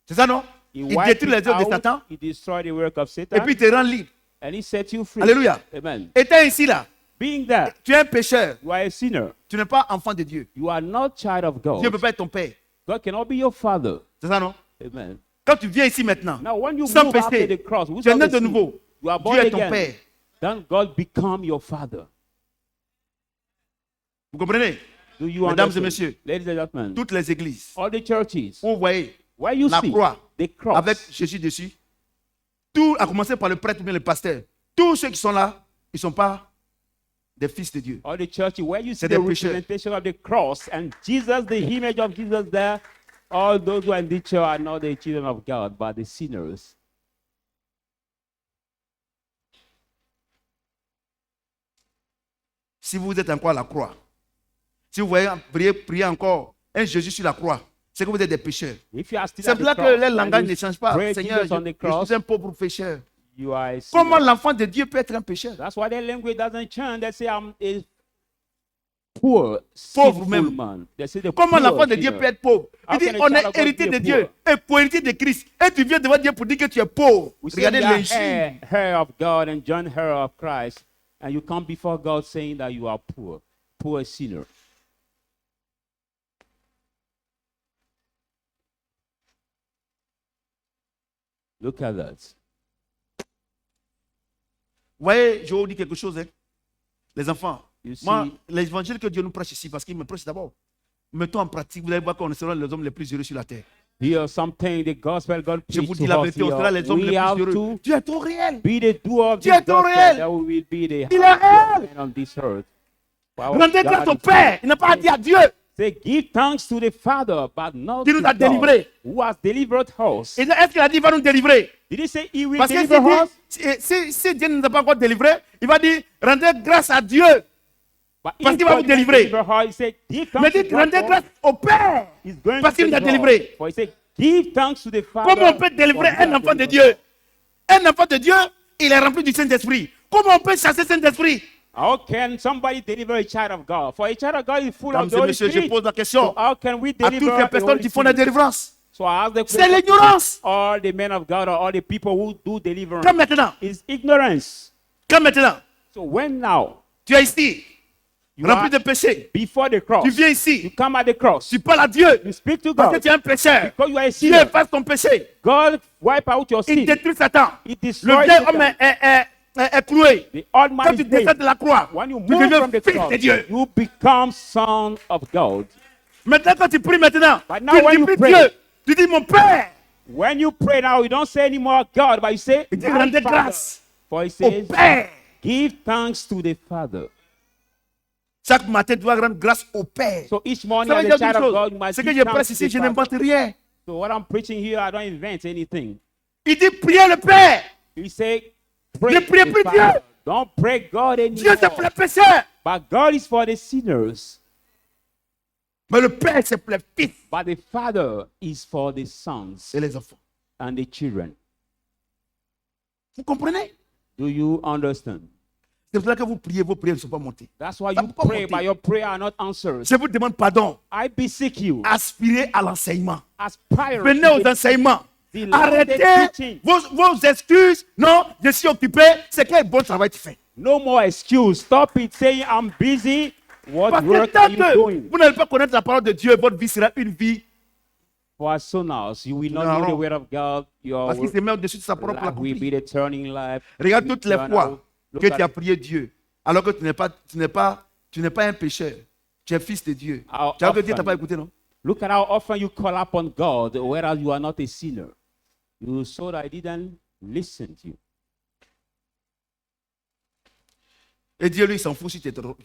C'est ça, non? He Il wiped détruit les it œuvres de out. Satan. He destroyed the work of Et Satan. puis il te rend libre. And He set you free. Alléluia. Amen. Étant ici, là, Being that tu es un pécheur. you are a sinner, Tu n'es pas enfant de Dieu. you are not child of Dieu ne God. peut pas être ton père. God cannot be your father. C'est ça, non? Amen. Quand tu viens ici maintenant, Now, when you sans move after péché, the cross, tu es without né the de sin, nouveau. you are Dieu born est ton again. père. Then God become your father. Vous comprenez? Do you Mesdames understand? et messieurs, Ladies and gentlemen, toutes les églises, all the churches où vous voyez where you la see croix the cross, avec Jésus dessus, tout a commencé par le prêtre ou bien le pasteur. Tous ceux qui sont là, ils ne sont pas des fils de Dieu. all the churches where you see C'est the des pécheurs. representation of the cross and Jesus, the image of Jesus there, all those who are in the church are not the children of God, but the sinners. Si vous êtes encore à la croix, si vous voyez prier encore un Jésus sur la croix, c'est que vous êtes des pécheurs. If you are still C'est at the là que cross les and langages you ne changent pas. pray Seigneur, Jesus on the je cross, suis un pauvre pécheur. you are a Comment sinner. l'enfant de Dieu peut être un pécheur? That's why their language doesn't change. They say I'm a poor, Pauvre sinful même. man. They say the Comment poor l'enfant de Dieu sinner. peut être pauvre? How Il dit, can a on child est of God héritier be de a Dieu et co-héritier de Christ. Et tu viens devant Dieu pour dire que tu es pauvre. We say Regardez you are l'injure. heir of God and joint heir of Christ, and you come before God saying that you are poor sinner. Look at that. Vous voyez, je vais vous dire quelque chose. Hein. Les enfants, You see, moi, l'évangile que Dieu nous prêche ici, parce qu'il me prêche d'abord, mettons en pratique, vous allez voir qu'on sera les hommes les plus heureux sur la terre. here's something the gospel God Je preached vous to dis la us vérité, on sera here. les hommes les We plus have heureux. to Dieu est trop réel. be the doer of Dieu this est trop gospel réel. that we will be the Il est réel. man on this earth. Wow, Rendez God grâce au is Père. Il n'a pas à dire à Dieu. Say, give thanks to the Father, but not Qui nous to a God, délivrés. who has delivered us. Et est-ce qu'il a dit qu'il va nous délivrer? Did he say he will Parce que deliver us? si Dieu ne nous a pas encore délivrés, il va dire rendez grâce à Dieu. But Parce if qu'il va God vous délivrer. deliver her, he said, give thanks Mais to dites, God rendez for- grâce au Père. He's going Parce to qu'il nous a deliver délivrés. her. For he said, give thanks to the Father. Comment on peut délivrer for he un has enfant de delivered Dieu? Un enfant de Dieu, il est rempli du Saint-Esprit. Comment on peut chasser le Saint-Esprit? How can somebody deliver a child of God? For a child of God is full Mesdames of the et Holy messieurs, je Spirit. pose la So question how can we à deliver toutes les the personnes Holy qui font la Spirit? délivrance. So I ask the C'est question, l'ignorance. all the men of God or all the people who do deliverance Comme maintenant. is ignorance. Comme maintenant. So when now Tu es ici, you rempli are de péché. before the cross, Tu viens you ici, come at the cross, tu parles à Dieu. you speak to Parce que God tu es un pécheur. because you are a Dieu sinner. efface ton péché. God wipe out your Il sin. détruit Satan. It Le destroys vieil homme Satan. est cloué. The old Quand man tu is descends dead. de la croix, When you tu move deviens from the fils cross, de Dieu. you become son of God. Maintenant, quand tu pries maintenant, But now when tu you dis plus pray- Dieu. Tu dis mon Père. When you pray now, you don't say anymore God, but you say Il dit my rendez Father. grâce For he au says, Père. give thanks to the Father. Chaque matin, tu dois rendre grâce au Père. So each morning Ça veut as dire a child une of chose. God, you must Ce que give je thanks prêche to ici, the je Father. n'invente rien. So what I'm preaching here, I don't invent anything. Il dit priez le Père. He say, Ne pray priez the plus Father. Dieu. Don't pray God Dieu, c'est pour anymore. les pécheurs. But God is for the sinners. Mais le Père, c'est pour les fils But the Father is for the sons et les enfants. and the children. Vous comprenez? Do you understand? C'est pour ça que vous priez, vos prières ne sont pas montées. That's why Ça you peut pas pray, monter. but your prayer are not answered. Je vous demande pardon. I beseech you, Aspirez à l'enseignement. aspire Venez to aux the enseignements. the Arrêtez teaching. vos excuses. Non, je suis occupé. C'est quel bon travail tu fais? No more excuse. Stop it saying I'm busy. What Parce que work are tant you que doing? vous n'allez pas connaître la parole de Dieu, votre vie sera une vie. For as soon as you will not No, know the no. word of God, your Parce qu'il se met au-dessus de sa parole pour life will be l'accomplir. the turning life. Regarde will toutes les turn fois out. Look que tu at as prié Dieu, alors que tu n'es pas un pécheur. Tu es fils de Dieu. How Tu as que Dieu t'a often- pas écouté, non? Look at how often you call upon God, whereas you are not a sinner. You saw that I didn't listen to you. Et Dieu, lui, il s'en fout si tu es trompé.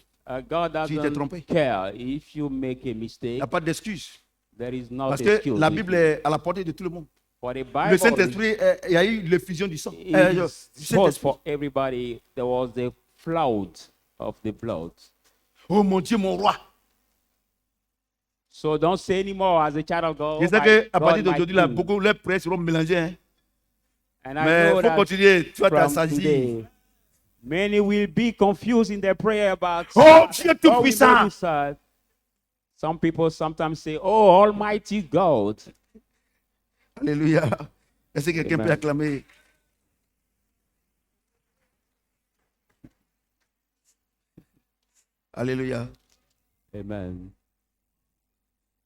God Tu t'es trompé. doesn't care if you make a Il mistake. n'y a pas d'excuse. There is no Parce que excuse. la with Bible you. est à la portée de tout le monde. For the Le Bible Saint-Esprit, il y a eu l'effusion du sang. is Du was Saint-Esprit. for everybody. There was the flood of the blood. Oh mon Dieu, mon roi. So don't say anymore as a child of God. Je sais "Oh, my qu'à God, partir my d'aujourd'hui, là, King." beaucoup leurs prières seront mélangées. Hein. And I Mais know il faut that continuer. Tu vas from t'assagir. today, many will be confused in their prayer about Oh, Dieu what will they Tout-Puissant. decide. Some people sometimes say, "Oh, Almighty God." Alléluia. Est-ce que quelqu'un Amen. peut acclamer? Alléluia. Amen.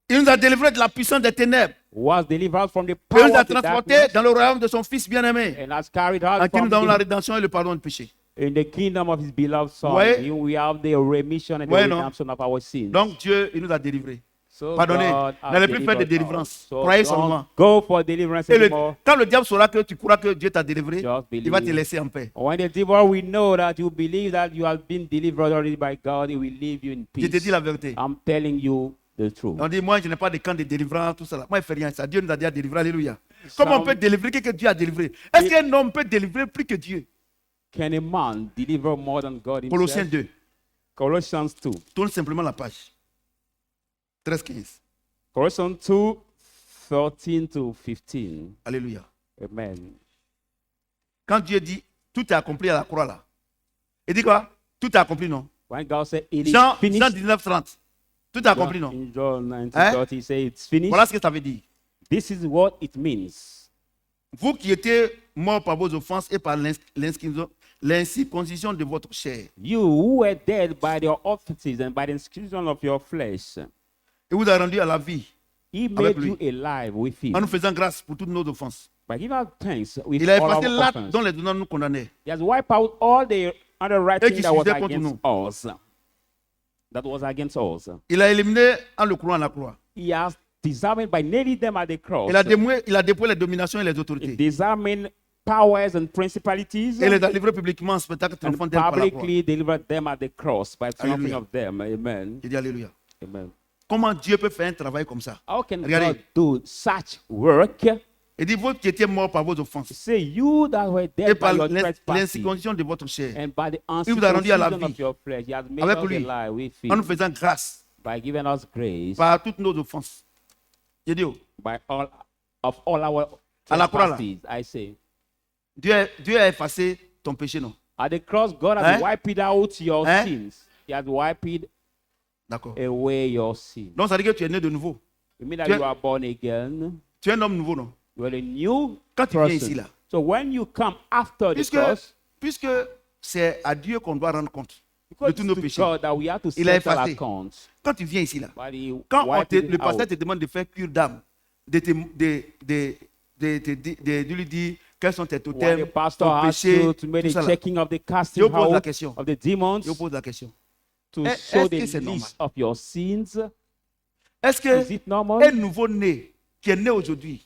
Il nous a délivrés de la puissance des ténèbres. Was delivered from the Et il power nous a of the transportés darkness dans le royaume de son Fils bien-aimé. and has carried En out qui nous from avons la the, rédemption et le pardon du péché. in the kingdom of His beloved Son. Ouais. In we have the remission and the Ouais, non. redemption of our sins. Donc Dieu, il nous a délivrés. So Pardonnez. God has N'allez plus faire de delivered délivrance. us. So Croyez don't seulement. go for deliverance Et anymore. quand le diable saura que tu crois que Dieu t'a délivré, Just il va te believe. laisser en paix. When the devil will know that you believe that you have been delivered already by God, he will leave you in Je te peace. dis la vérité. I'm telling you the truth. On dit, moi, je n'ai pas de camp de délivrance, tout ça. Là. Moi, je ne fais rien. Ça. Dieu nous a déjà délivré. Alléluia. Comment on peut délivrer que Dieu a délivré? Est-ce qu'un homme peut délivrer plus que Dieu? Can a man deliver more than God Colossiens himself? 2. Colossians 2. Tourne simplement la page. 13-15. Colossians 2, 13 to 15. Alléluia. Amen. Quand Dieu dit, tout est accompli à la croix là. Il dit quoi? Tout est accompli, non? When God said it is Jean finished, 19, 30. Tout est accompli, non? in John 19, Hein? 30, he said it's finished. Voilà ce que ça veut dire. This is what it means. Vous qui étiez morts par vos offenses et par l'incirconcision de votre chair. You who were dead by your offenses and by the inscription of your flesh, Et vous a rendu à la vie he Avec made lui. you alive with him. en nous faisant grâce pour toutes nos offenses. By giving out thanks with Il a all effacé our l'acte offense. dont les donneurs nous condamnaient. He has wiped out all the underwriting qui that was s'usaient contre against us. That was against us. Il a éliminé en le clouant à la croix. He has disarmed by nailing them at the cross. Il a dépouillé les dominations et les autorités. Disarming powers and principalities. Et les a livrés publiquement en spectacle And triomphant d'elle par la croix. publicly delivered them at the cross by triumphing Alléluia. of them. Amen. Il dit Alléluia. Amen. Comment Dieu peut faire un travail comme ça? How can Regardez. God do such work? Il dit, vous qui étiez morts par vos offenses Say, you that were et dead by par your trespasses l'incirconcision de votre chair, and by the il vous a rendu à la uncircumcision vie of your flesh, he has made avec us lui, alive with en nous him faisant grâce by giving us grace par toutes nos offenses. J'ai dit, oh, by all of all our À la croix, là. trespasses. I say, Dieu a effacé ton péché, non? at the cross, God has Hein? wiped out your Hein? sins. He has wiped D'accord. away your sins. Donc ça veut dire que tu es né de nouveau. You mean that Tu es- you are born again? Tu es un homme nouveau, non? You are a new Quand tu viens person. ici, là, So when you come after the puisque, cross, puisque c'est à Dieu qu'on doit rendre compte de because tous nos it's to péchés. God that we have to Il a settle effacé. accounts. Quand tu viens ici, là, But he quand wiped le it pasteur out. te demande de faire cure d'âme, de lui dire quels sont tes When the totems, pastor ton has péché, to make tout a ça là. checking of the Je casting pose la out question. of the demons Je pose la question. to Est-ce show que the c'est normal? list of your sins. Est-ce Is que it normal? un nouveau-né qui est né aujourd'hui,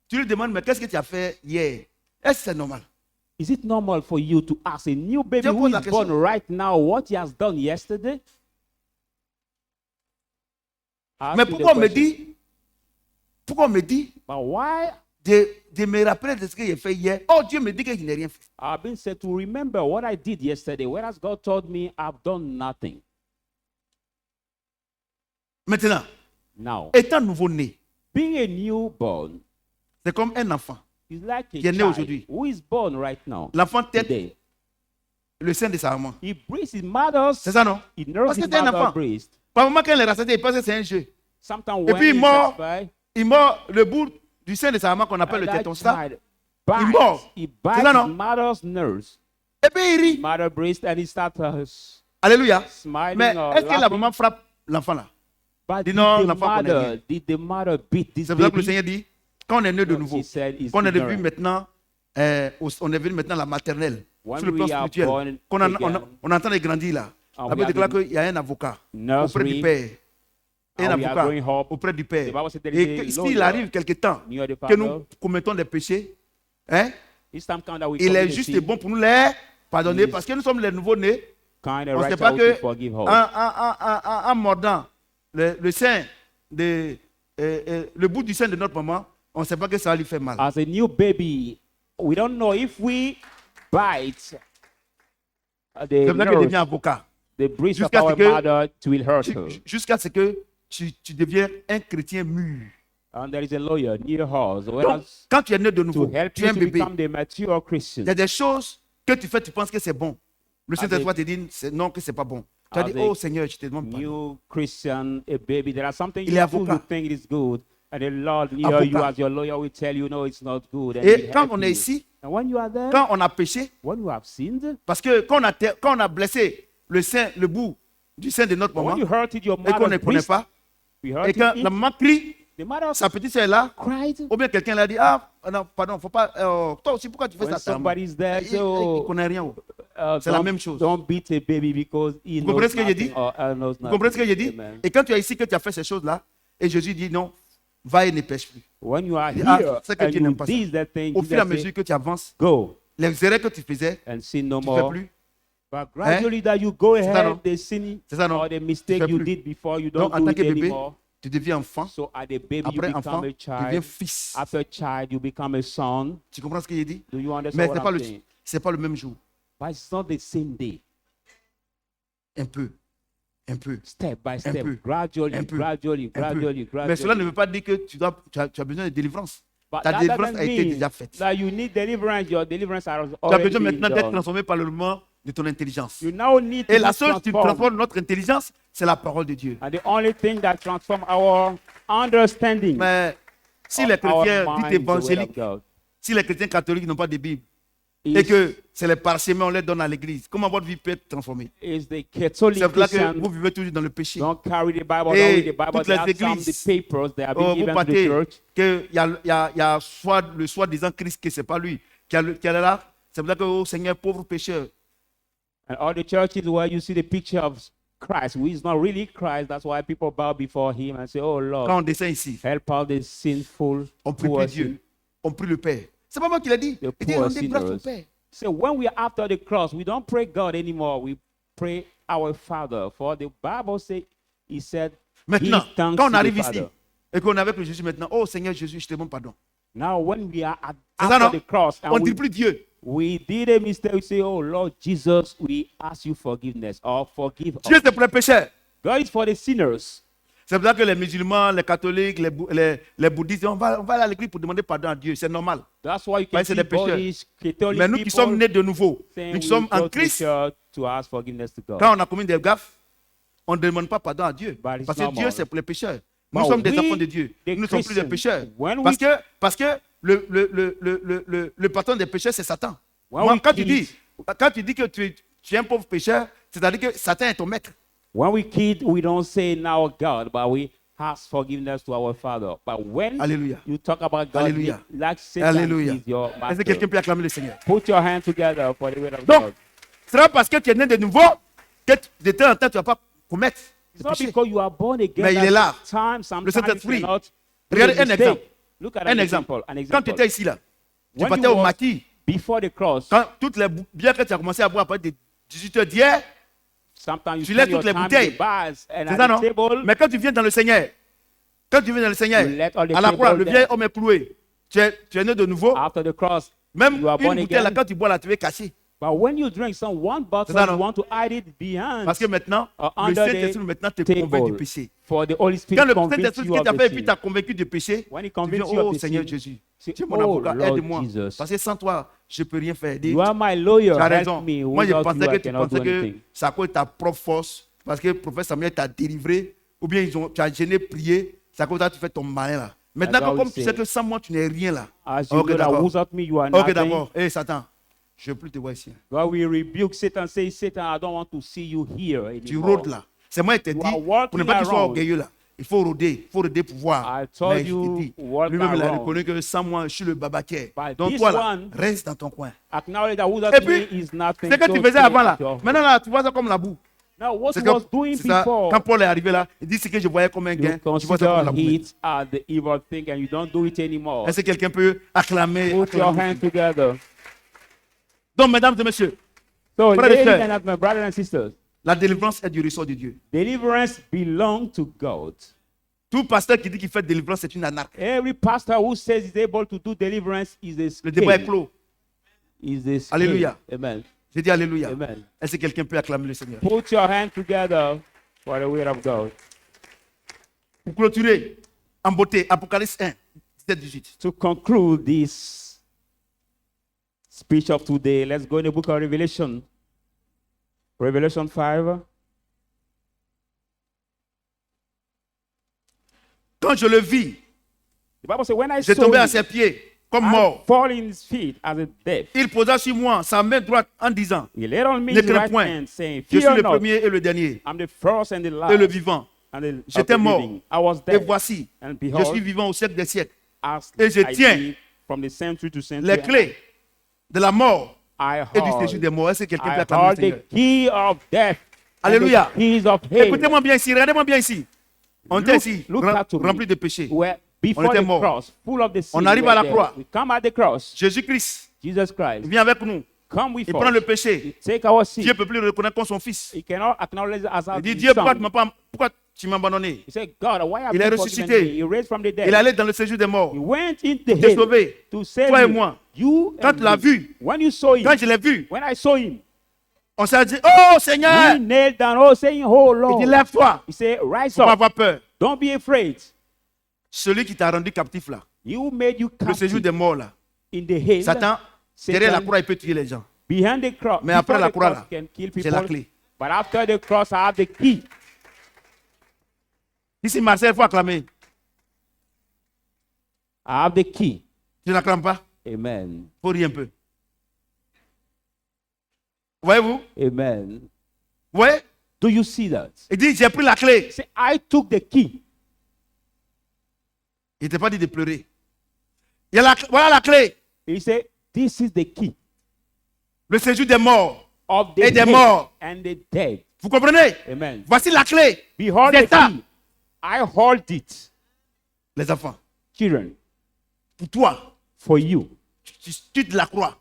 tu lui demandes, mais qu'est-ce que tu as fait hier? Est-ce que c'est normal? Is it normal for you to ask a new baby Je who pose la is born question. right now what he has done yesterday? Ask Mais you the pourquoi on me question. dit But why de me rappeler de ce que j'ai fait hier? Oh, Dieu me dit que je n'ai rien fait. I've been said to remember what I did yesterday, whereas God told me I've done nothing. Maintenant, Now, étant nouveau-né, being a newborn c'est comme un enfant. is like a Qui est né child aujourd'hui. who is born right now. L'enfant tête Today. le sein de sa maman. He breathes his mother's, C'est ça, non? he nurses Parce que his c'est un mother's enfant. breast. Par moment, quand il est rassemblé, il pense que c'est un jeu. Sometimes Et when puis, il he's mord. satisfied, Il mord le bout du sein de sa maman qu'on appelle le that téton. Ça. child bites, mord. he C'est bites ça, his non? mother's nurse, Et puis il rit. mother breast, and he starts Alléluia. smiling Mais or est-ce que la laughing. maman frappe l'enfant là? But Dis did non, the l'enfant connaît rien. mother beat this C'est pour ça que le baby? Seigneur dit, quand on est né de No, nouveau, he said he's quand on est ignorant. devenu maintenant, on est venu maintenant à la maternelle, When sur le we plan are spirituel, born qu'on again, on est en train de grandir là. and La we Bible are déclare qu'il y a un avocat auprès nursery, du Père. Un and we are avocat growing up auprès du The Père. Bible said there Et is a que s'il lawyer arrive quelque temps near the que nous Father. commettons des péchés, hein, It's time come that we il commit est a juste sin, et bon pour nous les pardonner Yes. parce que nous sommes les nouveaux-nés. kind On of ne right sait pas out que to forgive her. en mordant le sein, le bout du sein de notre maman, on ne sait pas que ça va lui faire mal. As a new baby, we don't know if we bite C'est the pour ça qu'il devient nurse, avocat. the breast of jusqu'à ce our que- mother, it will hurt her. Jusqu'à ce que tu deviens un chrétien mûr. And there is a lawyer near us. Donc, Whereas quand tu es né de to nouveau, help tu es you un to bébé. become the mature Christian. Il y a des choses que tu fais, tu penses que c'est bon. Le Saint-Esprit te dit non, que c'est pas bon. Tu as As dit, a oh Seigneur, je te demande pardon. New Christian, a baby, there are something Il you est do, you avocat. think it is good, and the Lord near you Avocat. as your lawyer will tell you, no, it's not good. And Et he'll quand help on est you. ici, And when you are there, quand on a péché, when you have sinned, parce que quand on a blessé le sein, le bout du sein de notre but when maman, you hurted your et qu'on ne mother's connaît breast, pas, we et hurted quand it, la maman crie, the mother sa petite soeur est là, cried. ou bien quelqu'un l'a dit, ah non, pardon, faut pas, toi aussi, pourquoi tu fais When ça à ta maman? somebody's there, Il so ne connaît rien. Oh. C'est la même chose. Don't beat a baby because he Vous knows comprenez ce que j'ai nothing dit? or knows Vous comprenez ce que j'ai nothing. dit? Amen. Et quand tu es ici, que tu as fait ces choses-là, et Jésus dit non, va et ne pêche plus. When you are Il dit, ah, here c'est que and Dieu you n'aime pas ça. did that thing, Au fur et à Jesus said, mesure que tu avances, go les erreurs que tu faisais, and sin no tu ne fais more. plus. But gradually that you go ça, ahead, non? the sin C'est ça, non? or the mistake fais you plus. did before, you Donc, don't en do tant it que bébé, anymore. tu deviens enfant. So at a baby, you Après become enfant, a tu deviens child. fils. After child, you become a son. Tu comprends ce que j'ai dit? Do you understand Mais what ce n'est pas, I'm le- saying? c'est pas le même jour. But it's not the same day. Un peu. Un peu. Step by step, peu. gradually, Un peu. gradually, Un peu. gradually, Mais cela ne gradually. veut pas dire que tu as besoin de délivrance. But Ta that délivrance doesn't a été mean déjà faite. that you need deliverance. Your deliverance has Tu as already besoin been maintenant d'être done. transformé par le mouvement de ton intelligence. You now need to Et la be seule qui transformed. transforme notre intelligence, c'est la parole de Dieu. And the only thing that transforms our understanding Mais si of les our chrétiens mind dits is the word of évangéliques, God. si les chrétiens catholiques n'ont pas de Bible, Is, et que c'est les parchemins, on les donne à l'église, comment votre vie peut être transformée? is the Catholic C'est pour là Christian que vous vivez toujours dans le péché. don't carry the Bible, Et don't read the Bible. toutes They les have some églises, the papers they have been Oh, vous given to the partez church. qu'il y a soit le soi-disant Christ, que ce n'est pas lui qui est là. C'est pour ça que, oh Seigneur, pauvre pécheur. And all the churches where you see the picture of Christ, who is not really Christ, that's why people bow before him and say, oh Lord, Quand on descend ici, help all the sinful on prie plus poor Dieu, sin- on prie le Père. C'est pas moi qui l'ai dit. The Il dit, poor rendez grâce au sinners. Père. So when we are after the cross, we don't pray God anymore. We pray our Father. For the Bible says, he said, Maintenant, give thanks quand on to the arrive ici, Father. et qu'on est avec le Jésus maintenant, oh Seigneur Jésus, je te demande pardon. Now, when we are C'est ça, non? after the cross On and ne dit plus Dieu. we did a mistake, we say, "Oh Lord Jesus, we ask you forgiveness or forgive Dieu, us." c'est pour les pécheurs. God is for the sinners. C'est pour ça que les musulmans, les catholiques, les bouddhistes, on va aller à l'église pour demander pardon à Dieu. C'est normal. That's why you can Ouais, c'est see des pécheurs. Buddhist, Catholic Mais nous qui people sommes nés de nouveau, saying nous qui we sommes en go to Christ, church to ask forgiveness to God. quand on a commis des gaffes, on ne demande pas pardon à Dieu. But it's Parce que normal. Dieu, c'est pour les pécheurs. Nous But sommes des we, enfants de Dieu. the Nous ne sommes plus des Christians, pécheurs. when we- Parce que le patron des pécheurs, c'est Satan. When Moi, we quand tu kill- dis que tu es un pauvre pécheur, c'est-à-dire que Satan est ton maître. When we kid, we don't say now God, but we ask forgiveness to our Father. But when Alléluia. you talk about God, Alléluia. like Satan Alléluia. is your Est-ce que master. quelqu'un peut acclamer le Seigneur? Put your hand together for the word of Donc, God. ce sera parce que tu es né de nouveau que de temps en temps, tu ne vas pas commettre It's le not péché. because you are born again. Mais il that est là. Time, Le sometimes Saint-Esprit. you cannot do Regardez a un mistake. exemple. Look at Un an exemple. example. An Quand example. tu étais ici, là, tu When partais you au was maquis, before the cross, quand toutes les bières que tu as commencé à boire à partir de 18h d'hier, sometimes you tu laisses spend your toutes les time in bouteilles. the bars and c'est at ça, the non? table. Mais quand tu viens dans le Seigneur, You let all the à la croix, people le there. vieil homme est cloué. Tu es né de nouveau. After the cross, Même you are born une bouteille, là, again. quand tu bois, là, tu es caché. But when you drink some one bottle, C'est ça, you non? want to hide it behind Parce que maintenant, le under Saint-Esprit the maintenant te convainc du table péché. for the Holy Spirit Quand le convince Saint-Esprit you qui of t'a the fait et puis sin. t'a convaincu du péché, When he tu dis, convinces you oh of the Seigneur sin, Jésus, say, tu es mon "Oh, avocat, Lord aide-moi. Jesus. Parce que sans toi, je ne peux rien faire. Dis, You are my lawyer. tu as Help raison. me. Moi, je Without pensais you, que I tu cannot do pensais que anything." c'est à cause de ta propre force, parce que le prophète Samuel t'a délivré, ou bien tu as gêné, prié, c'est à cause de ça que tu fais ton malin là. Maintenant, God comme will tu say, sais que sans moi, tu n'es rien là. As you Ok, know that d'accord. without me, you are Ok, nothing. d'accord. Hé, Satan, je ne veux plus te voir ici. God will rebuke Satan. Say, Satan, I don't want to see you here Tu anymore. rôdes là. C'est moi qui t'ai You dit, are walking pour ne pas que tu sois around. orgueilleux là. Il faut rôder pour voir. I told Mais je you, te dis, walk lui-même il a around. reconnu que sans moi, je suis le babaquet. But Donc this toi là, one- reste dans ton coin. Acknowledge that without Et puis, me is nothing. c'est que tu So faisais stay avant là. at your home. Maintenant là, tu vois ça comme la boue. Now, what C'est he que- was doing c'est ça. before, Quand Paul est arrivé là, il dit ce que je voyais comme un you gain. Tu vois ça comme la consider boue. it as the evil thing and you don't do it anymore. Est-ce que quelqu'un peut acclamer? Put your hands together. Donc, mesdames et messieurs, So, Frères et ladies sœurs. and gentlemen, brothers and sisters, la délivrance est du ressort de Dieu. deliverance belongs to God. Tout pasteur qui dit qu'il fait délivrance, c'est une anarque. Every pastor who says he's able to do deliverance is a Le débat est scale. clos. Is a scale. Alléluia. Amen. J'ai dit Alléluia. Amen. Est-ce que quelqu'un peut acclamer le Seigneur? Put your hands together for the word of God. Pour clôturer, en beauté, Apocalypse 1, 17-18. To conclude this speech of today, let's go in the book of Revelation. Revelation 5. Quand je le vis, The Bible says, when I j'ai saw tombé à him, ses pieds comme I mort. fall in his feet as a dead. Il posa sur moi sa main droite en disant, He laid on me Ne his crains right point. hand, saying, je suis "Fear le not, premier et le dernier, I'm the first and the et le last, vivant. and the, of J'étais the mort, living. I was et dead, voici, and je behold, suis vivant au siècle des siècles. as et je I tiens live from the century to century, Les clés de la mort I et du séjour des hold, morts. Est-ce que quelqu'un peut I acclamer le hold the Seigneur? key of death, and Alléluia. the keys of hell. Écoutez-moi bien ici, regardez-moi bien ici. On était ici, Look at to me. rempli de péchés. Where before était the mort. cross, full of the sin, On arrive we à were la there. croix. We come at the cross. Jésus-Christ Jesus Christ, vient avec nous. come with Il prend le us. péché. He take our sin. Dieu ne peut plus le reconnaître comme son fils. He cannot acknowledge us as Il dit, his Dieu, pourquoi son. tu m'as abandonné? He said, God, why have Il est you forgiven ressuscité. me? He raised from the dead. Il est allé dans le séjour des morts. He went in the Il t'a hell sauvé. to save Toi et you. moi. You Quand and tu l'as me. vu, When you saw him, quand je l'ai vu, when I saw him, on s'est dit, oh Seigneur, we knelt down, oh, saying, "Oh il Lord." dit, lève-toi. He said, "Rise Faut pas up. avoir peur. Don't be afraid. Celui qui t'a rendu captif là, He who made you le séjour captive des morts là, in the hell, Satan, Satan, derrière la croix, il peut tuer les gens. behind the cross, Mais après before la the croix, cross là, can kill j'ai la people. clé. But after the cross, I have the key. Ici, Marcel, il faut acclamer. I have the key. Tu n'acclames pas? Amen. Faut rire un peu. Voyez-vous? Amen. Vous voyez? Do you see that? Il dit, j'ai pris la clé. Say, I took the key. Il ne t'a pas dit de pleurer. Voilà la clé. He said, this is the key Le séjour des morts. of the Et des dead morts. and the dead. Vous comprenez? Amen. Voici la clé. Behold C'est the ça. key. I hold it, Les enfants, children, pour toi, for you. tu de la croix.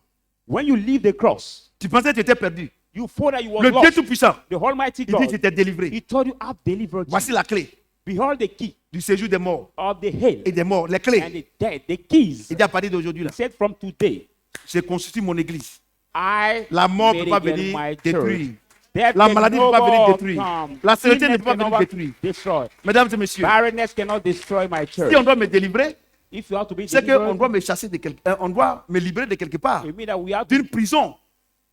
When you leave the cross, Tu pensais que tu étais perdu. you thought that you were Le Dieu lost. Tout-Puissant, The Almighty il dit, je God, t'ai délivré. He told you, I've delivered you. Voici la clé. Behold the key. du séjour des morts of the hell et des morts, les and clés. the dead, the keys. Il dit à partir d'aujourd'hui, là, He said, from today, je constitue mon église. I La mort ne made peut pas again venir my church. détruire. Death La can maladie ne no peut pas venir more détruire. come. La stérilité ne Sickness peut pas can venir never détruire. destroy. Mesdames et messieurs, Barrenness cannot destroy my church. si on doit me délivrer, If you have to be c'est qu'on delivered, doit me chasser de on doit me libérer de quelque part, it means that we have to d'une prison.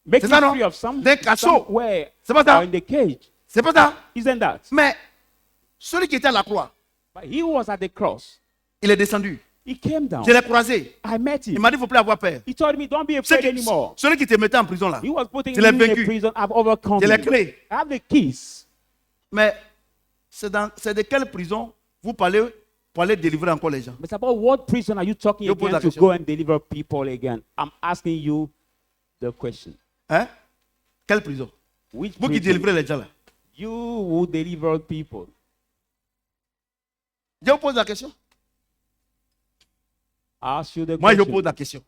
make C'est you ça, non? free of some, D'un cachot. somewhere C'est pas ça? or in the cage. C'est pas ça. Isn't that? Mais celui qui était à la croix, But he was at the cross. il est descendu. He came down. Je l'ai croisé. I met Il him. m'a dit, il ne faut plus avoir peur. He told me, don't be afraid anymore. Celui qui te mettait en prison là, He was putting Je me l'ai in a vaincu. prison. I've overcome j'ai les it. clés. I have the keys. Mais c'est de quelle prison vous parlez pour aller délivrer encore les gens? But about what prison are you talking Je pose again la to question. go and deliver people again? I'm asking you the question. Hein? Quelle prison? Which Vous qui prison? délivrez les gens là. You who deliver people. Je vous pose la question. I ask you the Moi, je question. pose la question.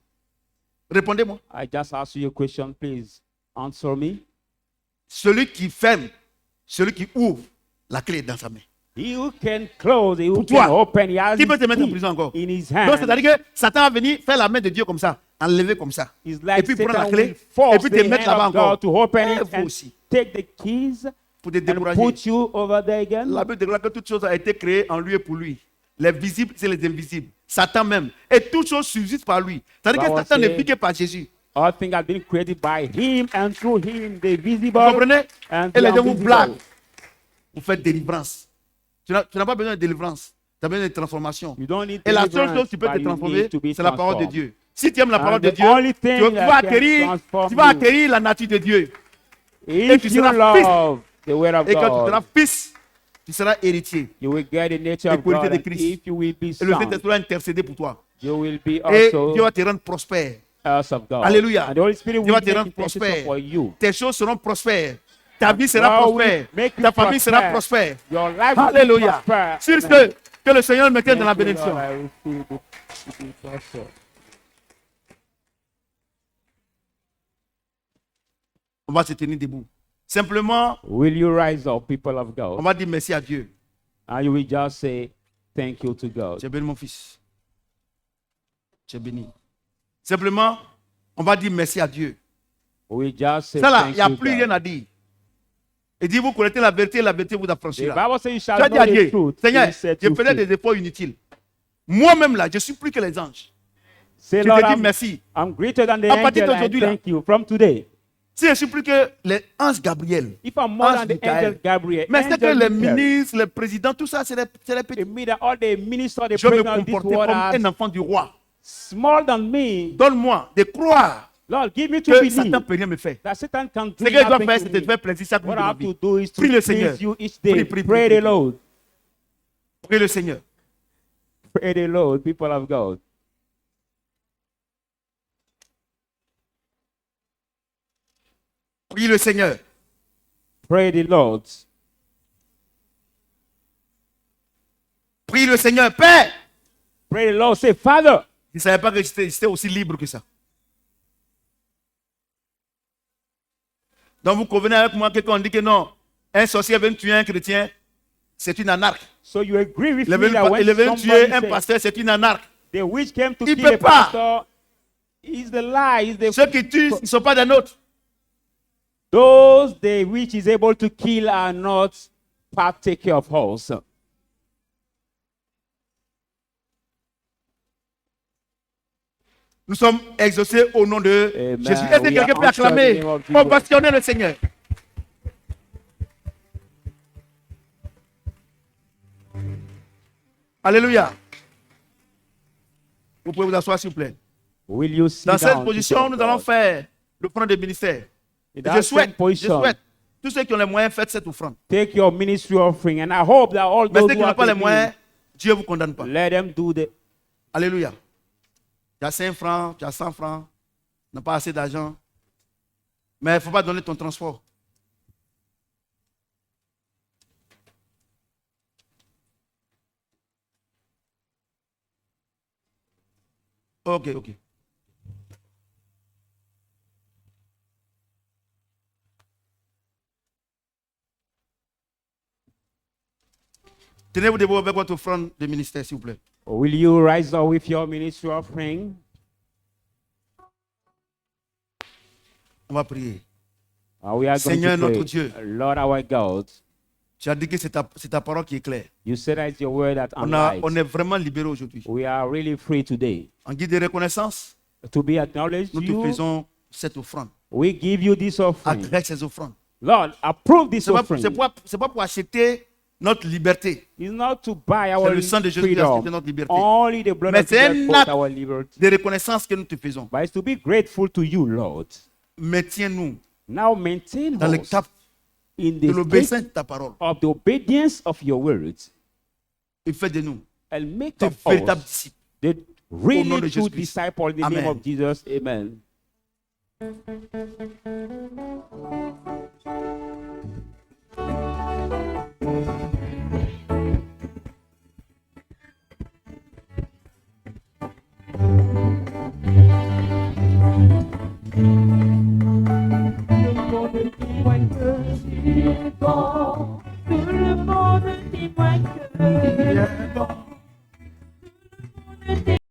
Répondez-moi. I just ask you a question. Please answer me. Celui qui ferme, celui qui ouvre, la clé est dans sa main. He who can close, he who Pour can toi, open, he has qui peut his te mettre en key prison encore? in his Donc, hand. c'est-à-dire que Satan va venir faire la main de Dieu comme ça, enlever comme ça. It's Et like puis prendre la Satan clé, will force et puis te the mettre hand là-bas of God encore. to open Et it vous and aussi, take the keys pour te and décourager. put you over there again. La Bible déclare que toute chose a été créée en lui et pour lui. Les visibles, c'est les invisibles. Satan même. Et toute chose subsiste par lui. C'est-à-dire que Bible Satan n'est says- plus que par Jésus. All things have been created by him and through him, the Vous visible comprenez? and Et the les gens vous invisible. blaguent. Vous faites délivrance. Tu n'as pas besoin de délivrance. Tu as besoin de transformation. You don't need Et la seule deliverance, chose qui peut but te you transformer, need to be c'est la parole de transformed. Dieu. Si tu aimes la parole And de the Dieu, only tu thing vas that can acquérir, transform tu vas you. acquérir la nature de Dieu. If tu you seras love the word of Et quand tu seras God, fils, tu seras héritier. you will get the nature of qualité God. de And Christ. if you will be Et le son, Saint-Esprit va intercéder pour toi. you will be Et also Dieu va te rendre prospère. heirs of God. Alléluia. And the Holy Spirit Dieu va will te make rendre intercession prospère. for you. Tes choses seront prospères. Ta vie sera God will prospère. make you Ta famille sera prosper. prospère. Your life will be Alléluia. prosper. Sur Amen. ce, que le Seigneur me tienne dans la Thank you, bénédiction. Lord. I receive it. It is also. On va se tenir debout. Simplement, Will you rise up, people of on God? va dire merci à Dieu. And you will just say thank you to God. Tu es béni, mon fils. Tu es béni. Simplement, on va dire merci à Dieu. We will just say Ça là, il thank n'y a you, plus rien God. à dire. Il dit, vous connaissez la vérité vous The affranchira. Bible says you Tu shall as dit know à the Dieu, truth. Seigneur, He said je to faisais faith. des efforts inutiles. Moi-même là, je suis plus que les anges. Say, Je Lord, te dis merci. I'm greater than the À partir angel. And d'aujourd'hui, là. thank you. From today, Si je suis plus que les anges Gabriel. if I'm more Ange than the Michael. angel Gabriel, Mais c'est que angel les Michael, ministres, les présidents, tout ça, c'est les petits. it means that all the ministers, the Je me president of this comportais world comme are un enfant du roi. small than me. Donne-moi de croire Lord, give me to que believe Satan ne peut rien me faire. that Satan can do Ce que je dois nothing faire, to c'est de te me. faire plaisir chaque jour What de I ma have to vie. do is to Prie le Seigneur. please you each day. Prie, prie, Pray prie, the prie. Lord. Prie le Seigneur. Pray the Lord, people of God. Prie le Seigneur. Pray the Lord. Prie le Seigneur. Père. Pray the Lord. Say, Father. Je ne savais pas que j'étais aussi libre que ça. Donc vous convenez avec moi que quand on dit que non, un sorcier vient tuer un chrétien, c'est une anarque. So you agree with Il me that when vient tuer un somebody says pasteur, c'est une anarque. the witch came to Il kill peut the pas. pastor, is the lie, is the Ceux qui tuent, ils ne sont pas des nôtres. those the witch is able to kill are not partaker of us. Nous sommes exaucés au nom de Amen. Jésus. Est-ce que We quelqu'un are peut acclamer? answered in the name of Jesus. Ovationner le Seigneur. Alléluia. Vous pouvez vous asseoir, s'il vous plaît. Will you sit Dans cette down, position, people nous of allons God? faire le front de ministère. In Et that je same souhaite, position, tous ceux qui ont les moyens, faites cette offrande. take your ministry offering, and I hope that all Mais those ceux qui who n'ont have pas les the moyens, means, Dieu ne vous condamne pas. let them do the. Alléluia. Tu as 5 francs, tu as 100 francs, tu n'as pas assez d'argent. Mais il ne faut pas donner ton transport. Ok, ok. Tenez-vous debout avec votre offrande de ministère, s'il vous plaît. Will you rise up with your ministry offering? On va prier. We are going Seigneur to notre pray. Dieu. Lord our God, Tu as dit que c'est ta parole qui est claire. you said that your word that On unlight. est vraiment libérés aujourd'hui. We are really free today. En guide de reconnaissance, To be acknowledged, nous te you, faisons cette offrande. we give you this offering. Agrée ces offrandes. Lord, approve this Ce n'est offering. pas pour acheter notre liberté. It's not to buy C'est our le sang de Jésus qui a acheté freedom. notre liberté. Only the blood Mais of c'est Jesus un bought acte our liberty. de reconnaissance que nous te faisons. But it's to be grateful to you, Lord. Maintiens-nous Now maintain dans le us cap in de the l'obéissance state de ta parole. of the obedience of your words Et fais de nous and make de of véritables us disciples. the nom de really true Jésus-Christ. disciple in the Amen. name of Jesus. Amen. Tout le monde témoigne que